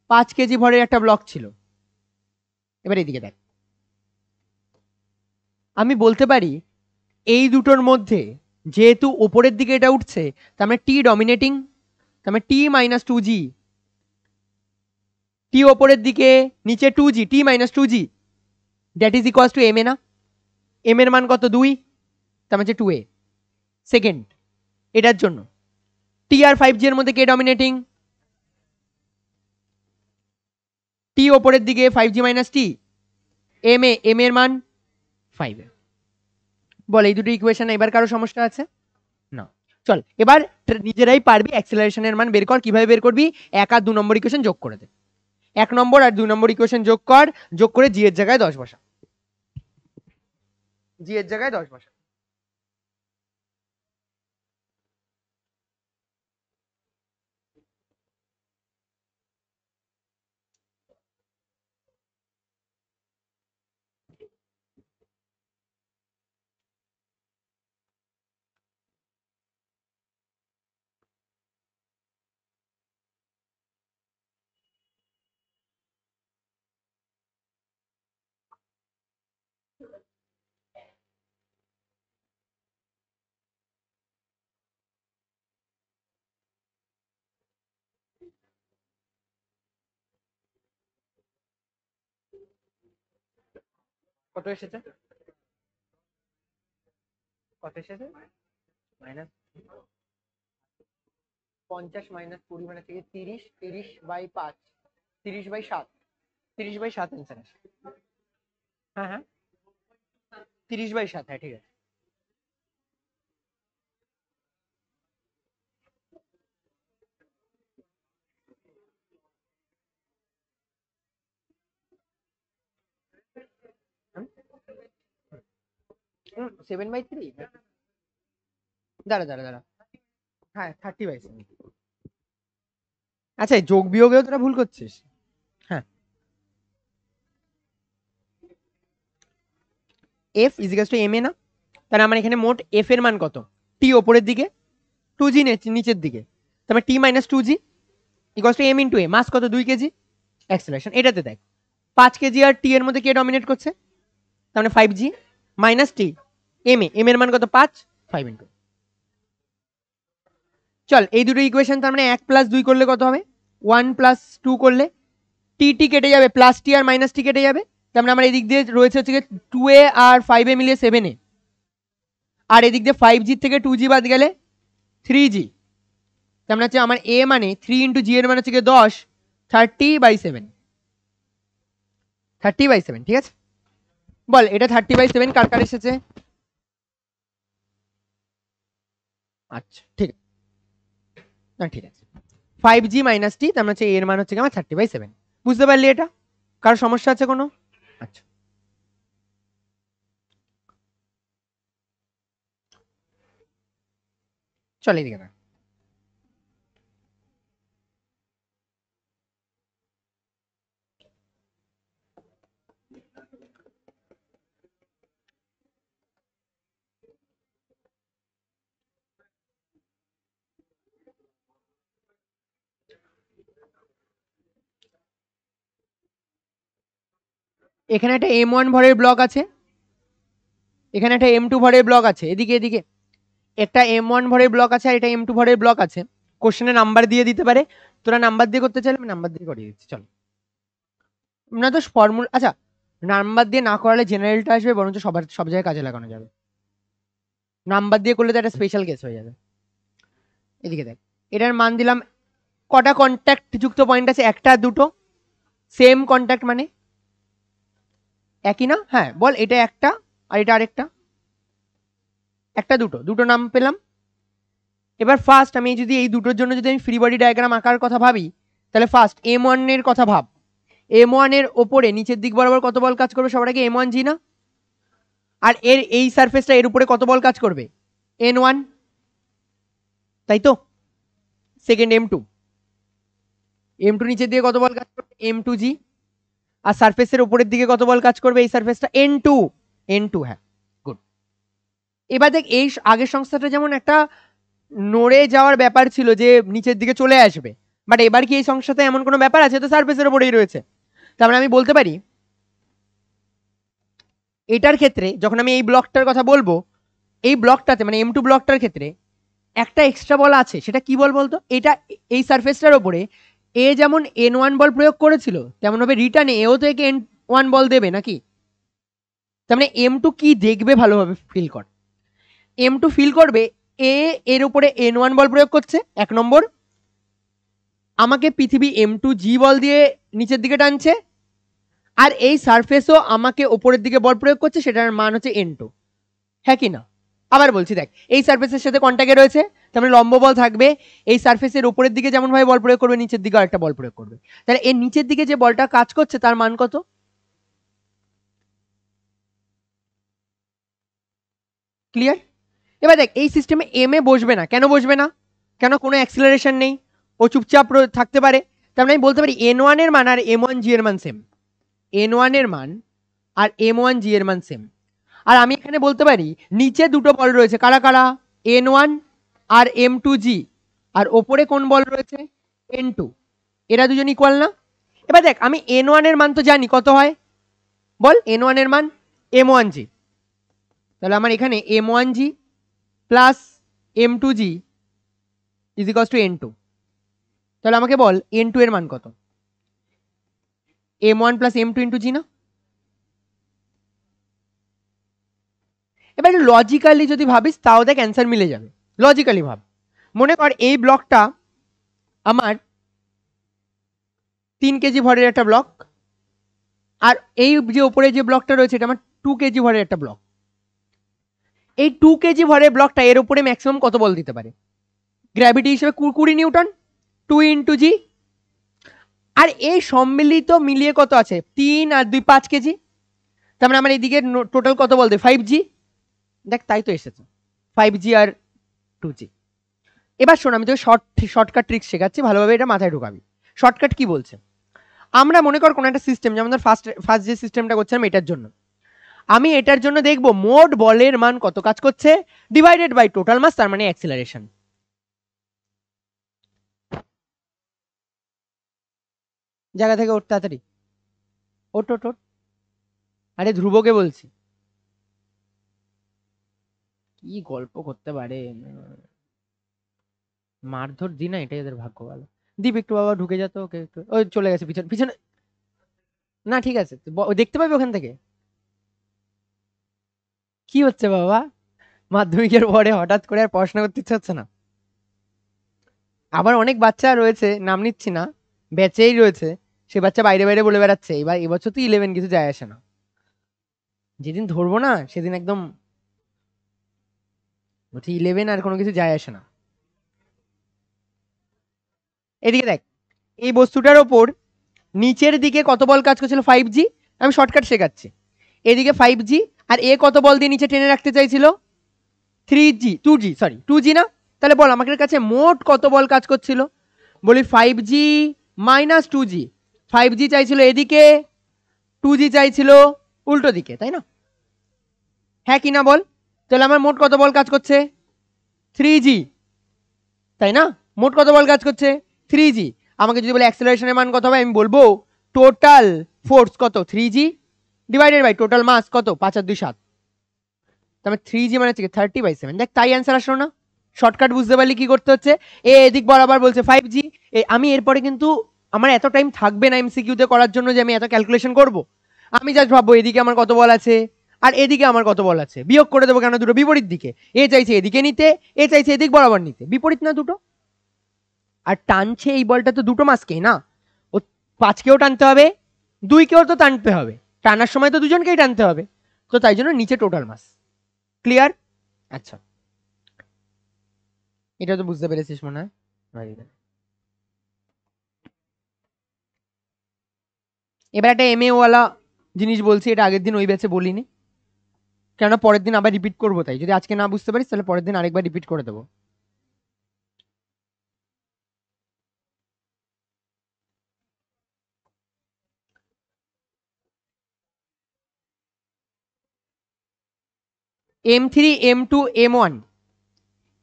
5 কেজি ভরের একটা ব্লক ছিল। এবার এইদিকে দেখ, আমি বলতে পারি এই দুটোর মধ্যে যেহেতু উপরের দিকে এটা উঠছে, তার মানে টি ডমিনেটিং, তার মানে টি মাইনাস 2g, টি ওপরের দিকে নিচে 2g, T minus 2g, that is equals to M A না, এম এর মান কত 2, তার মানে 2a। সেকেন্ড, এটার জন্য টি আর 5g এর মধ্যে কে ডমিনেটিং, টি ওপরের দিকে 5g মাইনাস টি, এম এর মান 5। বল এই দুটো ইকুয়েশন এবার কারো সমস্যা আছে? না। চল এবার নিজেরাই পারবি অ্যাক্সেলারেশনের মান বের কর। কিভাবে বের করবি? 1 আর 2 নম্বর ইকুয়েশন যোগ করে দে। 1 নম্বর আর 2 নম্বর ইকুয়েশন যোগ কর, যোগ করে জি এর জায়গায় 10 বসা, জি এর জায়গায় 10 বসা। কত এসেছে? কত এসেছে? মাইনাস 50 মাইনাস 20 মানে থেকে 30, 30/5, 30/7, 30/7 অ্যান্সার আসে। হ্যাঁ হ্যাঁ 30/7, হ্যাঁ ঠিক আছে। হুম, 7/3, দাঁড়া দাঁড়া দাঁড়া, হ্যাঁ 30/7। আচ্ছা যোগ বিয়োগেও তোরা ভুল করছিস। হ্যাঁ এফ ইজিকালস টু এম এ না, তাহলে আমার এখানে মোট এফ এর মান কত? টি ওপরের দিকে, 2g নিচের দিকে, তারপরে T minus 2g equals to M into A, mass কত? 2 কেজি। অ্যাক্সেলারেশন এটাতে দেখ 5 কেজি আর টি এর মধ্যে কে ডমিনেট করছে? তার মানে 5g মাইনাস টি এম এর মান কত? 5, 5 ইন্টু। চল এই দুটো ইকুয়েশন, তার মানে 1 প্লাস 2 করলে কত হবে? 1 প্লাস 2 করলে টি টি কেটে যাবে, প্লাস টি আর মাইনাস টি কেটে যাবে, তার মানে আমার এদিক দিয়ে রয়েছে হচ্ছে 2a আর 5a মিলিয়ে 7a, আর এদিক দিয়ে 5g থেকে 2g বাদ গেলে 3g, তার মানে হচ্ছে আমার a মানে 3 ইন্টু জি এর মানে হচ্ছে 10, 30/7, 30/7 ঠিক আছে। বল এটা 30/7 কার কার এসেছে? আচ্ছা ঠিক আছে, না ঠিক আছে 5g মাইনাস টি, তার মানে হচ্ছে এর মান হচ্ছে আমার 30/7। বুঝতে পারলি এটা? কার সমস্যা আছে কোনো? আচ্ছা চল এদিকে না, এখানে একটা m1 ভরের ব্লক আছে, এখানে একটা m2 ভরের ব্লক আছে, এদিকে এদিকে একটা m1 ভরের ব্লক আছে আর এটা m2 ভরের ব্লক আছে। কোশ্চেনে নাম্বার দিয়ে দিতে পারে, তোরা নাম্বার দিয়ে করতে চাইলে আমি নাম্বার দিয়ে করিয়ে দিচ্ছি। চল না তো ফর্মুলা, আচ্ছা নাম্বার দিয়ে না করালে জেনারেলটা আসবে, বরঞ্চ সব জায়গায় কাজে লাগানো যাবে। নাম্বার দিয়ে করলে তো একটা স্পেশাল কেস হয়ে যাবে। এদিকে দেখ এটার মান দিলাম, কটা কন্ট্যাক্ট যুক্ত পয়েন্ট আছে? একটা দুটো, সেম কন্ট্যাক্ট মানে একই না? হ্যাঁ বল এটা একটা আর এটা আরেকটা, একটা দুটো, দুটো নাম পেলাম। এবার ফার্স্ট আমি যদি এই দুটোর জন্য যদি আমি ফ্রি বডি ডায়াগ্রাম আঁকার কথা ভাবি, তাহলে ফার্স্ট m1 এর কথা ভাব। m1 এর ওপরে নিচের দিক বরাবর কত বল কাজ করবে? সবার আগে m1g না? আর এর এই সারফেসটা এর উপরে কত বল কাজ করবে? n1, তাই তো? সেকেন্ড m2, m2 নিচের দিকে কত বল কাজ করবে? m2g। আর সারফেসের উপরের দিকে কত বল কাজ করবে? এই সারফেসটা n2, n2 হ্যাঁ গুড। এবার দেখ এই আগের সংস্থাটা যেমন একটা নড়ে যাওয়ার ব্যাপার ছিল যে নিচের দিকে চলে আসবে, বাট এবার কি এই সংস্থাতে এমন কোনো ব্যাপার আছে? তো সারফেসের উপরেই রয়েছে। তার মানে আমি বলতে পারি এটার ক্ষেত্রে যখন আমি এই ব্লকটার কথা বলবো, এই ব্লকটাতে মানে m2 ব্লকটার ক্ষেত্রে একটা এক্সট্রা বল আছে। সেটা কি বল বলতো? এটা এই সারফেসটার উপরে এ যেমন n1 বল প্রয়োগ করেছিল, তেমন ভাবে রিটার্নে এও তো একে n1 বল দেবে নাকি? তার মানে m2 কি দেখবে ভালোভাবে ফিল কর, m2 ফিল করবে এ এর উপরে n1 বল প্রয়োগ করছে 1 নম্বর, আমাকে পৃথিবী m2g বল দিয়ে নিচের দিকে টানছে, আর এই সারফেসও আমাকে উপরের দিকে বল প্রয়োগ করছে, সেটার মান হচ্ছে n2, হ্যাঁ কি না? আবার বলছি দেখ এই সারফেসের সাথে কন্ট্যাক্টে রয়েছে, তার মানে লম্ব বল থাকবে, এই সারফেসের উপরের দিকে যেমন ভাবে বল প্রয়োগ করবে নিচের দিকে আরেকটা বল প্রয়োগ করবে, তাহলে এর নিচের দিকে যে বলটা কাজ করছে তার মান কত? ক্লিয়ার? এবার দেখ এই সিস্টেমে এম এ বসবে না, কেন বসবে না? কেন? কোনো অ্যাক্সিলারেশন নেই, ও চুপচাপ থাকতে পারে। তার মানে আমি বলতে পারি n1 এর মান আর m1 g এর মান সেম, n1 এর মান আর m1 g এর মান সেম। আর আমি এখানে বলতে পারি নিচে দুটো বল রয়েছে, কারা কারা? n1 আর m2g, আর ওপরে কোন বল রয়েছে? n2, এরা দুজন ইকুয়াল না? এবার দেখ আমি n1 এর মান তো জানি কত হয়, বল n1 এর মান m1g, তাহলে আমার এখানে m1g plus m2g is equals two n2, তাহলে আমাকে বল n2 এর মান কত? m1 প্লাস m2 ইন্টু জি না? এবার লজিক্যালি যদি ভাবিস তাও দেখ অ্যান্সার মিলে যাবে। লজিক্যালি ভাব, মনে কর এই ব্লকটা আমার 3 কেজি ভরের একটা ব্লক, আর এই যে উপরে যে ব্লকটা রয়েছে এটা আমার 2 কেজি ভরের একটা ব্লক। এই 2 কেজি ভরের ব্লকটা এর উপরে ম্যাক্সিমাম কত বল দিতে পারে? গ্র্যাভিটি হিসেবে 20 নিউটন, 2 ইন্টু জি। আর এই সম্মিলিত মিলিয়ে কত আছে? 3 আর 2 5 কেজি, তার মানে আমার এইদিকে টোটাল কত বল দেয়? 5g। দেখ তাই তো এসেছে 5g আর 2g। এবার শোন আমি তোকে শর্টকাট ট্রিক্স শেখাচ্ছি, ভালোভাবে এটা মাথায় ঢোকাবি। শর্টকাট কি বলছে? আমরা মনে কর কোনো একটা সিস্টেম, যেমন ধর ফার্স্ট যে সিস্টেমটা করছিলাম এটার জন্য, আমি এটার জন্য দেখব মোট বলের মান কত কাজ করছে ডিভাইডেড বাই টোটাল মাস, তার মানে অ্যাক্সিলারেশন। জায়গা থেকে ওঠ তাড়াতাড়ি, ওঠ ওঠ ওঠ। আরে ধ্রুবকে বলছি, কি গল্প করতে পারে, মারধর দি না, এটাই এদের ভাগ্য ভালো। দীপ একটু বাবা ঢুকে যেত, ওকে একটু, ওই চলে গেছে পিছনে পিছনে। না ঠিক আছে, দেখতে পাবি ওখান থেকে। কি হচ্ছে বাবা, মাধ্যমিকের পরে হঠাৎ করে আর পড়াশোনা করতে ইচ্ছে হচ্ছে না? আবার অনেক বাচ্চা রয়েছে, নাম নিচ্ছি না, ব্যাচেই রয়েছে, সে বাচ্চা বাইরে বাইরে বলে বেড়াচ্ছে এবার এবছর তো 11 কিছু যায় আসে না, যেদিন ধরবো না সেদিন একদম বলছি 11 আর কোনো কিছু যায় আসে না। এদিকে দেখ এই বস্তুটার ওপর নিচের দিকে কত বল কাজ করছিল? 5g। আমি শর্টকাট শেখাচ্ছি, এদিকে 5g, আর এ কত বল দিয়ে নিচে টেনে রাখতে চাইছিল? 3g 2g সরি 2g না? তাহলে বল আমাদের কাছে মোট কত বল কাজ করছিল? বলি 5g মাইনাস 2g, 5g চাইছিল এদিকে, 2g চাইছিল উল্টো দিকে, তাই না? হ্যাঁ কি না বল? তাহলে আমার মোট কত বল কাজ করছে? 3g, তাই না? মোট কত বল কাজ করছে? 3g। আমাকে যদি বলে অ্যাক্সেলারেশনের মান কত হবে, আমি বলবো টোটাল ফোর্স কত? 3g divided by total mass কত? 5 আর 2 7, তাহলে 3g মানে হচ্ছে 30/7। দেখ তাই অ্যান্সার আসলো না? শর্টকাট বুঝতে পারলি কি করতে হচ্ছে? এদিক বরাবর বলছে 5g, আমি এরপরে কিন্তু আমার এত টাইম থাকবে না এমসিকিউতে করার জন্য যে আমি এত ক্যালকুলেশন করব। আমি জাস্ট ভাববো এদিকে আমার কত বল আছে আর এদিকে আমার কত বল আছে, বিয়োগ করে দেবো, কেন দুটো বিপরীত দিকে, এ চাইছে এদিকে নিতে, এ চাইছে এদিক বরাবর নিতে, বিপরীত না দুটো? আর টানছে এই বলটা তো দুটো মাসকেই না, ও 5কেও টানতে হবে 2কেও তো টানতে হবে, টানার সময় তো দুজনকেই টানতে হবে, তো তাই জন্য নিচে টোটাল মাস। ক্লিয়ার? আচ্ছা এটা তো বুঝতে পেরেছিস মনে হয়। এবার একটা এম এ ওয়ালা জিনিস বলছি, এটা আগের দিন ওই ব্যাচে বলিনি, কেন পরের দিন আবার রিপিট করবো, তাই যদি আজকে না বুঝতে পারিস তাহলে পরের দিন আরেকবার রিপিট করে দেবো। M3 M2 M1,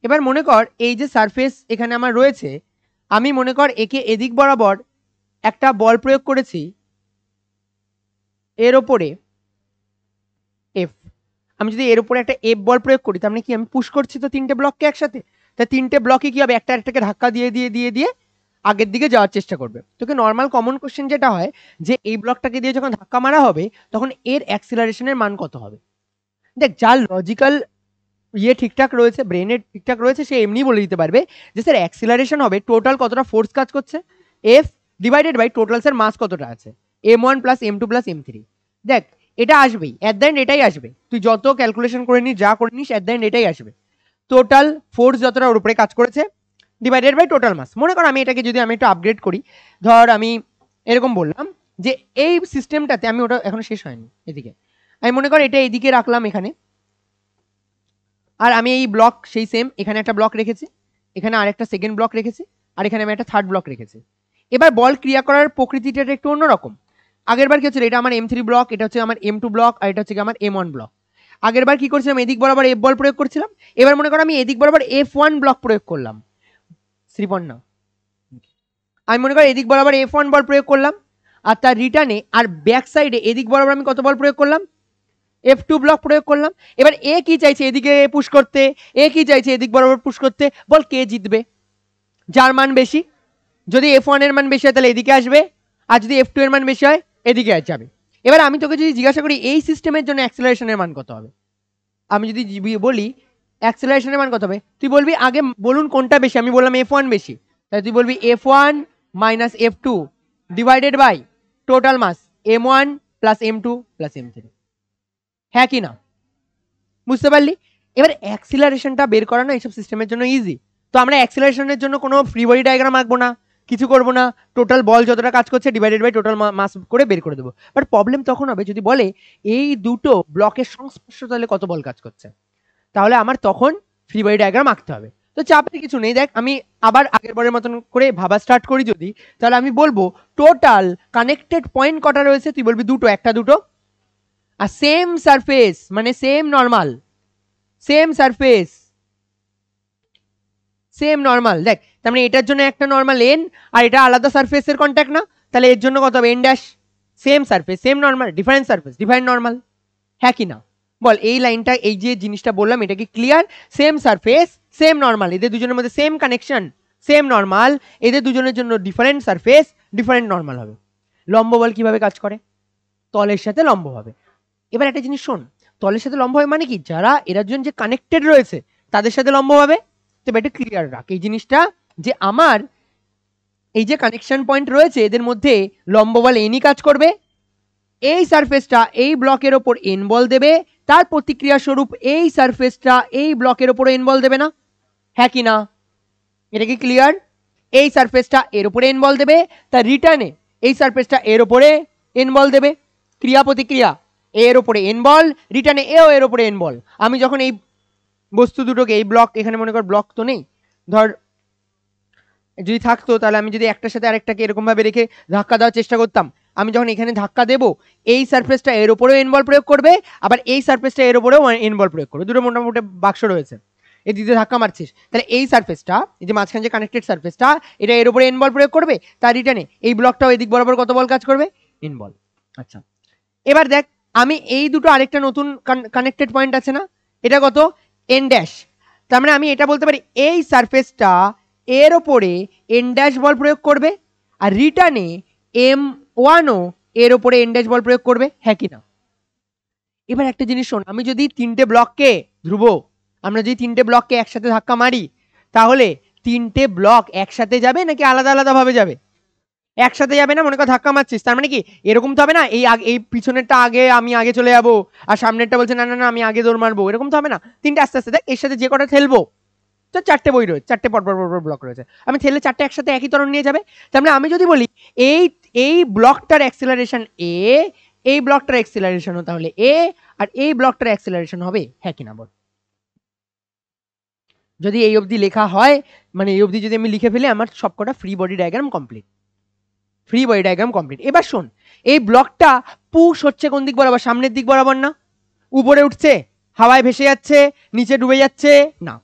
এবার মনে কর এই যে সারফেস এখানে আমার রয়েছে, আমি মনে কর একে এদিক বরাবর একটা বল প্রয়োগ করেছি এর ওপরে এফ। আমি যদি এর উপরে একটা এফ বল প্রয়োগ করি তার মানে কি আমি পুশ করছি তো তিনটে ব্লককে একসাথে, তাই তিনটে ব্লকে কি হবে, একটা একটাকে ধাক্কা দিয়ে দিয়ে দিয়ে দিয়ে আগের দিকে যাওয়ার চেষ্টা করবে। তোকে নর্মাল কমন কোশ্চেন যেটা হয় যে এই ব্লকটাকে দিয়ে যখন ধাক্কা মারা হবে তখন এর অ্যাক্সিলারেশনের মান কত হবে। দেখ যার লজিক্যাল ইয়ে ঠিকঠাক রয়েছে, ব্রেনের ঠিকঠাক রয়েছে, সে এমনি বলে দিতে পারবে যে স্যার অ্যাক্সিলারেশন হবে টোটাল কতটা ফোর্স কাজ করছে F divided by total sir mass কতটা আছে m1 plus m2 plus m3। দেখ এটা আসবেই, অ্যাট দ্য এন্ড এটাই আসবে, তুই যত ক্যালকুলেশন করে নিস যা করে নিস অ্যাট দ্য এন্ড এটাই আসবে। টোটাল ফোর্স যতটা ওর উপরে কাজ করেছে ডিভাইডেড বাই টোটাল মাস। মনে করো আমি এটাকে যদি আমি একটু আপগ্রেড করি, ধর আমি এরকম বললাম যে এই সিস্টেমটাতে আমি, ওটা এখনো শেষ হয়নি, এদিকে আমি মনে করো এটা এদিকে রাখলাম এখানে, আর আমি এই ব্লক সেই সেম এখানে একটা ব্লক রেখেছি, এখানে আরেকটা সেকেন্ড ব্লক রেখেছি, আর এখানে আমি একটা থার্ড ব্লক রেখেছি। এবার বল ক্রিয়া করার প্রকৃতিটা একটু অন্যরকম। আগের বার কি হচ্ছিল, এটা আমার M3 ব্লক, এটা হচ্ছে আমার M2 ব্লক, আর এটা হচ্ছে আমার M1 ব্লক। আগের বার কি করছিলাম, এদিক বরাবর F বল প্রয়োগ করছিলাম, এবার মনে করো আমি এদিক বরাবর F1 ব্লক প্রয়োগ করলাম। শ্রীপর্ণ না, আমি মনে করি এদিক বরাবর F1 বল প্রয়োগ করলাম, আর তার রিটার্নে আর ব্যাক সাইডে এদিক বরাবর আমি কত বল প্রয়োগ করলাম, F2 ব্লক প্রয়োগ করলাম। এবার এ কি চাইছে এদিকে পুশ করতে, এ কি চাইছে এদিক বরাবর পুশ করতে, বল কে জিতবে? যার মান বেশি। যদি F1 এর মান বেশি হয় তাহলে এদিকে আসবে, আর যদি F2 এর মান বেশি হয় এদিকে যাবে। এবার আমি তোকে যদি জিজ্ঞাসা করি এই সিস্টেমের জন্য অ্যাক্সেলারেশনের মান কত হবে, আমি যদি বলি অ্যাক্সেলারেশনের মান কত হবে, তুই বলবি আগে বলুন কোনটা বেশি, আমি বললাম F1 বেশি, তাহলে তুই বলবি F1 minus F2 divided by total mass M1 plus M2 plus M3। হ্যাঁ কি না, বুঝতে পারলি? এবার অ্যাক্সিলারেশনটা বের করা না এইসব সিস্টেমের জন্য ইজি। তো আমরা অ্যাক্সিলারেশনের জন্য কোনো ফ্রি বডি ডায়াগ্রাম আঁকবো না, কিছু করবো না, টোটাল বল যতটা কাজ করছে ডিভাইডেড বাই টোটাল মাস করে বের করে দেবো। বাট প্রবলেম তখন হবে যদি বলে এই দুটো ব্লকের সংস্পর্শ তাহলে কত বল কাজ করছে, তাহলে আমার তখন ফ্রি বডি ডায়াগ্রাম আঁকতে হবে। তো চাপের কিছু নেই, দেখ আমি আবার আগের বারের মতন করে ভাবা স্টার্ট করি যদি, তাহলে আমি বলবো টোটাল কানেক্টেড পয়েন্ট কটা রয়েছে, তুই বলবি দুটো, একটা দুটো, আর সেম সারফেস মানে same normal, same surface same normal. দেখ তার মানে এটার জন্য একটা নর্মাল এন, আর এটা আলাদা সারফেসের কন্ট্যাক্ট না, তাহলে এর জন্য কত হবে N dash. Same surface same normal, different surface different normal. হ্যাঁ কি না বল, এই লাইনটা এই যে জিনিসটা বললাম এটা কি clear? Same surface same normal, এদের দুজনের মধ্যে সেম কানেকশন সেম নর্মাল, এদের দুজনের জন্য ডিফারেন্ট সারফেস ডিফারেন্ট নর্মাল হবে। লম্ব বল কিভাবে কাজ করে, তলের সাথে লম্ব হবে। এবার একটা জিনিস শোন, তলের সাথে লম্ব হবে মানে কি, যারা এরা দুজন যে কানেক্টেড রয়েছে তাদের সাথে লম্ব হবে। তো এটা ক্লিয়ার রাখ এই জিনিসটা, যে আমার এই যে কানেকশন পয়েন্ট রয়েছে এদের মধ্যে লম্ব বল এনই কাজ করবে, এই সারফেসটা এই ব্লকের ওপর এন বল দেবে, তার প্রতিক্রিয়া স্বরূপ এই সারফেসটা এই ব্লকের ওপর এন বল দেবে না, হ্যাঁ কি না? এটা কি ক্লিয়ার? এই সারফেসটা এর উপরে এন বল দেবে, তার রিটার্নে এই সারফেসটা এর উপরে এন বল দেবে, ক্রিয়া প্রতিক্রিয়া এর উপরে এন বল, রিটার্নে এও এর উপরে এন বল। আমি যখন এই বস্তু দুটোকে, এই ব্লক এখানে মনে কর ব্লক তো নেই, ধর যদি থাকতো তাহলে আমি যদি একটার সাথে আরেকটাকে এরকম ভাবে রেখে ধাক্কা দেওয়ার চেষ্টা করতাম, আমি যখন এখানে ধাক্কা দেবো এই সারফেসটা এর উপরেও এন বল প্রয়োগ করবে, আবার এই সারফেসটা এর উপরেও এন বল প্রয়োগ করবে, দুটো মোটামুটি বাক্স রয়েছে, এই দিকে ধাক্কা মারছিস, তাহলে এই সারফেসটা এই যে মাঝখানে যে কানেক্টেড সারফেসটা এটা এর উপরে এন বল প্রয়োগ করবে, তার রিটার্নে এই ব্লকটাও এদিক বরাবর কত বল কাজ করবে, এন বল। আচ্ছা এবার দেখ আমি এই দুটো আরেকটা নতুন কানেক্টেড পয়েন্ট আছে না, এটা কত এন ড্যাশ, তার মানে আমি এটা বলতে পারি এই সারফেসটা এর ওপরে এন ড্যাশ বল প্রয়োগ করবে, আর রিটার্নে M1ও এর ওপরে এন ড্যাশ বল প্রয়োগ করবে, হ্যাঁ কি না? এবার একটা জিনিস শোন, আমি যদি তিনটে ব্লককে ধ্রুব, আমরা যদি তিনটে ব্লককে একসাথে ধাক্কা মারি তাহলে তিনটে ব্লক একসাথে যাবে নাকি আলাদা আলাদা ভাবে যাবে? একসাথে যাবে না, মনে কর ধাক্কা মারছিস, তার মানে কি এরকম তো হবে না এই পিছনেরটা আগে আমি আগে চলে যাবো আর সামনেরটা বলছে না না না আমি আগে দৌড় মারবো, এরকম তো হবে না, তিনটে আস্তে আস্তে। দেখ এর সাথে যে কটা ঠেলবো, তো চারটে বই রয়েছে, চারটে পরপর পরপর ব্লক রয়েছে, আমি ঠেলে চারটে একসাথে একই ত্বরণ নিয়ে যাবে। তার মানে আমি যদি বলি এই এই ব্লকটার অ্যাক্সিলারেশন এ, এই ব্লকটার অ্যাক্সিলারেশনও তাহলে এ, আর এই ব্লকটার অ্যাক্সিলারেশন হবে, হ্যাঁ কিনা বল? যদি এই অবধি লেখা হয়, মানে এই অবধি যদি আমি লিখে ফেলি, আমার সবকটা free body diagram complete, free body diagram complete. এবার শোন, এই ব্লকটা পুশ হচ্ছে কোন দিক বরাবর, সামনের দিক বরাবর না, উপরে উঠছে হাওয়ায় ভেসে যাচ্ছে, নিচে ডুবে যাচ্ছে না,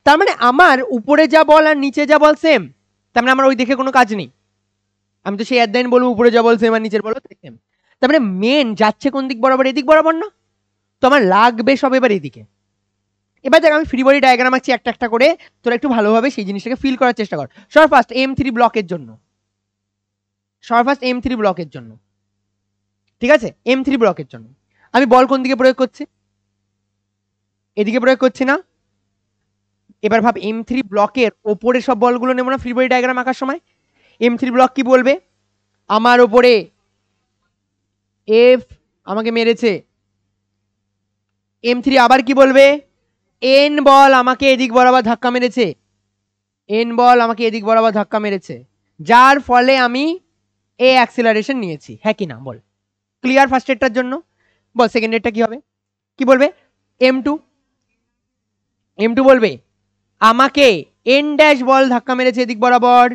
তার মানে আমার উপরে যা বল আর নিচে যা বল সেম, তার মানে আমার ওই দেখে কোনো কাজ নেই, আমি তো সেই অ্যাডলাইন বলবো উপরে যা বল সেম আর নিচের বল সেম, তার মানে মেন যাচ্ছে কোন দিক বরাবর, এদিক বরাবর না, তো আমার লাগবে সব এবার এদিকে। এবার দেখ আমি ফ্রি বডি ডায়াগ্রাম আঁকছি একটা একটা করে, তোরা একটু ভালোভাবে সেই জিনিসটাকে ফিল করার চেষ্টা কর। সবার ফার্স্ট M3 ব্লকের জন্য, সবার ফার্স্ট M3 ব্লকের জন্য, ঠিক আছে, M3 ব্লকের জন্য আমি বল কোন দিকে প্রয়োগ করছি, এদিকে প্রয়োগ করছি না। এবার ভাব M3 ব্লকের ওপরে সব বলগুলো নেব না ফ্রি বডি ডায়াগ্রাম আঁকার সময়, M3 ব্লক কি বলবে, আমার ওপরে F আমাকে মেরেছে, M3 আবার কি বলবে, এন বল আমাকে এদিক বরাবর ধাক্কা মেরেছে, এন বল আমাকে এদিক বরাবর ধাক্কা মেরেছে, যার ফলে আমি এ অ্যাক্সিলারেশন নিয়েছি, হ্যাঁ কি না বল? ক্লিয়ার ফার্স্ট এরটার জন্য? বল সেকেন্ড এরটা কি হবে, কি বলবে? m2, m2 বলবে আমাকে n ড্যাশ বল ধাক্কা মেরেছে এদিক বরাবর,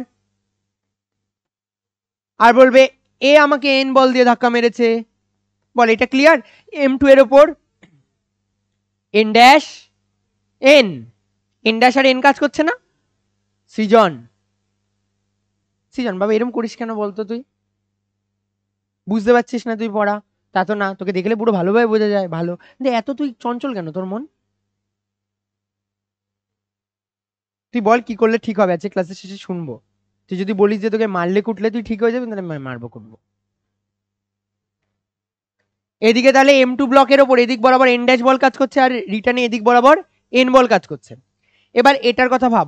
আর বলবে এ আমাকে n বল দিয়ে ধাক্কা মেরেছে। বল এটা ক্লিয়ার? m2 এর উপর n dash n, n dash আর n কাজ করছে না? সৃজন, সৃজন বাবা এরকম করিস কেন বলতো? তুই বুঝতে পারছিস না তুই পড়া? তা তো না, তোকে দেখলে পুরো ভালোভাবে বোঝা যায় ভালো, কিন্তু এত তুই চঞ্চল কেন তোর মন? তুই বল কি করলে ঠিক হবে, আজকে ক্লাসের শেষে শুনবো। তুই যদি বলিস যে তোকে মারলে কুটলে তুই ঠিক হয়ে যাবে, তাহলে মারবো কুটবো। এদিকে তাহলে m2 ব্লকের ওপর এদিক বরাবর n ড্যাশ বল কাজ করছে, আর রিটার্নে এদিক বরাবর n বল কাজ করছে। এবার এটার কথা ভাব,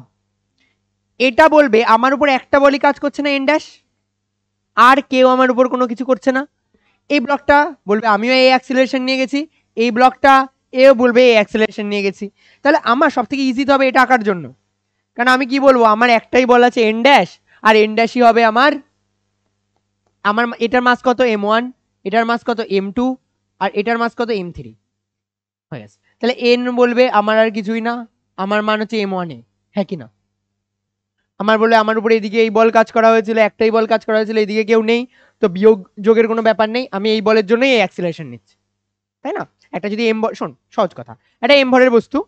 এটা বলবে আমার উপর একটা বলই কাজ করছে না n ড্যাশ, আর কেউ আমার উপর কোনো কিছু করছে না। এই ব্লকটা বলবে আমিও এই অ্যাক্সিলারেশন নিয়ে গেছি, এই ব্লকটা এও বলবে এই অ্যাক্সিলারেশন নিয়ে গেছি। তাহলে আমার সব থেকে ইজি হবে এটা আঁকার জন্য, কারণ আমি কি বলবো, আমার একটাই বল আছে n ড্যাশ, আর n ড্যাশই হবে আমার আমার এটার মাস কত m1, এটার মাস কত m2, আর এটার মাস কত m3 হয়ে গেছে। তাহলে n বলবে আমার আর কিছুই না, আমার মান হচ্ছে m1 এ, হ্যাঁ কি না? আমার বলে আমার উপরে এদিকে এই বল কাজ করা হয়েছিল, একটাই বল কাজ করা হয়েছিল, এদিকে কেউ নেই, তো বিয়োগ যোগের কোনো ব্যাপার নেই, আমি এই বলের জন্যই এই অ্যাক্সিলারেশন নিচ্ছি, তাই না? একটা যদি এম বল, শোন সহজ কথা, একটা এম ভরের বস্তু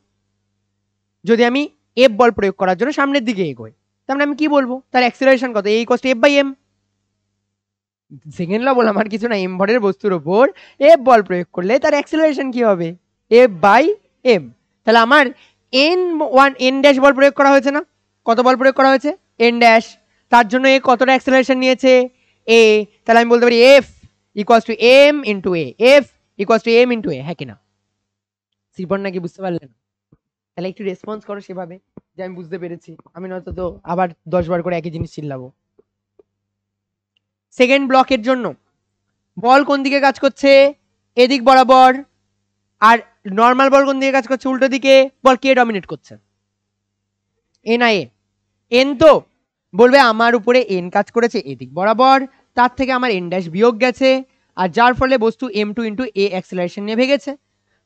যদি আমি এফ বল প্রয়োগ করার জন্য সামনের দিকে এগোই, তার মানে আমি কি বলবো, তার অ্যাক্সিলারেশন কত, এই equals to F by M. Second law বল আমার কিছু না, এম ভরের বস্তুর উপর এফ বল প্রয়োগ করলে তার অ্যাক্সিলারেশন কি হবে, এফ বাই এম। তাহলে আমার এন ওয়ান এন ড্যাশ বল প্রয়োগ করা হয়েছে না, কত বল প্রয়োগ করা হয়েছে, এন ড্যাশ, তার জন্য এ কতটা অ্যাক্সিলারেশন নিয়েছে, এ। তাহলে আমি বলতে পারি F equals to M into A, F equals to M into A, হ্যাঁ কিনা? শ্রীপন নাকি বুঝতে পারলেন? তাহলে একটু রেসপন্স করো সেভাবে যে আমি বুঝতে পেরেছি, আমি নয়তো তো আবার 10 বার করে একই জিনিস চিল্লাবো। সেকেন্ড ব্লকের জন্য বল কোন দিকে কাজ করছে, এদিক বরাবর, আর নর্মাল বল কোন দিকে কাজ করছে, উল্টো দিকে। বল কে ডমিনেট করছে, এন আই এন, তো বলবে আমার উপরে এন কাজ করেছে এদিক বরাবর, তার থেকে আমার এন ড্যাশ বিয়োগ গেছে, আর যার ফলে বস্তু m2 ইন্টু এ অ্যাক্সিলারেশন নিয়ে ভেগেছে।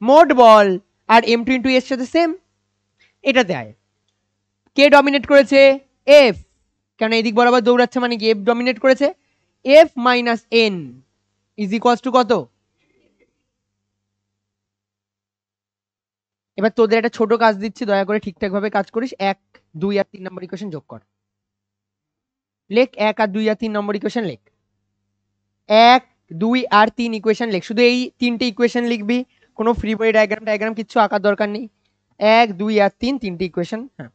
মোট বল আর m2 ইন্টু এর সাথে সেম, এটা দেয়। কে ডমিনেট করেছে, এফ, কারণ এদিক বরাবর দৌড়াচ্ছে মানে কি এফ ডমিনেট করেছে। F minus N is equals two কত? এবার তোদের একটা ছোট কাজ দিচ্ছি, দয়া করে ঠিকঠাক ভাবে কাজ করিস। 1, 2 আর 3 নম্বর ইকুয়েশন যোগ কর, লেখ 1 আর 2 আর 3 নম্বর ইকুয়েশন লেখ, 1, 2 আর 3 ইকুয়েশন লেখ, শুধু এই তিনটে ইকুয়েশন লিখবি, কোনো ফ্রি বডি ডায়াগ্রাম ডায়াগ্রাম কিছু আঁকার দরকার নেই। 1, 2 আর 3 তিনটে ইকুয়েশন, হ্যাঁ।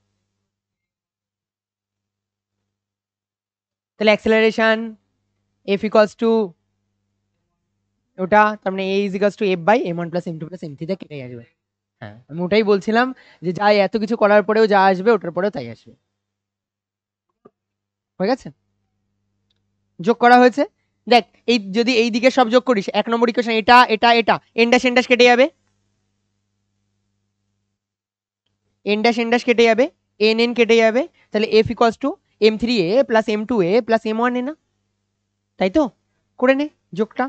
তাহলে অ্যাক্সেলারেশন এফ ইকুয়ালস টু ওটা, তার মানে A is equals to F by m1 plus m2 plus m3 থেকে কেটে আসবে। হ্যাঁ আমি ওটাই বলছিলাম, যে যা এত কিছু করার পরেও যা আসবে ওটার পরেও তাই আসবে। হয়ে গেছে, যোগ করা হয়েছে। দেখ এই যদি এই দিকে সব যোগ করিস, 1 নম্বর ইকুয়েশন এটা এটা এটা, এন ড্যাশ কেটে যাবে, এন ড্যাশ কেটে যাবে, এন এন কেটে যাবে, তাহলে F equals two m3a plus m2a plus m1a না, তাই তো? করে নে যোগটা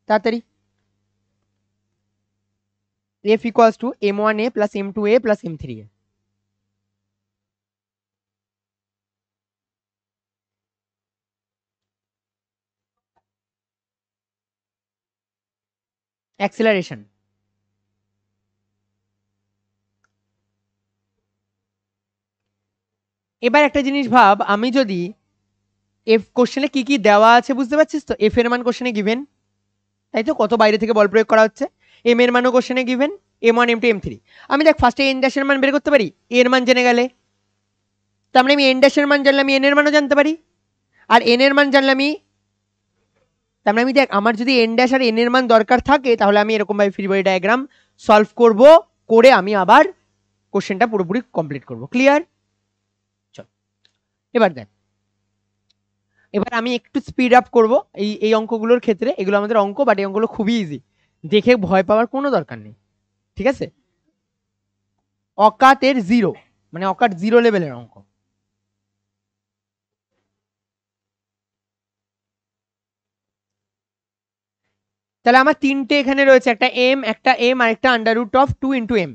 তাড়াতাড়ি। f equals to m1a plus m2a plus m3a, acceleration. এবার একটা জিনিস ভাব, আমি যদি এফ কোশ্চেনে কি কি দেওয়া আছে বুঝতে পারছিস তো, এফ এর মান কোশ্চেনে গিভেন, তাই তো? কত বাইরে থেকে বল প্রয়োগ করা হচ্ছে, এম এর মানও কোশ্চেনে গিভেন, m1 m2 m3। আমি দেখ ফার্স্টে এন ড্যাশের মান বের করতে পারি, এর মান জেনে গেলে, তার মানে আমি এন ড্যাশের মান জানলে আমি এন এর মানও জানতে পারি, আর এন এর মান জানলে আমি, তার মানে আমি দেখ আমার যদি এন ড্যাশ আর এন এর মান দরকার থাকে, তাহলে আমি এরকম ভাবে ফ্রি বডি ডায়াগ্রাম সলভ করব, করে আমি আবার কোশ্চেনটা পুরোপুরি কমপ্লিট করব। ক্লিয়ার? চল এবার দেখ, এবার আমি একটু স্পিড আপ করব এই এই অঙ্কগুলোর ক্ষেত্রে, এগুলো আমাদের অঙ্ক, বাট এই অঙ্কগুলো খুবই ইজি, দেখে ভয় পাওয়ার কোনো দরকার নেই, ঠিক আছে? অকাতের জিরো, মানে অকাত জিরো লেভেলের অঙ্ক। তাহলে আমার তিনটে এখানে রয়েছে, একটা এম, একটা এম আর একটা under root of 2 into M.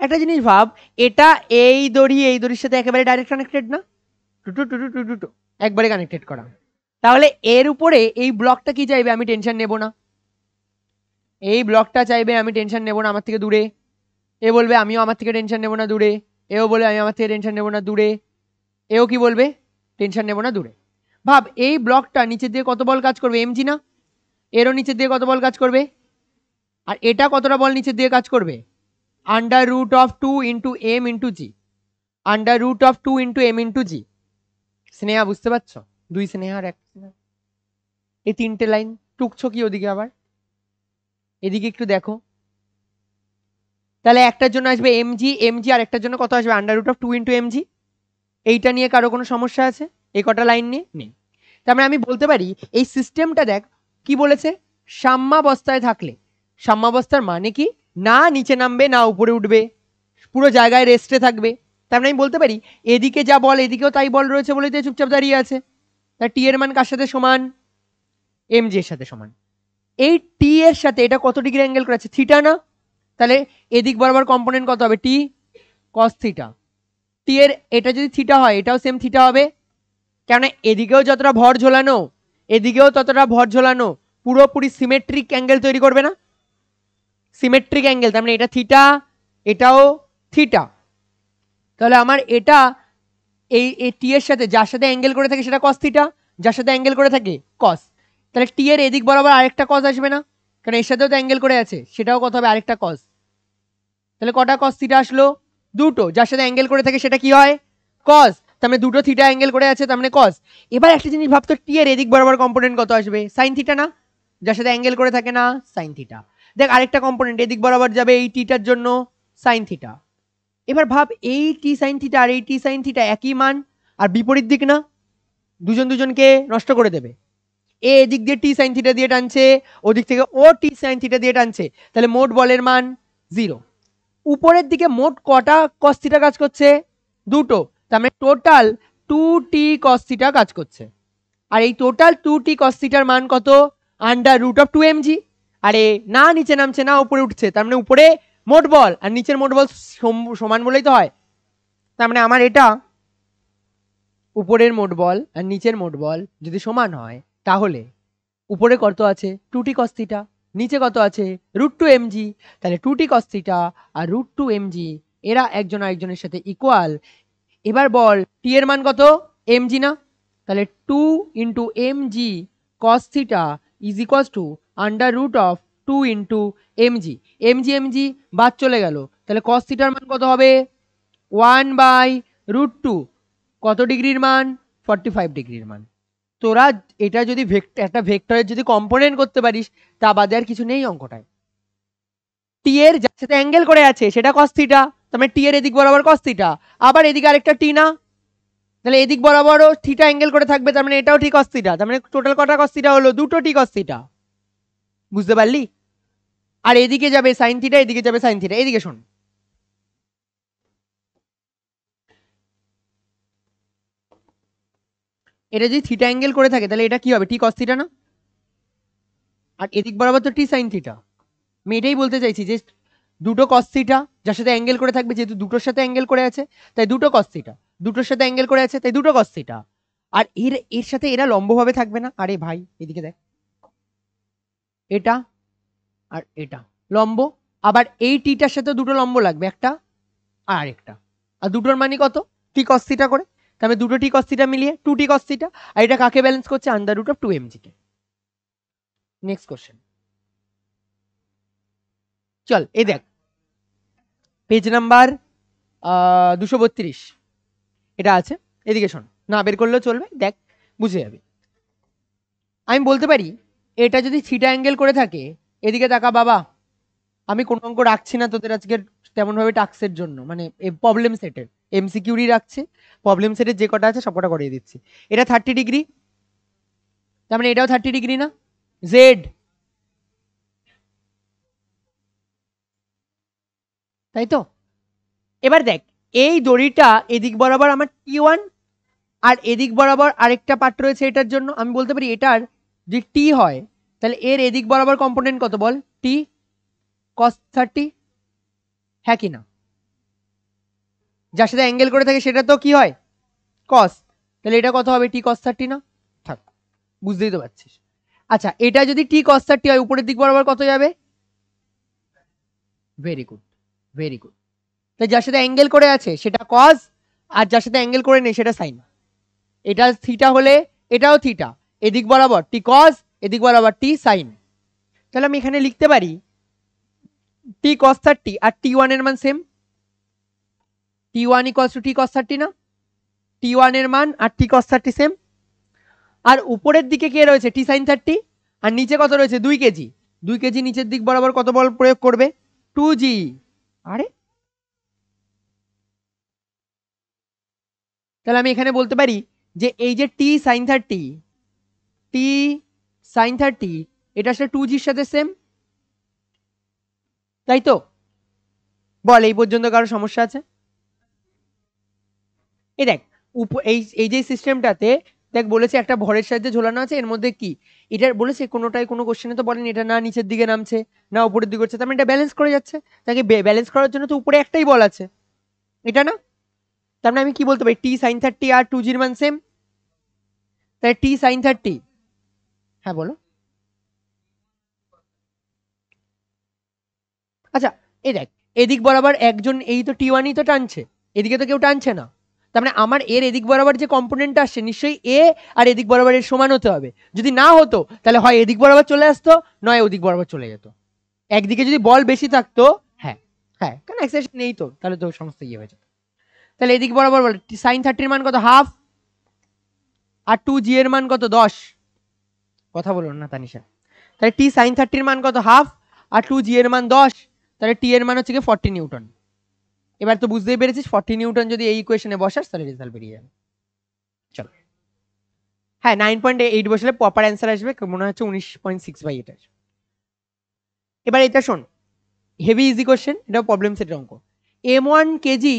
একটা জিনিস ভাব, এটা এই দড়ির সাথে একেবারে ডাইরেক্ট কানেক্টেড না, টু একবারে কানেক্টেড করা। তাহলে এর উপরে এই ব্লকটা কি চাইবে, আমি টেনশন নেব না। এই ব্লকটা চাইবে আমি টেনশন নেব না আমার থেকে দূরে। এ বলবে আমিও আমার থেকে টেনশন নেব না দূরে। এও বলবে আমি আমার থেকে টেনশন নেব না দূরে। এও কি বলবে, টেনশন নেব না দূরে। ভাব এই ব্লকটা নিচের দিয়ে কত বল কাজ করবে, এমজি না? এরও নিচের দিয়ে কত বল কাজ করবে, আর এটা কতটা বল নিচের দিয়ে কাজ করবে, under root of 2 into M into G, under root of 2 into M into G. Sneha বুঝতে পারছো, দুই স্নেহা আর এক স্নেহা। এই তিনটে লাইন টুকছো কি ওদিকে, আবার এদিকে একটু দেখো। তাহলে একটার জন্য আসবে এমজি এমজি, আর একটার জন্য কত আসবে, under root of 2 into mg. এইটা নিয়ে কারো কোনো সমস্যা আছে, এই কটা লাইন নিয়ে নেই। তার মানে আমি বলতে পারি এই সিস্টেমটা দেখ কি বলেছে, সাম্যাবস্থায় থাকলে। সাম্যাবস্থার মানে কি, না নিচে নামবে না উপরে উঠবে, পুরো জায়গায় রেস্টে থাকবে। তার মানে আমি বলতে পারি এদিকে যা বল এদিকেও তাই বল রয়েছে বলেই তো চুপচাপ দাঁড়িয়ে আছে। তা টি এর মান কার সাথে সমান, এম জি এর সাথে সমান। এই টি এর সাথে এটা কত ডিগ্রি অ্যাঙ্গেল করেছে, থিটা না? তাহলে এদিক বরাবর কম্পোনেন্ট কত হবে, টি কস থিটা। টি এর এটা যদি থিটা হয় এটাও সেম থিটা হবে, কেন এদিকেও যতটা ভর ঝোলানো এদিকেও ততটা ভর ঝোলানো, পুরোপুরি সিমেট্রিক অ্যাঙ্গেল তৈরি করবে না, সিমেট্রিক অ্যাঙ্গেল। তার মানে এটা থিটা এটাও থিটা। তাহলে আমার এটা এই টি এর সাথে যার সাথে অ্যাঙ্গেল করে থাকে সেটা কস থিটা, যার সাথে অ্যাঙ্গেল করে থাকে কস। তাহলে টি এর এদিক বরাবর আরেকটা কস আসবে না, কারণ এর সাথেও তো অ্যাঙ্গেল করে আছে, সেটাও কত হবে, আরেকটা কস। তাহলে কটা কস থিটা আসলো, দুটো। যার সাথে অ্যাঙ্গেল করে থাকে সেটা কি হয়, কস। তার মানে দুটো থিটা অ্যাঙ্গেল করে আছে, তার মানে কস। এবার একটা জিনিস ভাবতো, টি এর এদিক বরাবর কম্পোনেন্ট কত আসবে, সাইন থিটা না? যার সাথে অ্যাঙ্গেল করে থাকে না, সাইন থিটা। দেখ আরেকটা কম্পোনেন্ট এদিক বরাবর যাবে এই টিটার জন্য, সাইন থিটা। এবার ভাব এই টি সাইন থিটা আর এই টি সাইন থিটা একই মান, আর বিপরীত দিক না, দুজন দুজনকে নষ্ট করে দেবে। এ এদিক দিয়ে টি সাইন থিটা দিয়ে টানছে, ওদিক থেকে ও টি সাইন থিটা দিয়ে টানছে, তাহলে মোট বলের মান 0। উপরের দিকে মোট কটা কস থিটা কাজ করছে, দুটো। তার মানে টোটাল 2t cos থিটা কাজ করছে। আর এই টোটাল 2t cos থিটার মান কত, আন্ডার রুট অফ 2mg। আরে না নিচে নামছে না উপরে উঠছে, তার মানে উপরে মোট বল আর নিচের মোট বল সমান বলেই তো হয়। তার মানে আমার এটা উপরের মোট বল আর নিচের মোট বল যদি সমান হয়, তাহলে উপরে কত আছে 2t cos থিটা, নিচে কত আছে √2mg। তাহলে 2t cos থিটা আর √2mg এরা একজন আরেকজনের সাথে ইকুয়াল। এবার বল টি এর মান কত, mg না? তাহলে 2 into mg cos theta is equals to under root of 2 into mg। mg বাদ চলে গেল, তাহলে cos থিটার মান কত হবে, 1/√2। কত ডিগ্রির মান, 45 ডিগ্রির মান। তোরা এটা যদি একটা ভেক্টরের যদি কম্পোনেন্ট করতে পারিস, তা বাদে আর কিছু নেই অঙ্কটায়। টি এর যার সাথে অ্যাঙ্গেল করে আছে সেটা cos থিটা, তার মানে টি এর এদিক বরাবর cos থিটা, আবার এদিকে আরেকটা টি না, তাহলে এদিক বরাবরও থিটা অ্যাঙ্গেল করে থাকবে, তার মানে এটাও ঠিক cos থিটা। তার মানে টোটাল কটা cos থিটা হলো, দুটো টি cos থিটা। বুঝতে পারলি? আর এদিকে যাবে sin থিটা, এদিকে যাবে sin থিটা। এদিকে শোন, এটা যদি থিটা অ্যাঙ্গেল করে থাকে তাহলে এটা কি হবে, টি cos থিটা না? আর এদিক বরাবর তো টি sin থিটা। আমি এটাই বলতে চাইছি যে দুটো cos থিটা যার সাথে অ্যাঙ্গেল করে থাকবে, যেহেতু দুটোর সাথে অ্যাঙ্গেল করে আছে তাই দুটো cos থিটা, দুটোর সাথে অ্যাঙ্গেল করে আছে তাই দুটো cos থিটা। আর এর সাথে এরা লম্বভাবে থাকবে না, আরে ভাই এদিকে দেখ, এটা আর এটা লম্ব, আবার এই টিটার সাথে দুটো লম্ব লাগবে, একটা আর একটা, আর দুটোর মানে কত, টি cos থিটা করে। তাহলে দুটো টি cos থিটা মিলিয়ে 2t cos থিটা, আর এটা কাকে ব্যালেন্স করছে, আন্ডার রুট অফ 2mg কে। নেক্সট কোশ্চেন, চল এই দেখ পেজ নাম্বার 232 এটা আছে। এদিকে শোন, না বের করলেও চলবে, দেখ বুঝে যাবে। আমি বলতে পারি এটা যদি থিটা অ্যাঙ্গেল করে থাকে, এদিকে তাকা বাবা, আমি কোন অঙ্ক রাখছি না তোদের আজকের তেমন ভাবে টাস্কের জন্য, মানে প্রবলেম সেটের এমসিকিউরই রাখছে, প্রবলেম সেটের যে কটা আছে সবকটা করিয়ে দিচ্ছি। এটা 30 ডিগ্রি, তার মানে এটাও 30 ডিগ্রি না, জেড, তাই তো? এবার দেখ এই দড়িটা এদিক বরাবর আমার T1 আর এদিক বরাবর আরেকটা পার্ট রয়েছে এটার জন্য, আমি বলতে পারি এটার যদি টি হয় তাহলে এর এদিক বরাবর কম্পোনেন্ট কত বল, টি cos 30, হ্যাঁ কি না? যার সাথে অ্যাঙ্গেল করে থাকে সেটা তো কি হয় cos, তাহলে এটা কত হবে টি cos 30 না? থাক, বুঝতেই তো পারছিস। আচ্ছা এটা যদি টি cos 30 হয় উপরের দিক বরাবর কত যাবে? Very good, very good. তাই যার সাথে অ্যাঙ্গেল করে আছে সেটা cos, আর যার সাথে অ্যাঙ্গেল করে নেই সেটা সাইন। এটা থিটা হলে এটাও থিটা, এদিক বরাবর টি cos, এদিক বরাবর টি সাইন। তাহলে আমি এখানে লিখতে পারি টি cos 30 আর T1 এর মান same, T1 equals to T cos 30 না? T1 এর মান আর টি cos 30 সেম। আর উপরের দিকে কে রয়েছে টি সাইন 30, আর নিচে কত রয়েছে 2 কেজি, 2 কেজি নিচের দিক বরাবর কত বল প্রয়োগ করবে 2g। আরে তাহলে আমি এখানে বলতে পারি যে এই যে টি সাইন 30 এটা আসলে 2gর সাথে সেম, তাই তো? বল এই পর্যন্ত কারো সমস্যা আছে? এই দেখ এই যে সিস্টেমটাতে দেখ বলেছে একটা ভরের সাহায্যে ঝোলানো আছে, এর মধ্যে কি এটা বলেছে কোনোটাই কোনো কোশ্চেনে তো বলেনি এটা না নিচের দিকে নামছে না উপরের দিকে হচ্ছে, তার মানে এটা ব্যালেন্স করে যাচ্ছে। তাকে ব্যালেন্স করার জন্য তো উপরে একটাই বল আছে, এটা না? তার মানে আমি কি বলতে পারি টি সাইন 30 আর 2gর মান সেম, তাহলে টি সাইন 30, হ্যাঁ বলো। আচ্ছা এই দেখ এদিক বরাবর একজন এই তো T1ই তো টানছে, এদিকে তো কেউ টানছে না, তার মানে আমার এর এদিক বরাবর যে কম্পোনেন্ট আসছে নিশ্চয়ই এ আর এদিক বরাবর এর সমান হতে হবে। যদি না হতো তাহলে হয় এদিক বরাবর চলে আসতো নয় ওদিক বরাবর চলে যেত। একদিকে যদি বল বেশি থাকতো, হ্যাঁ হ্যাঁ কারণ অ্যাক্সেলারেশন নেই তো, তাহলে তো সমস্ত ইয়ে হয়ে যেত। তাহলে এদিক বরাবর বল সাইন 30 এর মান কত হাফ, আর 2g এর মান কত 10, কথা বলুন না তানিশা। তাহলে টি সাইন 30 এর মান কত হাফ, আর 2g এর মান 10, তাহলে টি এর মান হচ্ছে কি 40 নিউটন। এবার তো বুঝতেই পেরেছিস 40 নিউটন যদি এই ইকুয়েশনে বসাস তাহলে রেজাল্ট বেরিয়ে যাবে। চল হ্যাঁ 9.8 বসলে প্রপার অ্যান্সার আসবে, মনে হচ্ছে 19.6 বাই এটা। এবার এটা শোন, হেভি ইজি কোশ্চেন, এটা প্রবলেম সেটের অঙ্ক। M1 কেজি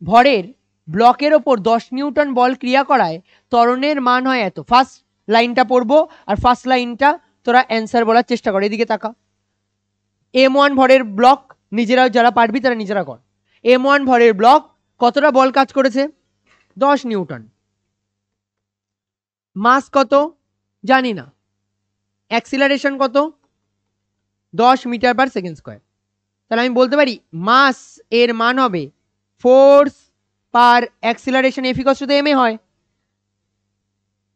ভরের ব্লকের ওপর 10 নিউটন বল ক্রিয়া করায় ত্বরণের মান হয় এত। ফার্স্ট লাইনটা পড়বো আর ফার্স্ট লাইনটা তোরা অ্যান্সার বলার চেষ্টা কর। এদিকে তাকা, M1 ভরের ব্লক, নিজেরা যারা পারবি তারা নিজেরা কর। M1 ভরের ব্লক কতটা বল কাজ করেছে 10 নিউটন, মাস কত জানি না, অ্যাক্সিলারেশন কত 10 মিটার পার সেকেন্ড স্কয়ার। তাহলে আমি বলতে পারি মাস এর মান হবে force per acceleration F equals to M A হয়।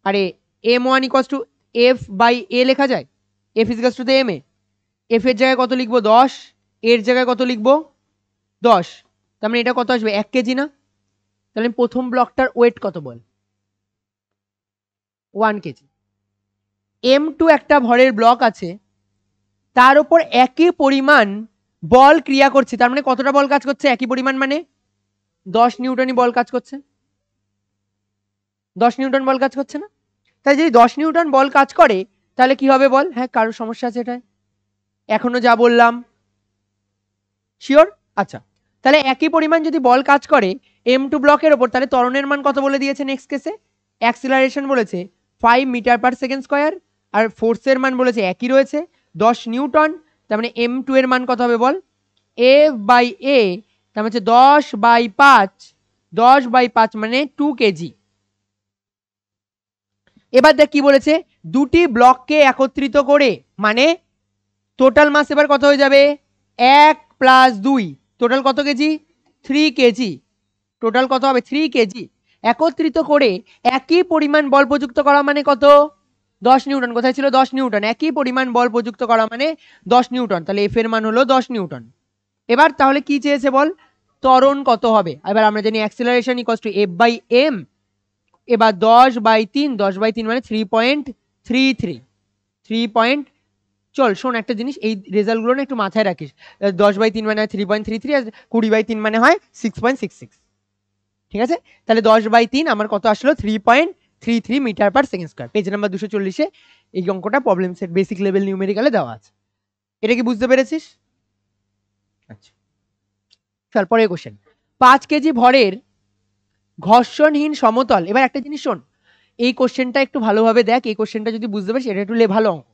আরে M1 equals to F by A লেখা যায়, F equals to M A, F এর জায়গায় কত লিখবো 10, এর জায়গায় কত লিখবো 10, তার মানে এটা কত আসবে 1 কেজি না? তাহলে প্রথম ব্লকটার ওয়েট কত বল 1 কেজি। M2 একটা ভরের ব্লক আছে, তার উপর একই পরিমাণ বল ক্রিয়া করছে, তার মানে কতটা বল কাজ করছে একই পরিমাণ মানে 10 নিউটনই বল কাজ করছে, 10 নিউটন বল কাজ করছে না? তাই যদি 10 নিউটন বল কাজ করে তাহলে কি হবে বল? হ্যাঁ কারোর সমস্যা আছে এটাই? এখনো যা বললাম শিওর? আচ্ছা তাহলে একই পরিমাণ যদি বল কাজ করে M2 ব্লকের ওপর, তাহলে ত্বরণের মান কত বলে দিয়েছে নেক্সট কেসে? অ্যাক্সিলারেশন বলেছে 5 মিটার পার সেকেন্ড স্কয়ার, আর ফোর্সের মান বলেছে একই রয়েছে 10 নিউটন, তার মানে M2 এর মান কত হবে বল? F বাই A, তার মানে 10/5, 10/5 মানে 2 কেজি। এবার দেখ কি বলেছে, দুটি ব্লককে একত্রিত করে, মানে টোটাল মাস এবার কত হয়ে যাবে 1 প্লাস 2, টোটাল কত কেজি 3 কেজি, টোটাল কত হবে 3 কেজি একত্রিত করে একই পরিমাণ বল প্রযুক্ত করা মানে কত 10 নিউটন। কোথায় ছিল 10 নিউটন? একই পরিমাণ বল প্রযুক্ত করা মানে 10 নিউটন, তাহলে এফ এর মান হলো 10 নিউটন। এবার তাহলে কি চেয়েছে বল? ত্বরণ কত হবে? এবার আমরা জানি acceleration equals to F by M. এবার 10/3, 10/3 মানে 3.33, 3. চল শোন একটা জিনিস, এই রেজাল্টগুলো না একটু মাথায় রাখিস। 10/3 মানে 3.33, আর 20/3 মানে হয় 6.66, ঠিক আছে? তাহলে 10/3 আমার কত আসলো 3.33 metre per second square. Page number 240-এ এই অঙ্কটা প্রবলেম সেট বেসিক লেভেল নিউমেরিক্যালে দেওয়া আছে। এটা কি বুঝতে পেরেছিস? আচ্ছা চল পরের কোশ্চেন। 5 কেজি ভরের ঘর্ষণহীন সমতল। এবার একটা জিনিস শোন, এই কোশ্চেনটা একটু ভালোভাবে দেখ, এই কোশ্চেনটা যদি বুঝতে পারিস এটা একটু ভালো অঙ্ক।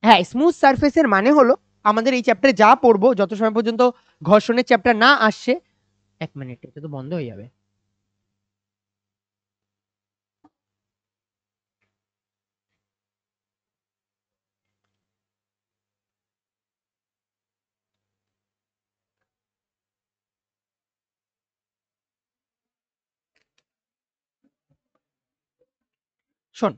হ্যাঁ, স্মুথ সারফেসের মানে হলো আমাদের এই চ্যাপ্টারে যা পড়বো, যত সময় পর্যন্ত ঘর্ষণের চ্যাপ্টার না আসছে, 1 মিনিট এটা তো বন্ধ হয়ে যাবে। শোন,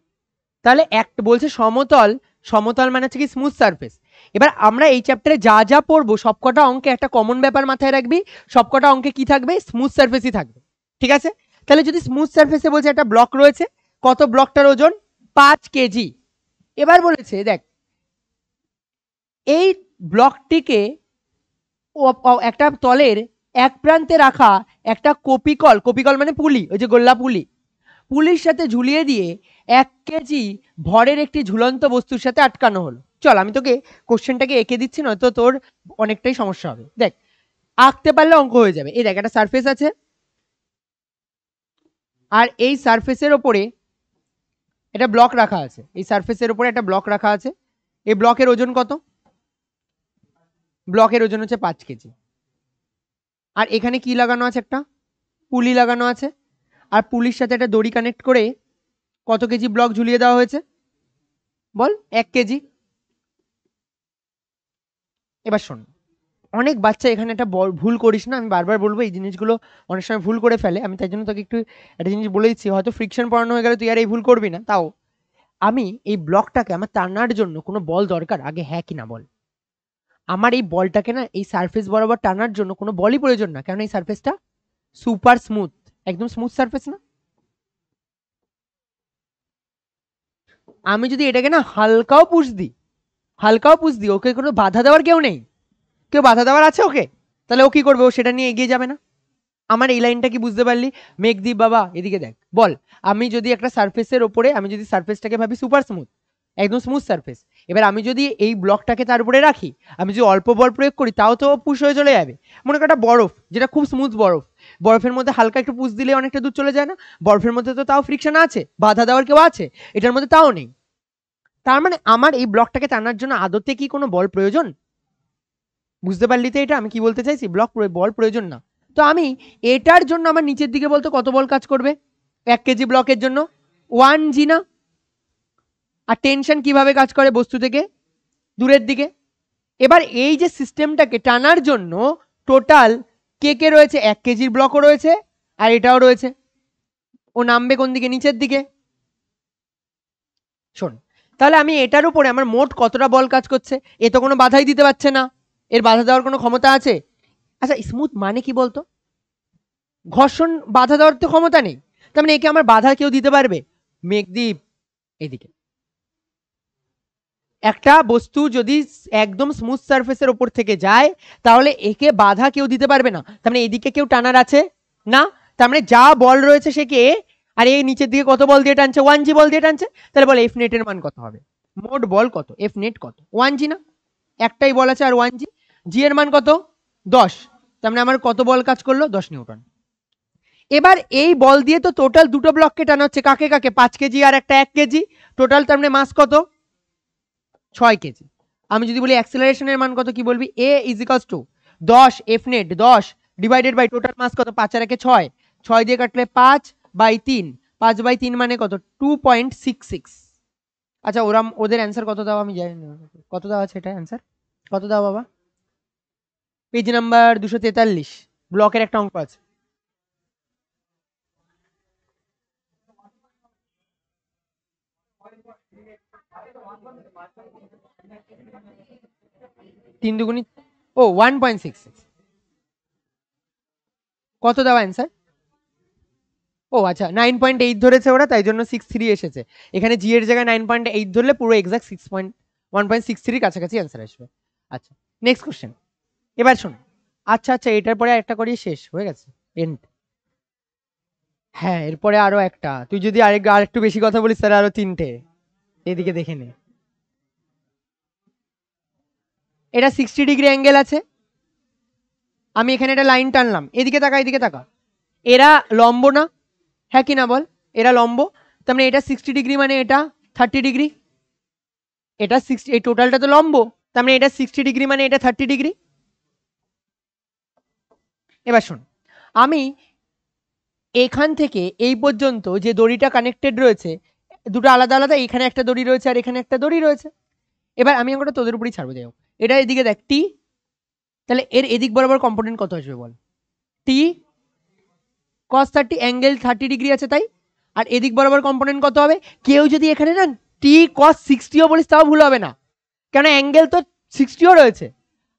তাহলে একটা বলছে সমতল, সমতল মানে হচ্ছে কি স্মুথ সারফেস। এবার আমরা এই চ্যাপ্টারে যা যা পড়বো সবকটা অঙ্কে একটা কমন ব্যাপার মাথায় রাখবি, সবকটা অঙ্কে কি থাকবে, স্মুথ সারফেসই থাকবে, ঠিক আছে? তাহলে যদি স্মুথ সারফেসে বলছে একটা ব্লক রয়েছে, কত ব্লকটার ওজন 5 কেজি। এবার বলেছে দেখ এই ব্লকটিকে একটা তলের এক প্রান্তে রাখা একটা কপিকল, কপিকল মানে পুলি, ওই যে গোল্লা পুলি, পুলির সাথে ঝুলিয়ে দিয়ে 1 কেজি ভরের একটি ঝুলন্ত বস্তুর সাথে আটকানো হলো। চল আমি তোকে কোশ্চেনটাকে এঁকে দিচ্ছি, নয়তো তোর অনেকটাই সমস্যা হবে। দেখ আঁকতে পারলে অঙ্ক হয়ে যাবে। এই দেখ একটা সারফেস আছে, আর এই সারফেসের ওপরে একটা ব্লক রাখা আছে, এই সারফেসের ওপরে একটা ব্লক রাখা আছে। এই ব্লকের ওজন কত? ব্লকের ওজন হচ্ছে 5 কেজি। আর এখানে কি লাগানো আছে, একটা পুলি লাগানো আছে, আর পুলির সাথে একটা দড়ি কানেক্ট করে কত কেজি ব্লক ঝুলিয়ে দেওয়া হয়েছে বল? 1 কেজি। এবার শোন, অনেক বাচ্চা এখানে একটা ভুল করিস না, আমি বারবার বলবো এই জিনিসগুলো অনেক সময় ভুল করে ফেলে, আমি তাই জন্য তোকে একটু একটা জিনিস বলে দিচ্ছি, হয়তো ফ্রিকশন পড়ানো হয়ে গেলে তুই আর এই ভুল করবি না। তাও আমি এই ব্লকটাকে আমার টানার জন্য কোনো বল দরকার? আগে হ্যাঁ কি না বল। আমার এই বলটাকে না এই সারফেস বরাবর টানার জন্য কোনো বলই প্রয়োজন না, কারণ এই সারফেসটা সুপার স্মুথ, একদম স্মুথ সারফেস না? আমি যদি এটাকে না হালকাও পুশ দিই, হালকাও পুশ দিই, ওকে কোনো বাধা দেওয়ার কেউ নেই, কেউ বাধা দেওয়ার আছে ওকে? তাহলে ও কি করবে? ও সেটা নিয়ে এগিয়ে যাবে না। আমার এই লাইনটা কি বুঝতে পারলি? মেঘদীপ বাবা এদিকে দেখ, বল আমি যদি একটা সারফেসের ওপরে, আমি যদি সারফেসটাকে ভাবি সুপার স্মুথ, একদম স্মুথ সারফেস, এবার আমি যদি এই ব্লকটাকে তার উপরে রাখি, আমি যদি অল্প বল প্রয়োগ করি তাও তো পুশ হয়ে চলে যাবে। মনে কর একটা বরফ, যেটা খুব স্মুথ বরফ, বরফের মধ্যে হালকা একটু পুশ দিলে অনেকটা দূর চলে যায় না? বরফের মধ্যে তো তাও ফ্রিকশন আছে, বাধা দেওয়ার কেউ আছে, এটার মধ্যে তাও নেই। তার মানে আমার এই ব্লকটাকে টানার জন্য আদতে কি কোনো বল প্রয়োজন? বুঝতে পারলি তো এটা আমি কি বলতে চাইছি? বল প্রয়োজন না। তো আমি এটার জন্য আমার নিচের দিকে বলতো কত বল কাজ করবে 1 কেজি ব্লকের জন্য? 1 জি না? আর টেনশন কিভাবে কাজ করে বস্তু থেকে দূরের দিকে? এবার এই যে সিস্টেমটাকে টানার জন্য টোটাল কে কে রয়েছে? 1 কেজির ব্লকও রয়েছে, আর এটাও রয়েছে। ও নামবে কোন দিকে? নিচের দিকে। শোন, তাহলে আমি এটার উপরে আমার মোট কতটা বল কাজ করছে? এ তো কোনো বাধাই দিতে পারছে না, এর বাধা দেওয়ার কোনো ক্ষমতা আছে? আচ্ছা স্মুথ মানে কি বলতো? ঘর্ষণ বাধা দেওয়ার তো ক্ষমতা নেই, তার মানে একে আমার বাধা কেউ দিতে পারবে? মেঘদীপ এদিকে, একটা বস্তু যদি একদম স্মুথ সারফেসের উপর থেকে যায় তাহলে একে বাধা কেউ দিতে পারবে না, তার মানে এদিকে কেউ টানার আছে না? তার মানে যা বল রয়েছে সে কে, আর এই নিচের দিকে কত বল দিয়ে টানছে? 1 জি বল দিয়ে টানছে। তাহলে বল এফ নেটের মান কত হবে? মোট বল কত? এফ নেট কত? 1 জি না? একটাই বল আছে আর 1 জি, জি এর মান কত? 10। তার মানে আমার কত বল কাজ করলো? 10 নিউটন। এবার এই বল দিয়ে তো টোটাল দুটো ব্লককে টানা হচ্ছে, কাকে কাকে? 5 কেজি আর একটা 1 কেজি, টোটাল তার মানে মাস কত? 6 কেজি। আমি যদি বলি অ্যাক্সেলারেশনের মান কত, কি বলবি? a is equals to 10 F net 10 divided by total mass কত? 5 আর 1 6, 6 দিয়ে কাটলে 5/3, 5/3 মানে কত? 2.66। আচ্ছা ওরা ওদের অ্যান্সার কত দাও আমি জানি না, কত দাও আছে এটা অ্যান্সার? কত দাও বাবা? পেজ নাম্বার 243, ব্লকের একটা অঙ্ক আছে। তিন দুগুণী, ও 1.66। কত দেওয়া অ্যান্সার? ও আচ্ছা 9.8 ধরেছে ওরা, তাই জন্য 63 এসেছে। এখানে জি এর জায়গায় 9.8 ধরলে পুরো এক্সাক্ট 1.63 কাছাকাছি অ্যান্সার আসবে। আচ্ছা নেক্সট কোশ্চেন, এবার শোন। আচ্ছা আচ্ছা এটার পরে একটা করি, শেষ হয়ে গেছে এন্ড। হ্যাঁ এরপরে আরো একটা, তুই যদি আরেকটু বেশি কথা বলিস তাহলে আরো 3টে। এদিকে দেখে নে, এটা 60 ডিগ্রি অ্যাঙ্গেল আছে, আমি এখানে একটা লাইন টানলাম, এদিকে তাকা এদিকে তাকা, এরা লম্ব না, হ্যাঁ কি না বল, এরা লম্ব, তার মানে এটা 60 ডিগ্রি মানে এটা 30 ডিগ্রি, এটা 60, এই টোটালটা তো লম্ব, তার মানে এটা 60 ডিগ্রি মানে এটা 30 ডিগ্রি। এবার শোন, আমি এখান থেকে এই পর্যন্ত যে দড়িটা কানেক্টেড রয়েছে দুটো আলাদা আলাদা, এখানে একটা দড়ি রয়েছে আর এখানে একটা দড়ি রয়েছে। এবার আমি একটা তোদের উপরই ছাড়বো, যাই হোক, এটা এদিকে দেখ টি, তাহলে এর এদিক বরাবর কম্পোনেন্ট কত আসবে বল, টি cos 30, অ্যাঙ্গেল 30 ডিগ্রি আছে তাই, আর এদিক বরাবর কম্পোনেন্ট কত হবে, কেউ যদি এখানে না টি cos 60ও বলিস তাও ভুল হবে না, কেন অ্যাঙ্গেল তো 60ও রয়েছে,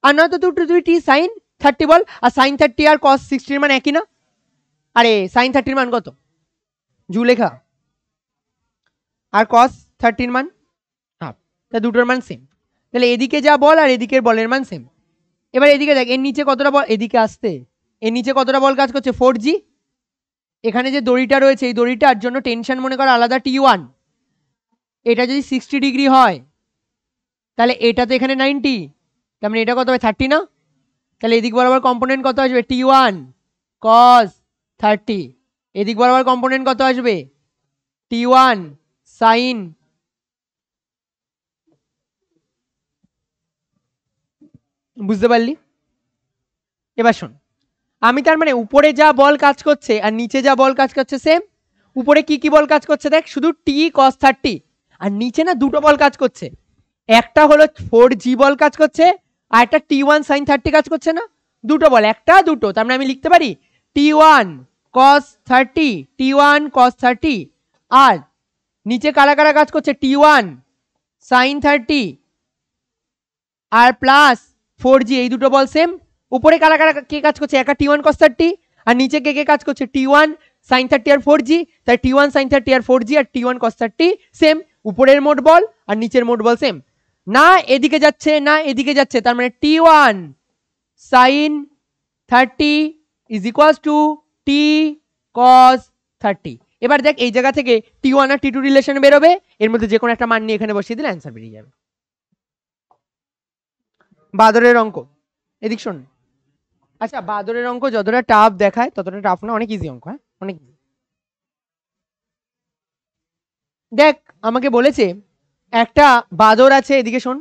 আর নয়তো তুই টি sin 30 বল, আর sin 30 আর cos 60 এর মান একই না, আরে sin 30 এর মান কত জুলেখা, আর cos 30 এর মান হাফ, তা দুটোর মান সেম, তাহলে এদিকে যা বল আর এদিকের বলের মান সেম। এবার এদিকে দেখ এর নিচে কতটা বল, এদিকে আসতে এর নিচে কতটা বল কাজ করছে 4G, এখানে যে দড়িটা রয়েছে এই দড়িটার জন্য টেনশন মনে কর আলাদা T1, এটা যদি 60 ডিগ্রি হয় তাহলে এটা তো এখানে 90, তার মানে এটা কত হবে 30 না, তাহলে এদিক বরাবর কম্পোনেন্ট কত আসবে T1 cos 30, এদিক বরাবর কম্পোনেন্ট কত আসবে T1 sin, বুঝতে পারলি? এবার শোন, আমি তার মানে উপরে যা বল কাজ করছে আর নিচে যা বল কাজ করছে সেম, উপরে কি কি বল কাজ করছে দেখ, শুধু টি cos 30, আর নিচে না দুটো বল কাজ করছে, একটা হলো 4G বল কাজ করছে আর একটা T1 sin 30 কাজ করছে না, দুটো বল, একটা দুটো, তার মানে আমি লিখতে পারি T1 cos 30, T1 cos 30, আর নিচে কারা কারা কাজ করছে T1 sin 30 আর প্লাস 4G, এই দুটো বল সেম, উপরে কারা কারা কে কাজ করছে, একা T1 cos 30 আর নিচে কে কে কাজ করছে T1 sin 30 আর 4G, তাই T1 sin 30 আর 4G আর T1 cos 30 সেম, উপরের মোট বল আর নিচের মোট বল সেম, না এদিকে যাচ্ছে না এদিকে যাচ্ছে, তার মানে T1 sin 30 is equals to T cos 30। এবার দেখ এই জায়গা থেকে T1 আর T2 রিলেশন বেরোবে, এর মধ্যে যে কোনো একটা মান নিয়ে এখানে বসিয়ে দিলে অ্যান্সার বেরিয়ে যাবে। বাদরের অঙ্ক, এদিক শোন, আচ্ছা বাদরের অঙ্ক যতটা টাফ দেখায় ততটা টাফ না, অনেক ইজি অঙ্ক, হ্যাঁ অনেক ইজি। দেখ আমাকে বলেছে একটা বাদর আছে, এদিকে শোন,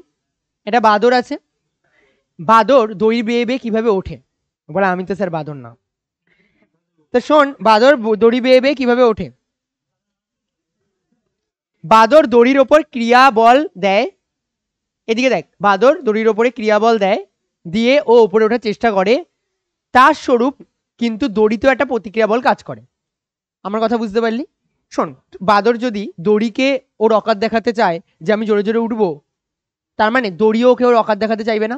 এটা বাদর আছে, বাদর দড়ি বেয়ে বেয়ে কিভাবে ওঠে, বলে আমি তো স্যার বাদর না, তো শোন বাদর দড়ি বেয়ে বেয়ে কিভাবে ওঠে, বাদর দড়ির ওপর ক্রিয়া বল দেয়, এদিকে দেখ বাদর দড়ির ওপরে ক্রিয়া বল দেয়, দিয়ে ও উপরে ওঠার চেষ্টা করে, তার স্বরূপ কিন্তু দড়িতেও একটা প্রতিক্রিয়া বল কাজ করে, আমার কথা বুঝতে পারলি? শোন বাদর যদি দড়িকে ওর অকাত দেখাতে চায় যে আমি জোরে জোরে উঠবো, তার মানে দড়িও ওকে ওর অকাত দেখাতে চাইবে না,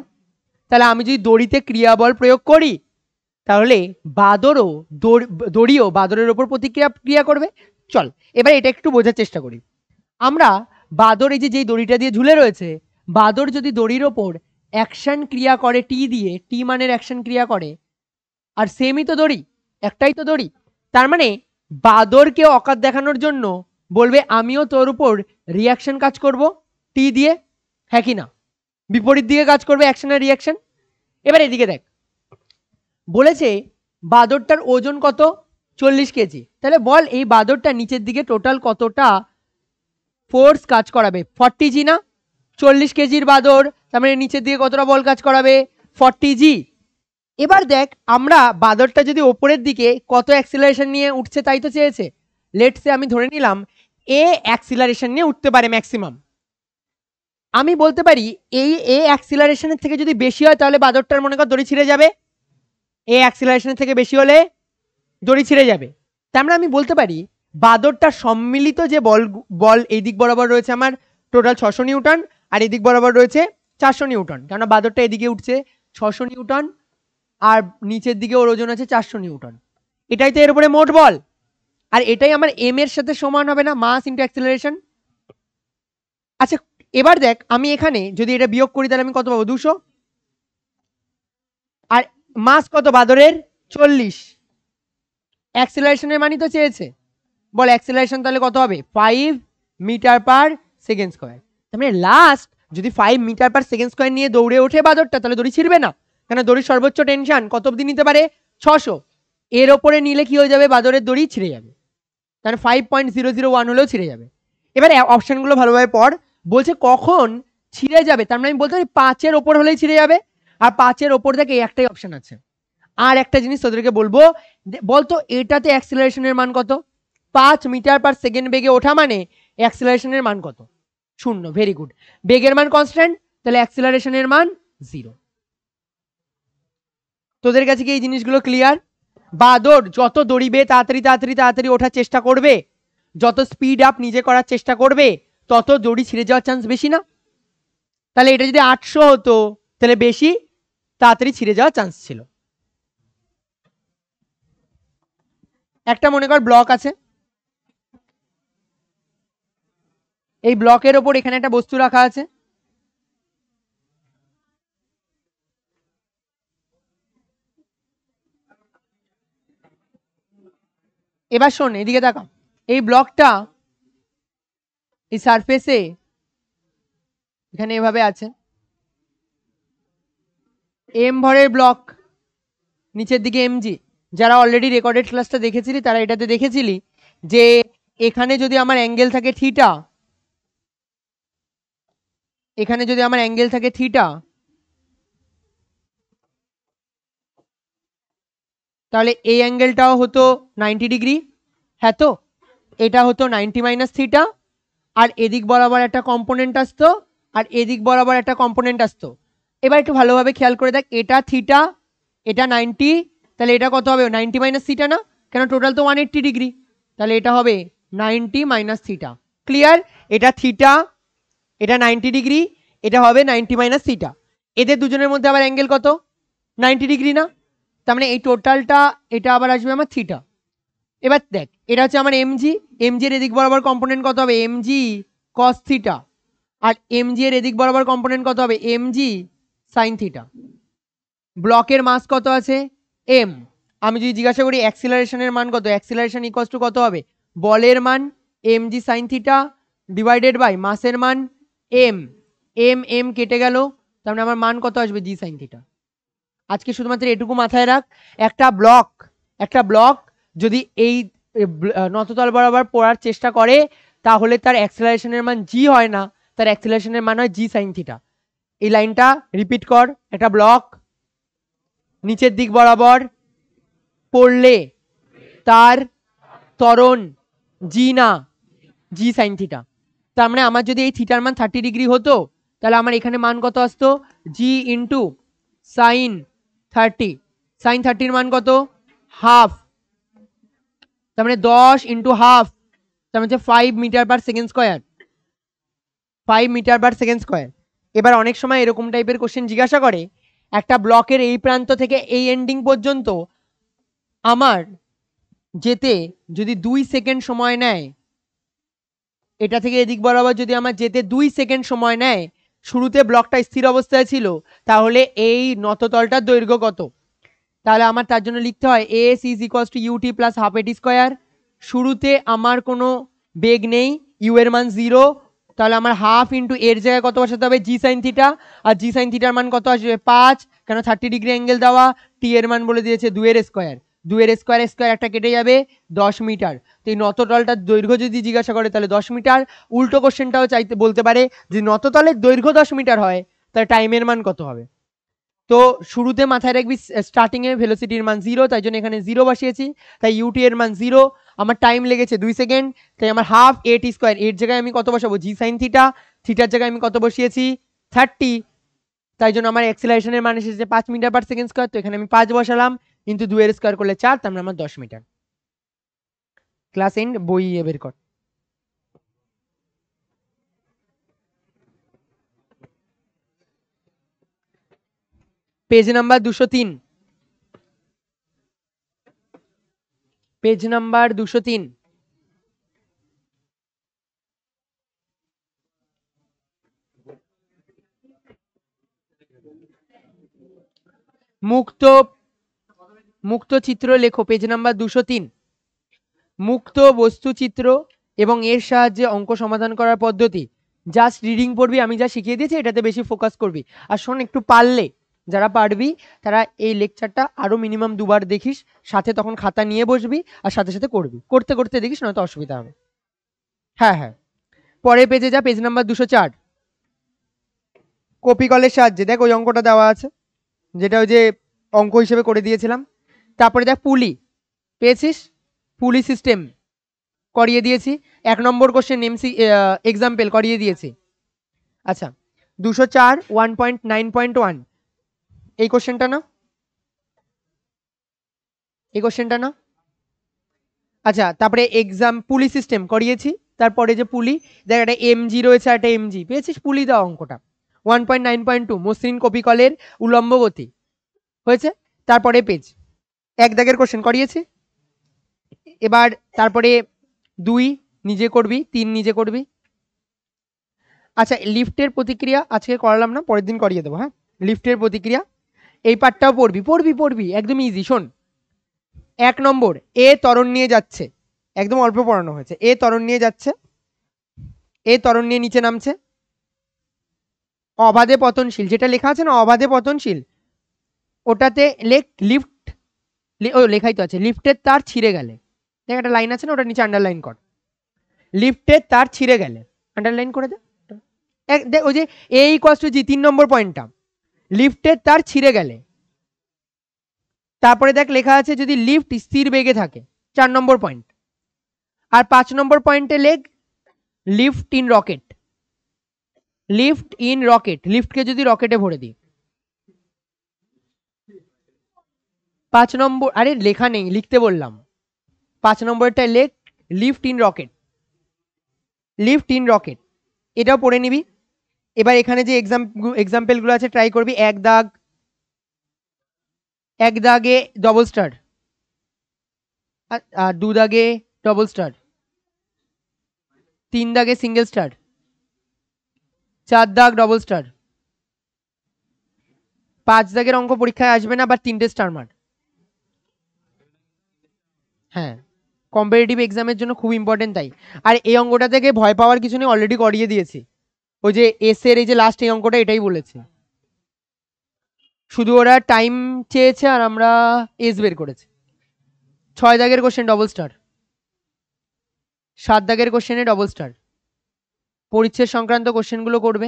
তাহলে আমি যদি দড়িতে ক্রিয়া বল প্রয়োগ করি তাহলে বাদরও দড়িও বাদরের ওপর প্রতিক্রিয়া করবে। চল এবার এটা একটু বোঝার চেষ্টা করি, আমরা বাদর এই যে যেই দড়িটা দিয়ে ঝুলে রয়েছে, বাদর যদি দড়ির ওপর অ্যাকশন ক্রিয়া করে টি দিয়ে, টি মানের অ্যাকশন ক্রিয়া করে, আর সেমই তো দড়ি, একটাই তো দড়ি, তার মানে বাদরকে অকাত দেখানোর জন্য বলবে আমিও তোর উপর রিয়াকশন কাজ করব টি দিয়ে, হ্যাঁ কি না, বিপরীত দিকে কাজ করবে অ্যাকশন আর রিয়াকশন। এবার এদিকে দেখ বলেছে বাদরটার ওজন কত 40 কেজি, তাহলে বল এই বাদরটা নিচের দিকে টোটাল কতটা ফোর্স কাজ করাবে, 40G না, 40 কেজির বাদর, তার মানে নিচের দিকে কতটা বল কাজ করাবে 40G। এবার দেখ আমরা বাদরটা যদি ওপরের দিকে কত অ্যাক্সিলারেশন নিয়ে উঠছে তাই তো চেয়েছে, লেটসে আমি ধরে নিলাম এ অ্যাক্সিলারেশন নিয়ে উঠতে পারে ম্যাক্সিমাম, আমি বলতে পারি এই এ অ্যাক্সিলারেশনের থেকে যদি বেশি হয় তাহলে বাদরটার মনে কর দড়ি ছিঁড়ে যাবে, এ অ্যাক্সিলারেশনের থেকে বেশি হলে দড়ি ছিঁড়ে যাবে, তার মানে আমি বলতে পারি বাদরটা সম্মিলিত যে বল এই দিক বরাবর রয়েছে আমার টোটাল 600 নিউটন আর এদিক বরাবর রয়েছে 400 নিউটন, কেননা বাদরটা এদিকে উঠছে 600 নিউটন আর নিচের দিকে ওর ওজন আছে 400 নিউটন, এটাই তো এর উপরে মোট বল, আর এটাই আমার এম এর সাথে সমান হবে না, মাস ইনটু অ্যাক্সিলারেশন। আচ্ছা এবার দেখ আমি এখানে যদি এটা বিয়োগ করি তাহলে আমি কত পাবো 200, আর মাস কত বাদরের 40, অ্যাক্সিলারেশনের মানই তো চেয়েছে, বল অ্যাক্সিলারেশন তাহলে কত হবে 5 মিটার পার সেকেন্ড স্কয়ার, তার মানে লাস্ট যদি 5 মিটার পার সেকেন্ড স্কয়ার নিয়ে দৌড়ে ওঠে বাদরটা তাহলে দড়ি ছিঁড়বে না, কেন দড়ির সর্বোচ্চ টেনশন কত অবধি নিতে পারে 600, এর ওপরে নিলে কি হয়ে যাবে বাদরের দড়ি ছিঁড়ে যাবে, তাহলে 5.001 হলেও ছিঁড়ে যাবে। এবারে অপশনগুলো ভালোভাবে পড়, বলছে কখন ছিঁড়ে যাবে, তার মানে আমি বলতে পারি 5-এর ওপর হলেই ছিঁড়ে যাবে, আর 5-এর ওপর থেকে একটাই অপশন আছে। আর একটা জিনিস তোদেরকে বলবো, বলতো এটাতে অ্যাক্সিলারেশনের মান কত, 5 মিটার পার সেকেন্ড বেগে ওঠা মানে অ্যাক্সিলারেশনের মান কত, 0। ভেরি গুড, বেগের মান কনস্ট্যান্ট, তাহলে অ্যাক্সিলারেশনের মান 0। তোদের কাছে কি এই জিনিসগুলো ক্লিয়ার? বাদর যত দৌড়িবে তাড়াতাড়ি তাড়াতাড়ি তাড়াতাড়ি ওঠার চেষ্টা করবে, যত স্পিড আপ নিজে করার চেষ্টা করবে, তত দড়ি ছিঁড়ে যাওয়ার চান্স বেশি না? তাহলে এটা যদি 800 হতো তাহলে বেশি তাড়াতাড়ি ছিঁড়ে যাওয়ার চান্স ছিল। একটা মনে কর ব্লক আছে, এই ব্লকের ওপর এখানে একটা বস্তু রাখা আছে, এবার শোন এদিকে তাকাও, এই ব্লকটা এই সারফেসে এখানে এভাবে আছে, এম ভরের ব্লক, নিচের দিকে এমজি। যারা অলরেডি রেকর্ডেড ক্লাসটা দেখেছিলি তারা এটাতে দেখেছিলি যে এখানে যদি আমার অ্যাঙ্গেল থাকে থিটা, এখানে যদি আমার অ্যাঙ্গেল থাকে থিটা, তাহলে এই অ্যাঙ্গেলটাও হতো 90 ডিগ্রি, হ্যাঁ তো এটা হতো 90 মাইনাস থিটা, আর এদিক বরাবর একটা কম্পোনেন্ট আসতো আর এদিক বরাবর একটা কম্পোনেন্ট আসতো। এবার একটু ভালোভাবে খেয়াল করে দেখ, এটা থিটা এটা 90, তাহলে এটা কত হবে 90 মাইনাস থিটা না, কেন টোটাল তো 180 ডিগ্রি, তাহলে এটা হবে 90 মাইনাস থিটা। ক্লিয়ার? এটা থিটা, এটা 90 ডিগ্রি, এটা হবে 90 মাইনাস থিটা। এদের দুজনের মধ্যে আবার অ্যাঙ্গেল কত 90 ডিগ্রি না, তার মানে এই টোটালটা এটা আবার আসবে আমার থিটা। এবার দেখ এটা হচ্ছে আমার এমজি, এমজি এর এদিক বরাবর কম্পোনেন্ট কত হবে এমজি কস থিটা, আর এমজি এর এদিক বরাবর কম্পোনেন্ট কত হবে এমজি সাইন থিটা। ব্লকের মাস কত আছে এম, আমি যদি জিজ্ঞাসা করি অ্যাক্সিলারেশনের মান কত, অ্যাক্সিলারেশন ইকুয়ালস টু কত হবে, বলের মান mg sine theta divided by মাসের মান এম, এম এম কেটে গেল, তার মানে আমার মান কত আসবে জি সাইন থিটা। আজকে শুধুমাত্র এটুকু মাথায় রাখ, একটা ব্লক যদি এই নততল বরাবর পড়ার চেষ্টা করে তাহলে তার অ্যাক্সিলারেশনের মান জি হয় না, তার অ্যাক্সিলারেশনের মান হয় জি সাইন থিটা। এই লাইনটা রিপিট কর, একটা ব্লক নিচের দিক বরাবর পড়লে তার ত্বরণ জি না জি সাইন থিটা, তার মানে আমার যদি এই থিটার মান 30 ডিগ্রি হতো তাহলে আমার এখানে মান কত আসতো জি ইন্টু সাইন 30, সাইন 30 মান কত হাফ, তার মানে 10 ইন্টু হাফ, তার মানে 5 metre per second square, 5 metre per second square. এবার অনেক সময় এরকম টাইপের কোশ্চেন জিজ্ঞাসা করে একটা ব্লকের এই প্রান্ত থেকে এই এন্ডিং পর্যন্ত আমার যেতে যদি 2 সেকেন্ড সময় নেয়, এটা থেকে এদিক বরাবর যদি আমার যেতে 2 সেকেন্ড সময় নেয়, শুরুতে ব্লকটা স্থির অবস্থায় ছিল, তাহলে এই নততলটার দৈর্ঘ্য কত, তাহলে আমার তার জন্য লিখতে হয় S is equals to ut plus half at square. শুরুতে আমার কোনো বেগ নেই, ইউ এর মান 0, তাহলে আমার হাফ ইন্টু এর জায়গায় কত বসাতে হবে জি সাইন থিটা, আর জি সাইন থিটার মান কত আসবে 5, কেন 30 ডিগ্রি অ্যাঙ্গেল দেওয়া, টি এর মান বলে দিয়েছে 2 এর স্কোয়ার, 2 এর স্কোয়ার স্কোয়ার একটা কেটে যাবে 10 মিটার। তো এই নততলটার দৈর্ঘ্য যদি জিজ্ঞাসা করে তাহলে 10 মিটার। উল্টো কোশ্চেনটাও চাইতে বলতে পারে যে নততলের দৈর্ঘ্য 10 মিটার হয় তাহলে টাইমের মান কত হবে। তো শুরুতে মাথায় রাখবি স্টার্টিং এ ভেলোসিটির মান 0, তাই জন্য এখানে 0 বসিয়েছি, তাই ইউটি এর মান 0, আমার টাইম লেগেছে 2 সেকেন্ড, তাই আমার হাফ এটি স্কোয়ার, এর জায়গায় আমি কত বসাবো জি সাইন থিটা, থিটার জায়গায় আমি কত বসিয়েছি 30, তাই জন্য আমার অ্যাক্সিলারেশনের মান এসেছে 5 মিটার পার সেকেন্ড স্কোয়ার, তো এখানে আমি 5 বসালাম, কিন্তু 2 এর স্কোয়ার করলে 4, তার মানে আমার 10 মিটার। ক্লাস এন্ড, বই বের কর। Page number 203, page number 203। মুক্ত চিত্র লেখো, পেজ নাম্বার 203। মুক্ত বস্তু চিত্র এবং এর সাহায্যে অঙ্ক সমাধান করার পদ্ধতি। জাস্ট রিডিং পড়বি, আমি যা শিখিয়ে দিয়েছি এটাতে বেশি ফোকাস করবি। আর শোন একটু পারলে যারা পারবি তারা এই লেকচারটা আরো মিনিমাম 2বার দেখিস, সাথে তখন খাতা নিয়ে বসবি আর সাথে সাথে করবি, করতে করতে দেখিস, নয়তো অসুবিধা হবে। হ্যাঁ হ্যাঁ, পরের পেজে যা, পেজ নাম্বার 204। কপি কলের সাহায্যে দেখ ওই অঙ্কটা দেওয়া আছে, যেটা ওই যে অঙ্ক হিসেবে করে দিয়েছিলাম। তারপরে দেখ পুলি পেয়েছিস, পুলি সিস্টেম করিয়ে দিয়েছি, 1 নম্বর কোশ্চেন এমসি এক্সাম্পল করিয়ে দিয়েছি। আচ্ছা 204 1.9.1 এই কোশ্চেনটা না, এই কোশ্চেনটা না। আচ্ছা তারপরে এক্সাম পুলি সিস্টেম করিয়েছি, তারপরে যে পুলি দেখ একটা এমজি রয়েছে, একটা এমজি পেয়েছিস, পুলি দেওয়া অঙ্কটা। 1.9.2 মসৃণ কপি কলের উলম্ব গতি হয়েছে। তারপরে পেজ 1 দাগের কোশ্চেন করিয়েছি। এবার তারপরে 2 নিজে করবি, 3 নিজে করবি। আচ্ছা লিফটের প্রতিক্রিয়া আজকে করালাম না, পরের দিন করিয়ে দেবো। হ্যাঁ লিফটের প্রতিক্রিয়া এই পার্টটাও পড়বি পড়বি পড়বি, একদম ইজি। শোন 1 নম্বর, এ ত্বরণ নিয়ে যাচ্ছে, একদম অল্প পড়ানো হয়েছে। এ ত্বরণ নিয়ে যাচ্ছে, এ ত্বরণ নিয়ে নিচে নামছে, অবাধে পতনশীল, যেটা লেখা আছে না অবাধে পতনশীল, ওটাতে লিফট, ও লেখাই তো আছে, লিফটের তার ছিঁড়ে গেলে, দেখ একটা লাইন আছে না, ওটা নিচে আন্ডারলাইন কর, লিফটের তার ছিঁড়ে গেলে আন্ডারলাইন করে দে। দেখ ওই যে এ ইকুয়ালস টু জি, 3 নম্বর পয়েন্টটা, লিফটের তার ছিঁড়ে গেলে। তারপরে দেখ লেখা আছে যদি লিফট স্থির বেগে থাকে, 4 নম্বর পয়েন্ট। আর 5 নম্বর পয়েন্টে লেখ lift in rocket, lift in rocket, লিফটকে যদি রকেটে ভরে দিই। 5 নম্বর, আরে লেখা নেই, লিখতে বললাম। 5 নম্বরটা লেখ lift in rocket, lift in rocket, এটাও পড়ে নিবি। এবার এখানে যে এক্সাম্পল গুলো আছে ট্রাই করবি। 1 দাগ, 1 দাগে ডবল স্টার, আর 2 দাগে ডবল স্টার, 3 দাগে সিঙ্গেল স্টার, 4 দাগ ডবল স্টার, 5 দাগের অঙ্ক পরীক্ষায় আসবে না, আবার 3টে স্টার মার। হ্যাঁ কম্পিটিটিভ এক্সামের জন্য খুব ইম্পর্টেন্ট তাই। আর এই অঙ্কটা থেকে ভয় পাওয়ার কিছু নেই, অলরেডি করিয়ে দিয়েছি। ওই যে এস এর এই যে লাস্ট এই অঙ্কটা, এটাই বলেছে, শুধু ওরা টাইম চেয়েছে আর আমরা এস বের করেছি। 6 দাগের কোশ্চেন ডবল স্টার, 7 দাগের কোশ্চেনে ডবল স্টার। পরিচ্ছেদ সংক্রান্ত কোশ্চেনগুলো করবে,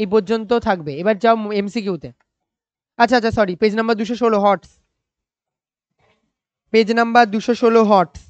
এই পর্যন্ত থাকবে। এবার যাও এমসিকিউতে। আচ্ছা আচ্ছা sorry, page number 216 HOTS, page number 216 হটস।